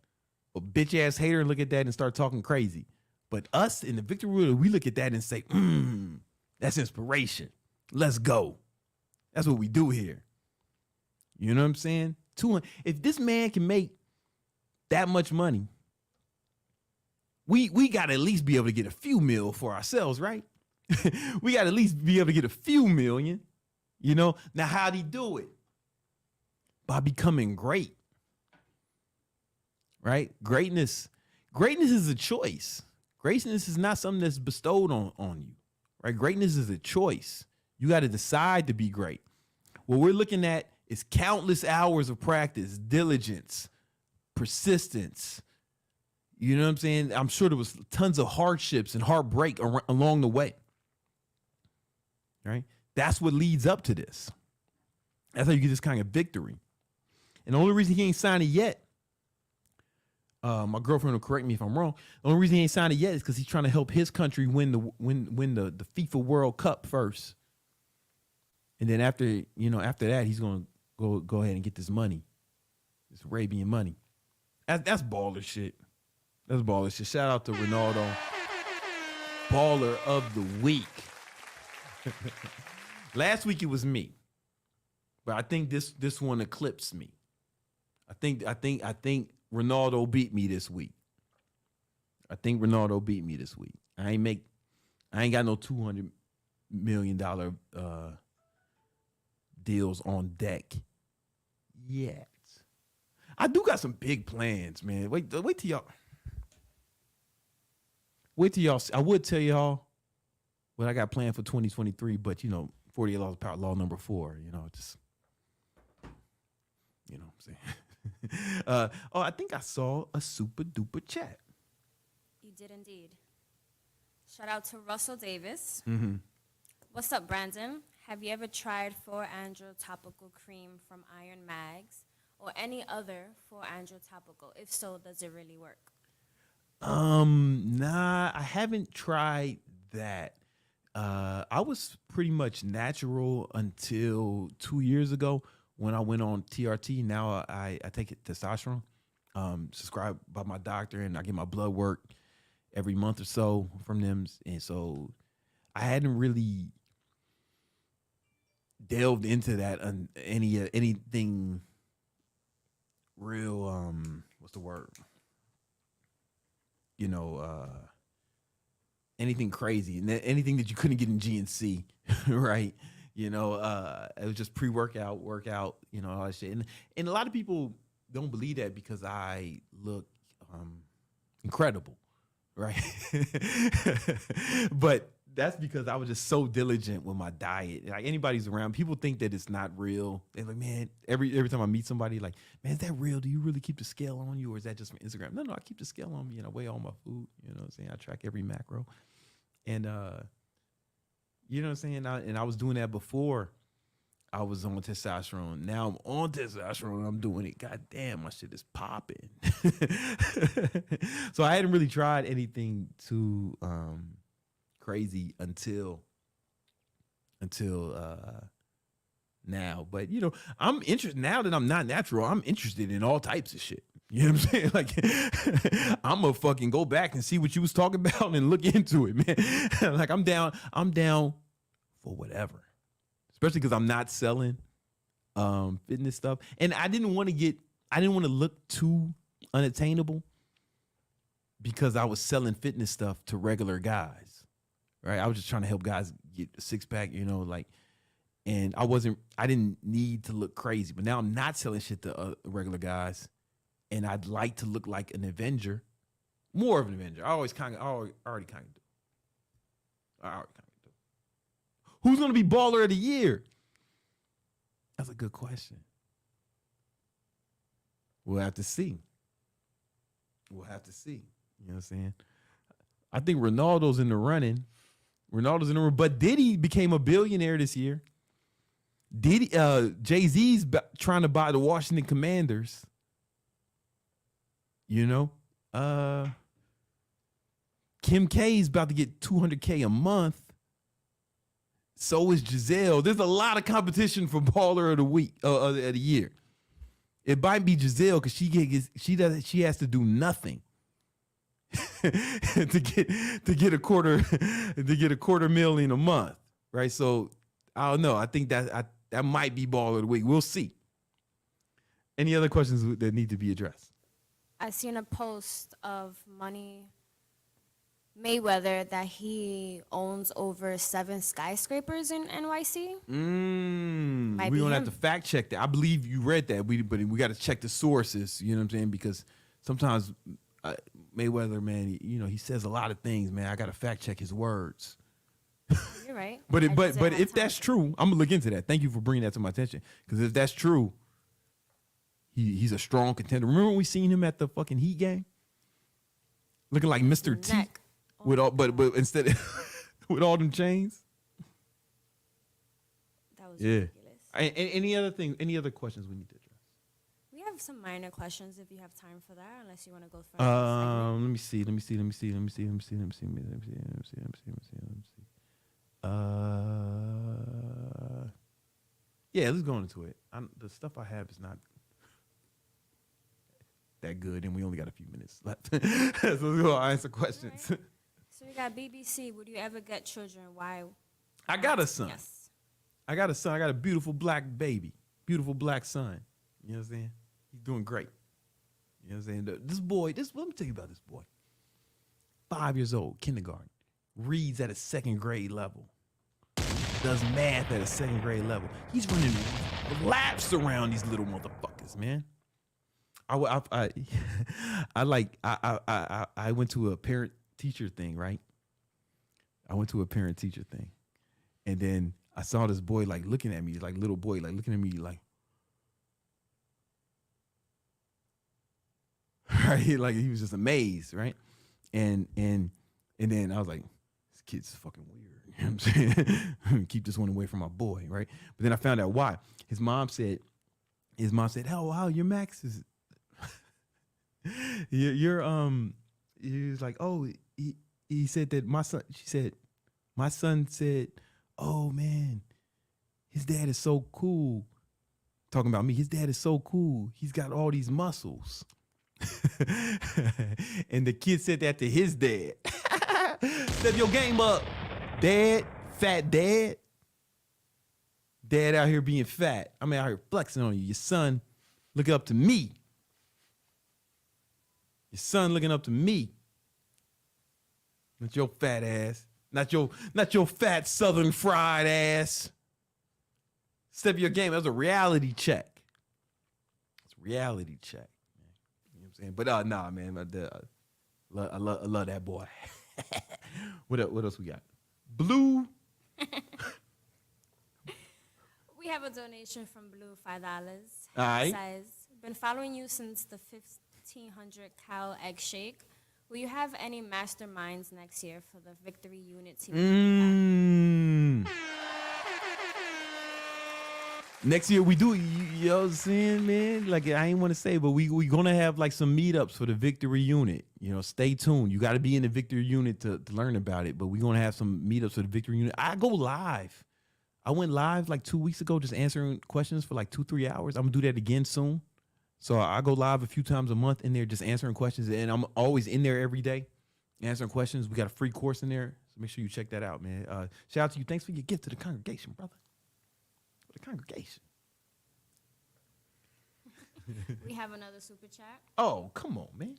a bitch ass hater look at that and start talking crazy. But us in the victory world, we look at that and say, that's inspiration. Let's go. That's what we do here. You know what I'm saying? If this man can make that much money, we got to at least be able to get a few mil for ourselves, right? We got to at least be able to get a few million, you know? Now, how'd he do it? By becoming great, right? Greatness is a choice. Greatness is not something that's bestowed on you, right? Greatness is a choice. You got to decide to be great. What we're looking at is countless hours of practice, diligence, persistence. You know what I'm saying? I'm sure there was tons of hardships and heartbreak along the way, right? That's what leads up to this. That's how you get this kind of victory. And the only reason he ain't signed it yet, my girlfriend will correct me if I'm wrong. The only reason he ain't signed it yet is because he's trying to help his country win the FIFA World Cup first. And then after that, he's gonna go ahead and get this money, this Arabian money. That's baller shit. That's baller shit. Shout out to Ronaldo, baller of the week. Last week it was me, but I think this one eclipsed me. I think Ronaldo beat me this week. I ain't got no $200 million deals on deck yet. I do got some big plans, man. Wait till y'all. I would tell y'all what I got planned for 2023, but 48 Laws of Power, law number 4. Just what I'm saying. I think I saw a super duper chat. You did indeed. Shout out to Russell Davis. Mm-hmm. What's up, Brandon? Have you ever tried 4-Andro topical cream from Iron Mags or any other 4-Andro topical? If so, does it really work? Nah, I haven't tried that. I was pretty much natural until 2 years ago when I went on TRT. Now I take testosterone, subscribed by my doctor, and I get my blood work every month or so from them. And so I hadn't really delved into that anything real. What's the word? Anything crazy and anything that you couldn't get in GNC, right? You know, it was just pre-workout, workout, you know, all that shit. And a lot of people don't believe that because I look incredible, right? But that's because I was just so diligent with my diet. Like anybody's around, people think that it's not real. They're like, man, every time I meet somebody, like, man, is that real? Do you really keep the scale on you, or is that just from Instagram? No, I keep the scale on me and I weigh all my food. You know what I'm saying? I track every macro. And you know what I'm saying? And I was doing that before I was on testosterone. Now I'm on testosterone and I'm doing it. God damn, my shit is popping. So I hadn't really tried anything too crazy until now. But you know, I'm interested now that I'm not natural. I'm interested in all types of shit. You know what I'm saying? Like, I'm gonna fucking go back and see what you was talking about and look into it, man. Like, I'm down for whatever. Especially because I'm not selling fitness stuff. And I didn't want to look too unattainable because I was selling fitness stuff to regular guys. Right? I was just trying to help guys get a six-pack, you know, like, and I didn't need to look crazy. But now I'm not selling shit to regular guys. And I'd like to look like an Avenger, more of an Avenger. I already kind of do. Who's going to be baller of the year? That's a good question. We'll have to see. You know what I'm saying? I think Ronaldo's in the running. But Diddy became a billionaire this year. Jay-Z's trying to buy the Washington Commanders. You know, Kim K's about to get $200K a month. So is Giselle. There's a lot of competition for baller of the week, of the year. It might be Giselle because she has to do nothing to get a $250,000 a month, right? So I don't know. I think that might be baller of the week. We'll see. Any other questions that need to be addressed? I seen a post of Mayweather that he owns over 7 skyscrapers in NYC. We're going to have to fact check that. I believe you read that, but we got to check the sources, you know what I'm saying? Because sometimes Mayweather, man, you know, he says a lot of things, man. I got to fact check his words. You're right. But if that's true, I'm going to look into that. Thank you for bringing that to my attention. Because if that's true, he's a strong contender. Remember when we seen him at the fucking Heat game? Looking like Mr. T. With all, but instead with all them chains. That was ridiculous. Any other questions we need to address? We have some minor questions if you have time for that, unless you want to go for let me see. Yeah, let's go into it. The stuff I have is not that good, and we only got a few minutes left. So let's go answer questions. Right. So we got BBC. Would you ever get children? Why? I got a son. Yes. I got a son. I got a beautiful black baby. Beautiful black son. You know what I'm saying? He's doing great. You know what I'm saying? This boy, let me tell you about this boy. 5 years old, kindergarten. Reads at a 2nd grade level. Does math at a 2nd grade level. He's running laps around these little motherfuckers, man. I went to a parent-teacher thing, right? And then I saw this boy like looking at me, like little boy, like looking at me like, right? Like he was just amazed, right? And then I was like, this kid's fucking weird. You know what I'm saying? Keep this one away from my boy, right? But then I found out why. His mom said, "Oh, your max is you're he was like, oh, he said that my son said, oh man, his dad is so cool." Talking about me, his dad is so cool. He's got all these muscles. And the kid said that to his dad. Step your game up, dad, fat dad. Dad out here being fat. I'm out here flexing on you. Your son looking up to me. Your son looking up to me. Not your fat ass. Not your fat Southern fried ass. Step your game. That was a reality check. It's a reality check. You know what I'm saying? But nah, man. I love that boy. What else we got? Blue. We have a donation from Blue, $5. All right. It says, been following you since the 1500 cow egg shake. Will you have any masterminds next year for the Victory Unit team? Next year we do, you know what I'm saying, man? Like, I ain't want to say, but we gonna have like some meetups for the Victory Unit. You know, stay tuned. You got to be in the Victory Unit to learn about it, but we gonna have some meetups for the Victory Unit. I go live. I went live like 2 weeks ago, just answering questions for like 2-3 hours. I'm gonna do that again soon. So I go live a few times a month in there, just answering questions, and I'm always in there every day, answering questions. We got a free course in there, so make sure you check that out, man. Shout out to you. Thanks for your gift to the congregation, brother. For the congregation. We have another super chat. Oh, come on, man.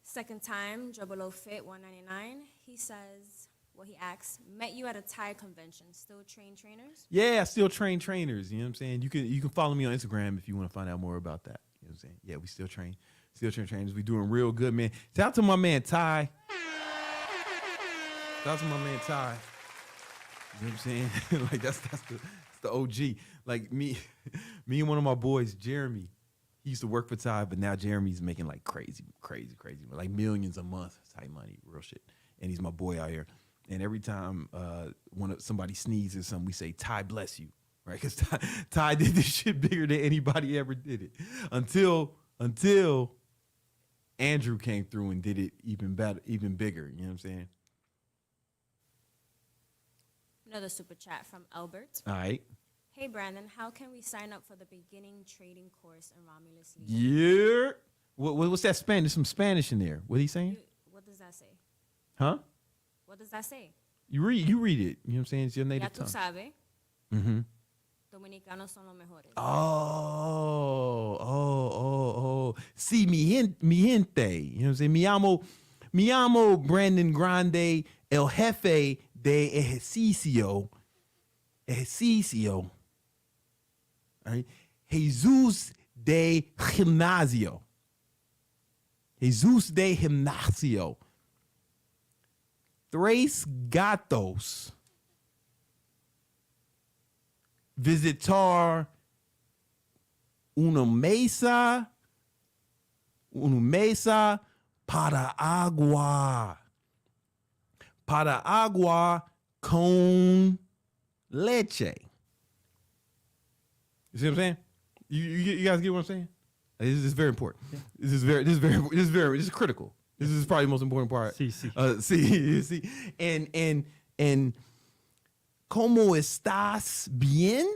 Second time, Jobolo Fit 199. He says, he asks, met you at a Thai convention. Still train trainers? Yeah, I still train trainers. You know what I'm saying? You can follow me on Instagram if you want to find out more about that. You know what I'm saying? Yeah, we still train trainers. We doing real good, man. Shout out to my man Ty. Shout out to my man Ty. You know what I'm saying? Like that's the OG. Like me and one of my boys, Jeremy. He used to work for Ty, but now Jeremy's making like crazy, like millions a month type money, real shit. And he's my boy out here. And every time somebody sneezes or something, we say, Ty bless you, right? Because Ty did this shit bigger than anybody ever did it. Until Andrew came through and did it even better, even bigger. You know what I'm saying? Another super chat from Albert. All right. Hey, Brandon, how can we sign up for the beginning trading course in Romulus? Yeah. What's that Spanish? There's some Spanish in there. What are you saying? What does that say? Huh? What does that say? You read it. You know what I'm saying? It's your native Ya tongue. tú sabes. Mm-hmm. Dominicanos son los mejores. Oh. Sí, mi gente. You know what I'm saying? Me llamo Brandon Grande, el jefe de ejercicio. All right? Jesus de gimnasio. Tres gatos visitar una mesa para agua con leche. You see what I'm saying? You guys get what I'm saying? This is very important. Yeah. This is critical. This is probably the most important part. Sí. Sí. And ¿cómo estás bien?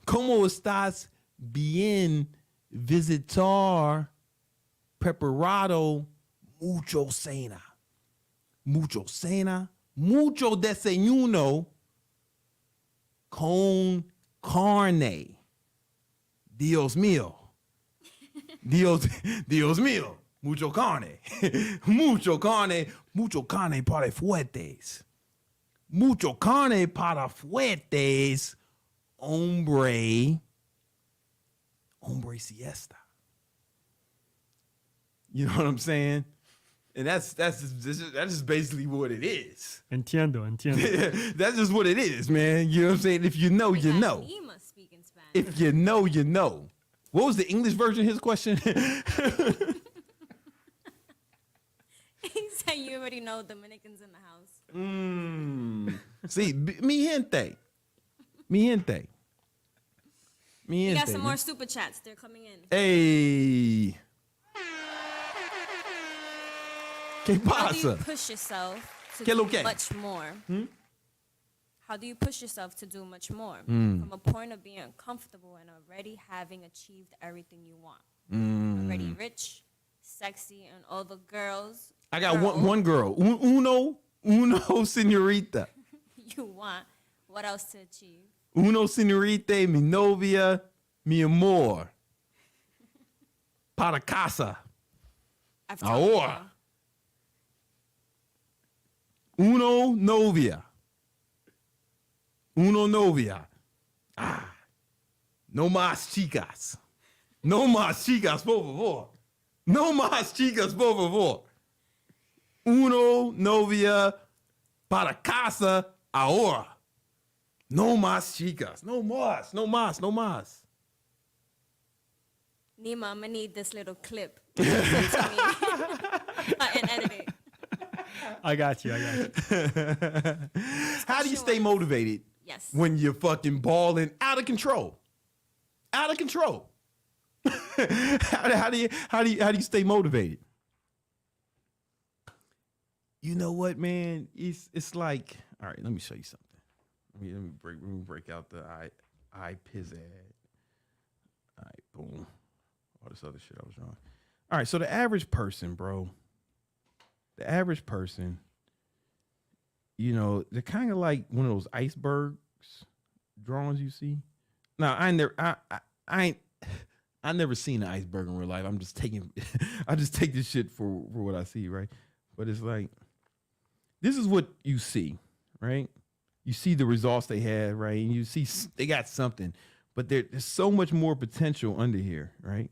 ¿Cómo estás bien visitar preparado mucho desayuno con carne? Dios mío. Dios mío. Mucho carne para fuertes. Mucho carne para fuertes. Hombre siesta. You know what I'm saying? And that's just basically what it is. Entiendo. That's just what it is, man. You know what I'm saying? If you know, you know. He must speak in Spanish. If you know, you know. What was the English version of his question? He said you already know Dominicans in the house. See, mi gente. We got some more super chats. They're coming in. Hey. ¿Qué How do you pasa? push yourself to ¿Qué do lo que? much more? How do you push yourself to do much more? From a point of being comfortable and already having achieved everything you want. Already rich, sexy, and all the girls. I got one girl. Uno señorita. You want. What else to achieve? Uno señorita, mi novia, mi amor. Para casa. I've told you. Ahora. Uno novia. Uno novia. No más chicas. No más chicas, por favor. No más chicas, por favor. Uno novia para casa ahora. No más chicas. No más, no más, no más. Nima, I'm gonna need this little clip. Send to me and edit it. I got you. How do you stay motivated? Yes. When you're fucking balling out of control? Out of control. how do you stay motivated? You know what, man? It's like, all right, let me show you something. Let me break out the I pizzazz. All right, boom. All this other shit I was drawing. All right, so the average person, bro. The average person, you know, they're kind of like one of those icebergs drawings you see. Now, I never seen an iceberg in real life. I just take this shit for what I see, right? But it's like, this is what you see, right? You see the results they had, right? And you see they got something, but there's so much more potential under here, right?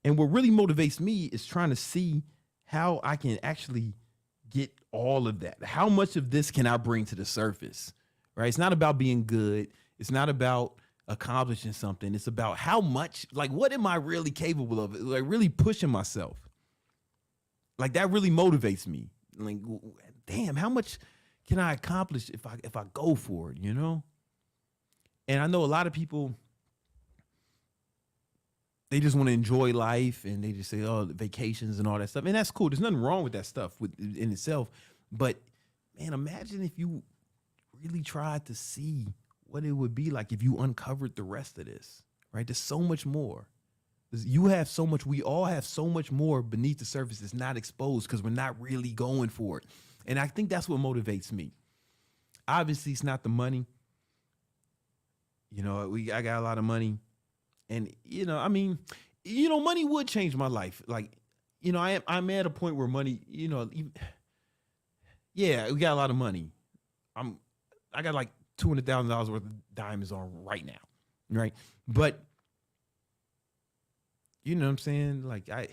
And what really motivates me is trying to see how I can actually get all of that. How much of this can I bring to the surface, right? It's not about being good. It's not about accomplishing something. It's about how much, like, what am I really capable of? Like, really pushing myself. Like, that really motivates me. Like, damn, how much can I accomplish if I go for it, you know? And I know a lot of people, they just want to enjoy life and they just say, oh, vacations and all that stuff. And that's cool. There's nothing wrong with that stuff in itself. But, man, imagine if you really tried to see what it would be like if you uncovered the rest of this, right? There's so much more. You have so much. We all have so much more beneath the surface that's not exposed because we're not really going for it. And I think that's what motivates me. Obviously, it's not the money. You know, I got a lot of money. And, you know, I mean, you know, money would change my life. Like, you know, I'm at a point where money, you know, yeah, we got a lot of money. I got like $200,000 worth of diamonds on right now, right? But, you know what I'm saying? Like, I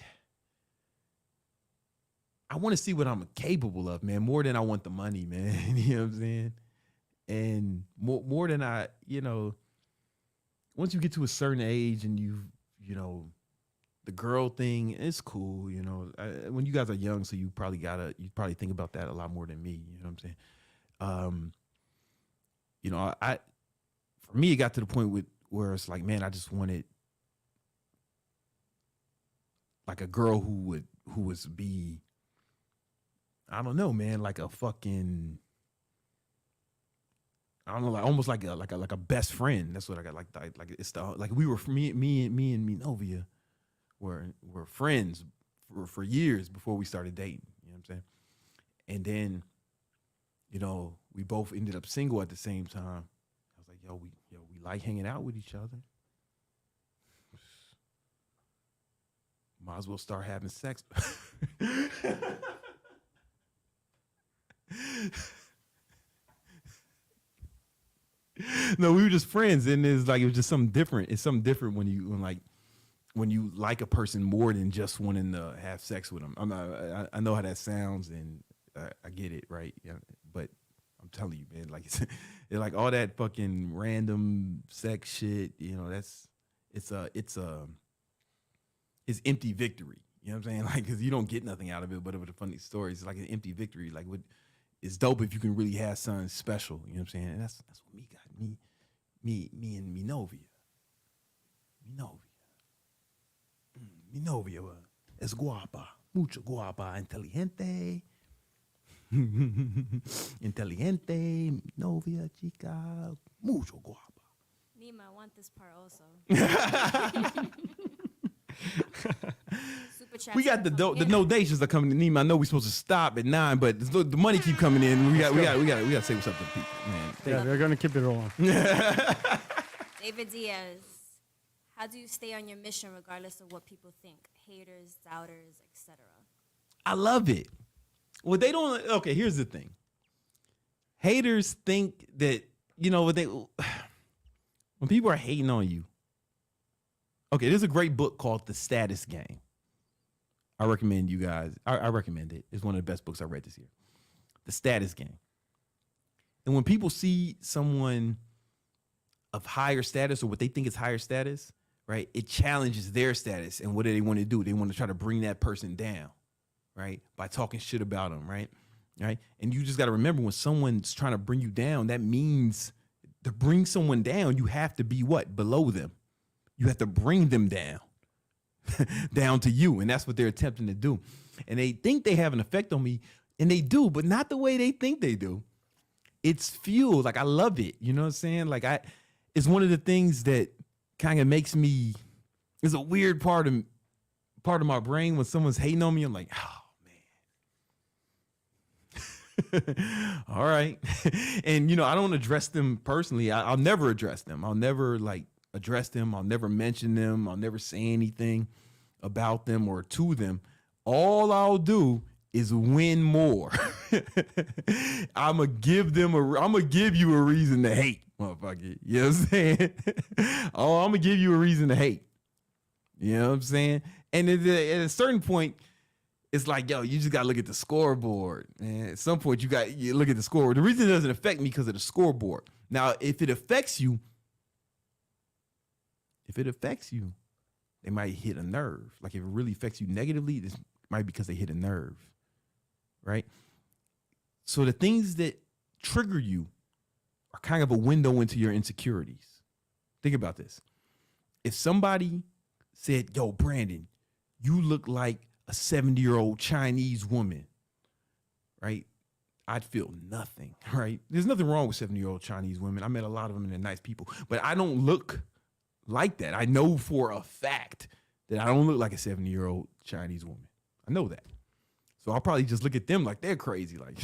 want to see what I'm capable of, man, more than I want the money, man. You know what I'm saying? And more than I, you know, once you get to a certain age and you know, the girl thing, it's cool, you know. When you guys are young, so you probably think about that a lot more than me, you know what I'm saying? You know, for me, it got to the point where it's like, man, I just wanted like a girl who was be, I don't know, man, like a fucking, I don't know, like almost like a best friend. That's what I got. Like it's like we were me and Novia were friends for years before we started dating. You know what I'm saying? And then, you know, we both ended up single at the same time. I was like, yo, we like hanging out with each other. Might as well start having sex. No, we were just friends, and it was just something different. It's something different when you like a person more than just wanting to have sex with them. I know how that sounds, and I get it, right? Yeah, but I'm telling you, man, like it's like all that fucking random sex shit. You know, it's empty victory. You know what I'm saying? Like, because you don't get nothing out of it, but it was a funny story. It's like an empty victory. Like, it's dope if you can really have something special. You know what I'm saying? And that's what me got. Me and me novia. Mi novia es guapa, mucho guapa, inteligente. Inteligente, mi novia, chica, mucho guapa. Nima, I want this part also. Super chat. We got the donations are coming to Nima. I know we're supposed to stop at 9, but the money keep coming in. We got to say what's up to the people, man. Yeah, we're gonna keep it rolling. David Diaz, how do you stay on your mission regardless of what people think? Haters, doubters, etc. I love it. Well, they don't. Okay, here's the thing. Haters think that you know, when people are hating on you. Okay, there's a great book called The Status Game. I recommend you guys. I recommend it. It's one of the best books I read this year. The Status Game. And when people see someone of higher status or what they think is higher status, right, it challenges their status. And what do they want to do? They want to try to bring that person down, right, by talking shit about them, right? Right. And you just got to remember, when someone's trying to bring you down, that means to bring someone down, you have to be what? Below them. You have to bring them down, down to you. And that's what they're attempting to do. And they think they have an effect on me, and they do, but not the way they think they do. It's fuel. Like, I love it. You know what I'm saying? Like, it's one of the things that kind of makes me, it's a weird part of my brain when someone's hating on me. I'm like, oh, all right. And, you know, I don't address them personally. I'll never address them. I'll never address them. I'll never mention them. I'll never say anything about them or to them. All I'll do is win more. I'm going to give you a reason to hate, motherfucker. You know what I'm saying? Oh, I'm going to give you a reason to hate. You know what I'm saying? And at a certain point, it's like, yo, you just got to look at the scoreboard. And at some point, you look at the scoreboard. The reason it doesn't affect me because of the scoreboard. Now, if it affects you, they might hit a nerve. Like, if it really affects you negatively, this might be because they hit a nerve, right? So the things that trigger you are kind of a window into your insecurities. Think about this. If somebody said, yo, Brandon, you look like a 70-year-old Chinese woman, right? I'd feel nothing, right? There's nothing wrong with 70-year-old Chinese women. I met a lot of them and they're nice people, but I don't look like that. I know for a fact that I don't look like a 70-year-old Chinese woman. I know that. So I'll probably just look at them like they're crazy, like,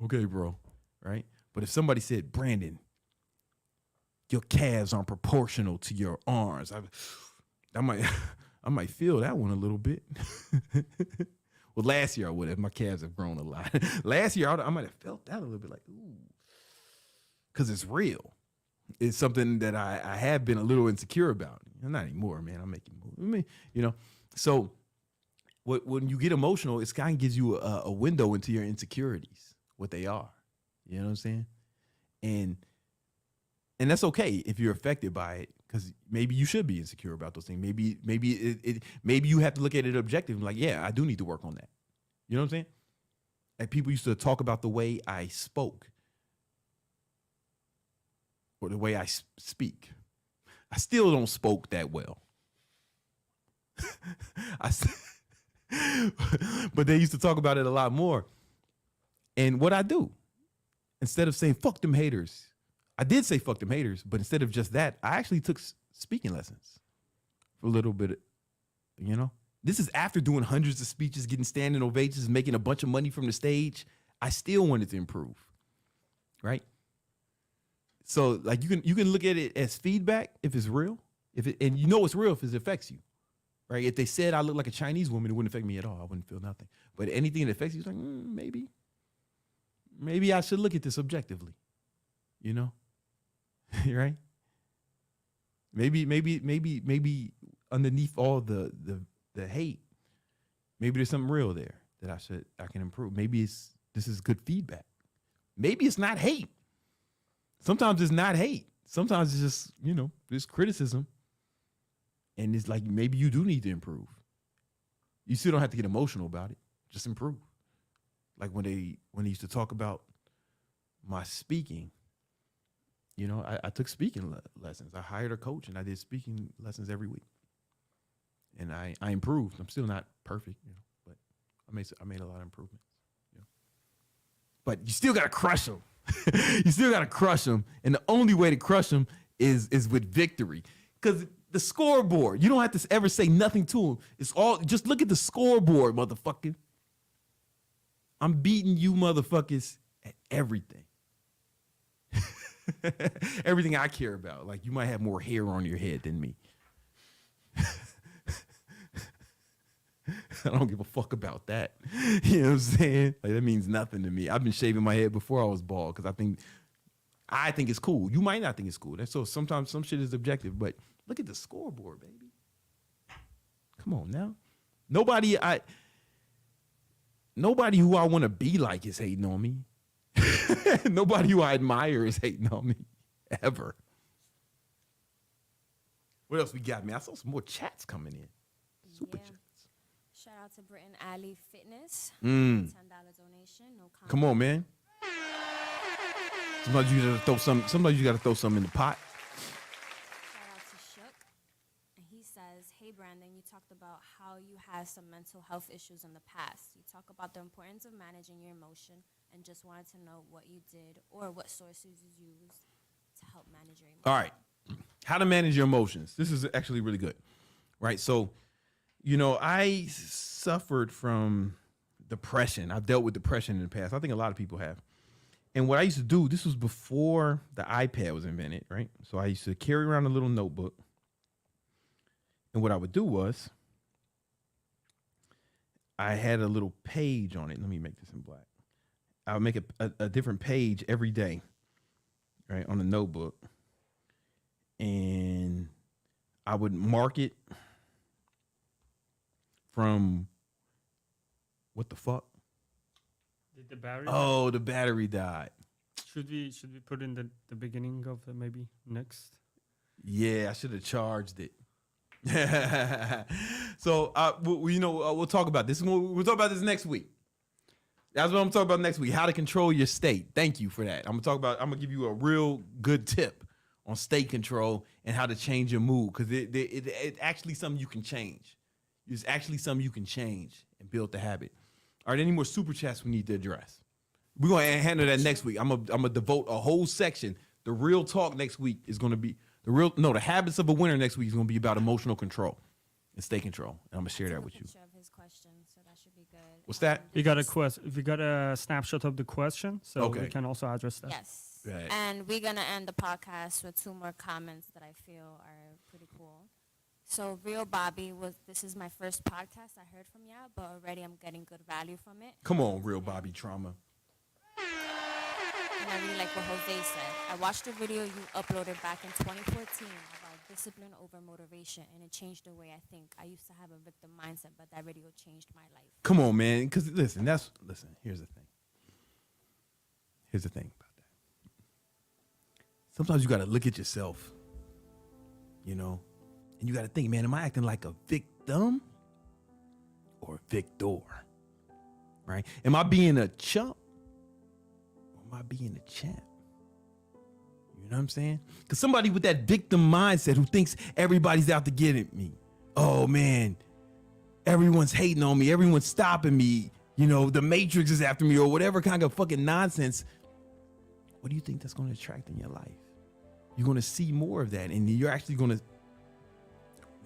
okay, bro, right? But if somebody said, Brandon, your calves aren't proportional to your arms, I might feel that one a little bit. Well, last year I would have. My calves have grown a lot. Last year I might have felt that a little bit, like, ooh, because it's real. It's something that I have been a little insecure about. Not anymore, man. I'm making moves. I mean, you know. So when you get emotional, it kind of gives you a window into your insecurities, what they are. You know what I'm saying? And that's okay if you're affected by it, because maybe you should be insecure about those things. Maybe you have to look at it objectively, like, yeah, I do need to work on that. You know what I'm saying? Like, people used to talk about the way I spoke or the way I speak. I still don't spoke that well. But they used to talk about it a lot more. And what I do, instead of saying fuck them haters, I did say fuck them haters, but instead of just that, I actually took speaking lessons for a little bit, you know? This is after doing hundreds of speeches, getting standing ovations, making a bunch of money from the stage. I still wanted to improve, right? So, like, you can look at it as feedback if it's real, and you know it's real if it affects you, right? If they said I look like a Chinese woman, it wouldn't affect me at all. I wouldn't feel nothing. But anything that affects you, it's like, maybe I should look at this objectively, you know? Right? Maybe underneath all the hate, maybe there's something real there that I can improve. Maybe this is good feedback. Maybe it's not hate. Sometimes it's not hate. Sometimes it's just, you know, there's criticism. And it's like, maybe you do need to improve. You still don't have to get emotional about it. Just improve. Like when they used to talk about my speaking, you know, I took speaking lessons. I hired a coach and I did speaking lessons every week. And I improved. I'm still not perfect, you know, but I made a lot of improvements. You know? But you still got to crush them. You still got to crush them. And the only way to crush them is with victory. Because the scoreboard, you don't have to ever say nothing to them. It's all, just look at the scoreboard, motherfucker. I'm beating you motherfuckers at everything. Everything I care about. Like, you might have more hair on your head than me. I don't give a fuck about that. You know what I'm saying? Like, that means nothing to me. I've been shaving my head before I was bald because I think I think it's cool. You might not think it's cool. That's so sometimes some shit is objective, but look at the scoreboard, baby. Come on now. Nobody who I want to be like is hating on me. Nobody who I admire is hating on me ever. What else we got, man? I saw some more chats coming in. Super chats. Shout out to Britain Alley Fitness. $10 donation. No comment. Come on, man. Sometimes you gotta throw some. Sometimes you gotta throw something in the pot. Shout out to Shook. And he says, hey, Brandon, you talked about how you had some mental health issues in the past. You talk about the importance of managing your emotion and just wanted to know what you did or what sources you used to help manage your emotions. All right. How to manage your emotions. This is actually really good. Right. So, you know, I suffered from depression. I've dealt with depression in the past. I think a lot of people have. And what I used to do, this was before the iPad was invented, right? So I used to carry around a little notebook. And what I would do was I had a little page on it. Let me make this in black. I would make a different page every day, right, on the notebook. And I would mark it from what the fuck? Did the battery? Oh, the battery died. Should we put in the beginning of the maybe next? Yeah, I should have charged it. So, we'll talk about this. We'll talk about this next week. That's what I'm talking about next week. How to control your state. Thank you for that. I'm gonna give you a real good tip on state control and how to change your mood, because it's actually something you can change. It's actually something you can change and build the habit. All right, any more super chats we need to address? We're going to handle that next week. I'm gonna devote a whole section. The real talk next week is going to be the habits of a winner next week is going to be about emotional control and state control. And I'm going to share that with you. Of his question, so that should be good. What's that? You got a snapshot of the question, so we can also address that. Yes. Right. And we're going to end the podcast with 2 more comments that I feel are pretty cool. So Real Bobby, this is my first podcast I heard from y'all, but already I'm getting good value from it. Come on, Real Bobby Trauma. And I really like what Jose said. I watched a video you uploaded back in 2014 about discipline over motivation, and it changed the way I think. I used to have a victim mindset, but that video changed my life. Come on, man. Because listen, here's the thing. Here's the thing about that. Sometimes you got to look at yourself, and you got to think, man, am I acting like a victim or a victor? Right? Am I being a chump? Am I being a champ? You know what I'm saying? Because somebody with that victim mindset who thinks everybody's out to get at me. Oh, man, everyone's hating on me. Everyone's stopping me. The Matrix is after me or whatever kind of fucking nonsense. What do you think that's going to attract in your life? You're going to see more of that, and you're actually going to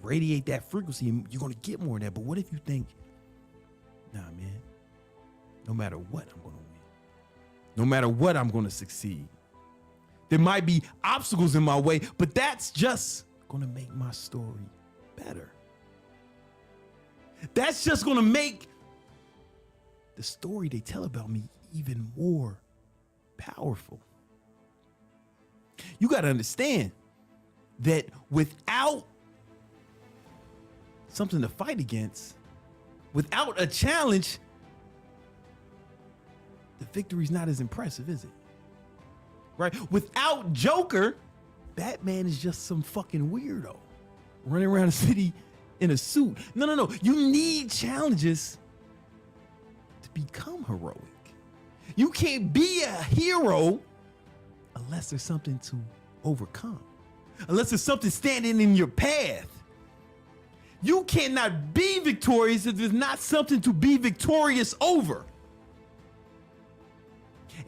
radiate that frequency, and you're going to get more of that. But what if you think, nah, man, no matter what, I'm going to win. No matter what, I'm going to succeed. There might be obstacles in my way, but that's just going to make my story better. That's just going to make the story they tell about me even more powerful. You got to understand that without something to fight against, without a challenge, the victory's not as impressive, is it? Right? Without Joker, Batman is just some fucking weirdo running around the city in a suit. No. You need challenges to become heroic. You can't be a hero unless there's something to overcome, unless there's something standing in your path. You cannot be victorious if there's not something to be victorious over.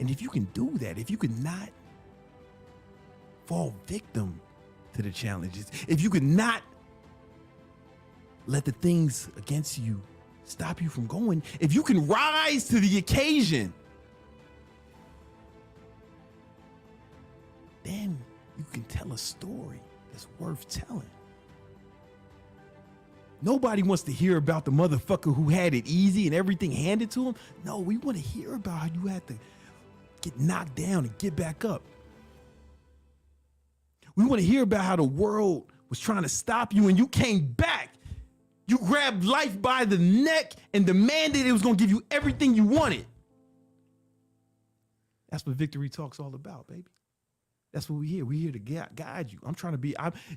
And if you can do that, if you can not fall victim to the challenges, if you can not let the things against you stop you from going, if you can rise to the occasion, then you can tell a story that's worth telling. Nobody wants to hear about the motherfucker who had it easy and everything handed to him. No, we want to hear about how you had to get knocked down and get back up. We want to hear about how the world was trying to stop you and you came back. You grabbed life by the neck and demanded it was going to give you everything you wanted. That's what Victory Talk's all about, baby. That's what we're here. We're here to guide you.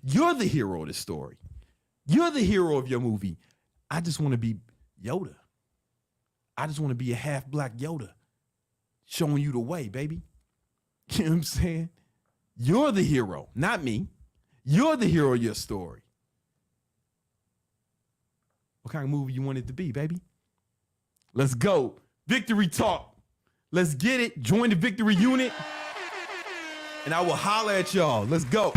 You're the hero of this story. You're the hero of your movie. I just want to be Yoda. I just want to be a half-black Yoda showing you the way, baby. You know what I'm saying? You're the hero, not me. You're the hero of your story. What kind of movie you want it to be, baby? Let's go. Victory Talk. Let's get it. Join the Victory Unit. And I will holler at y'all. Let's go.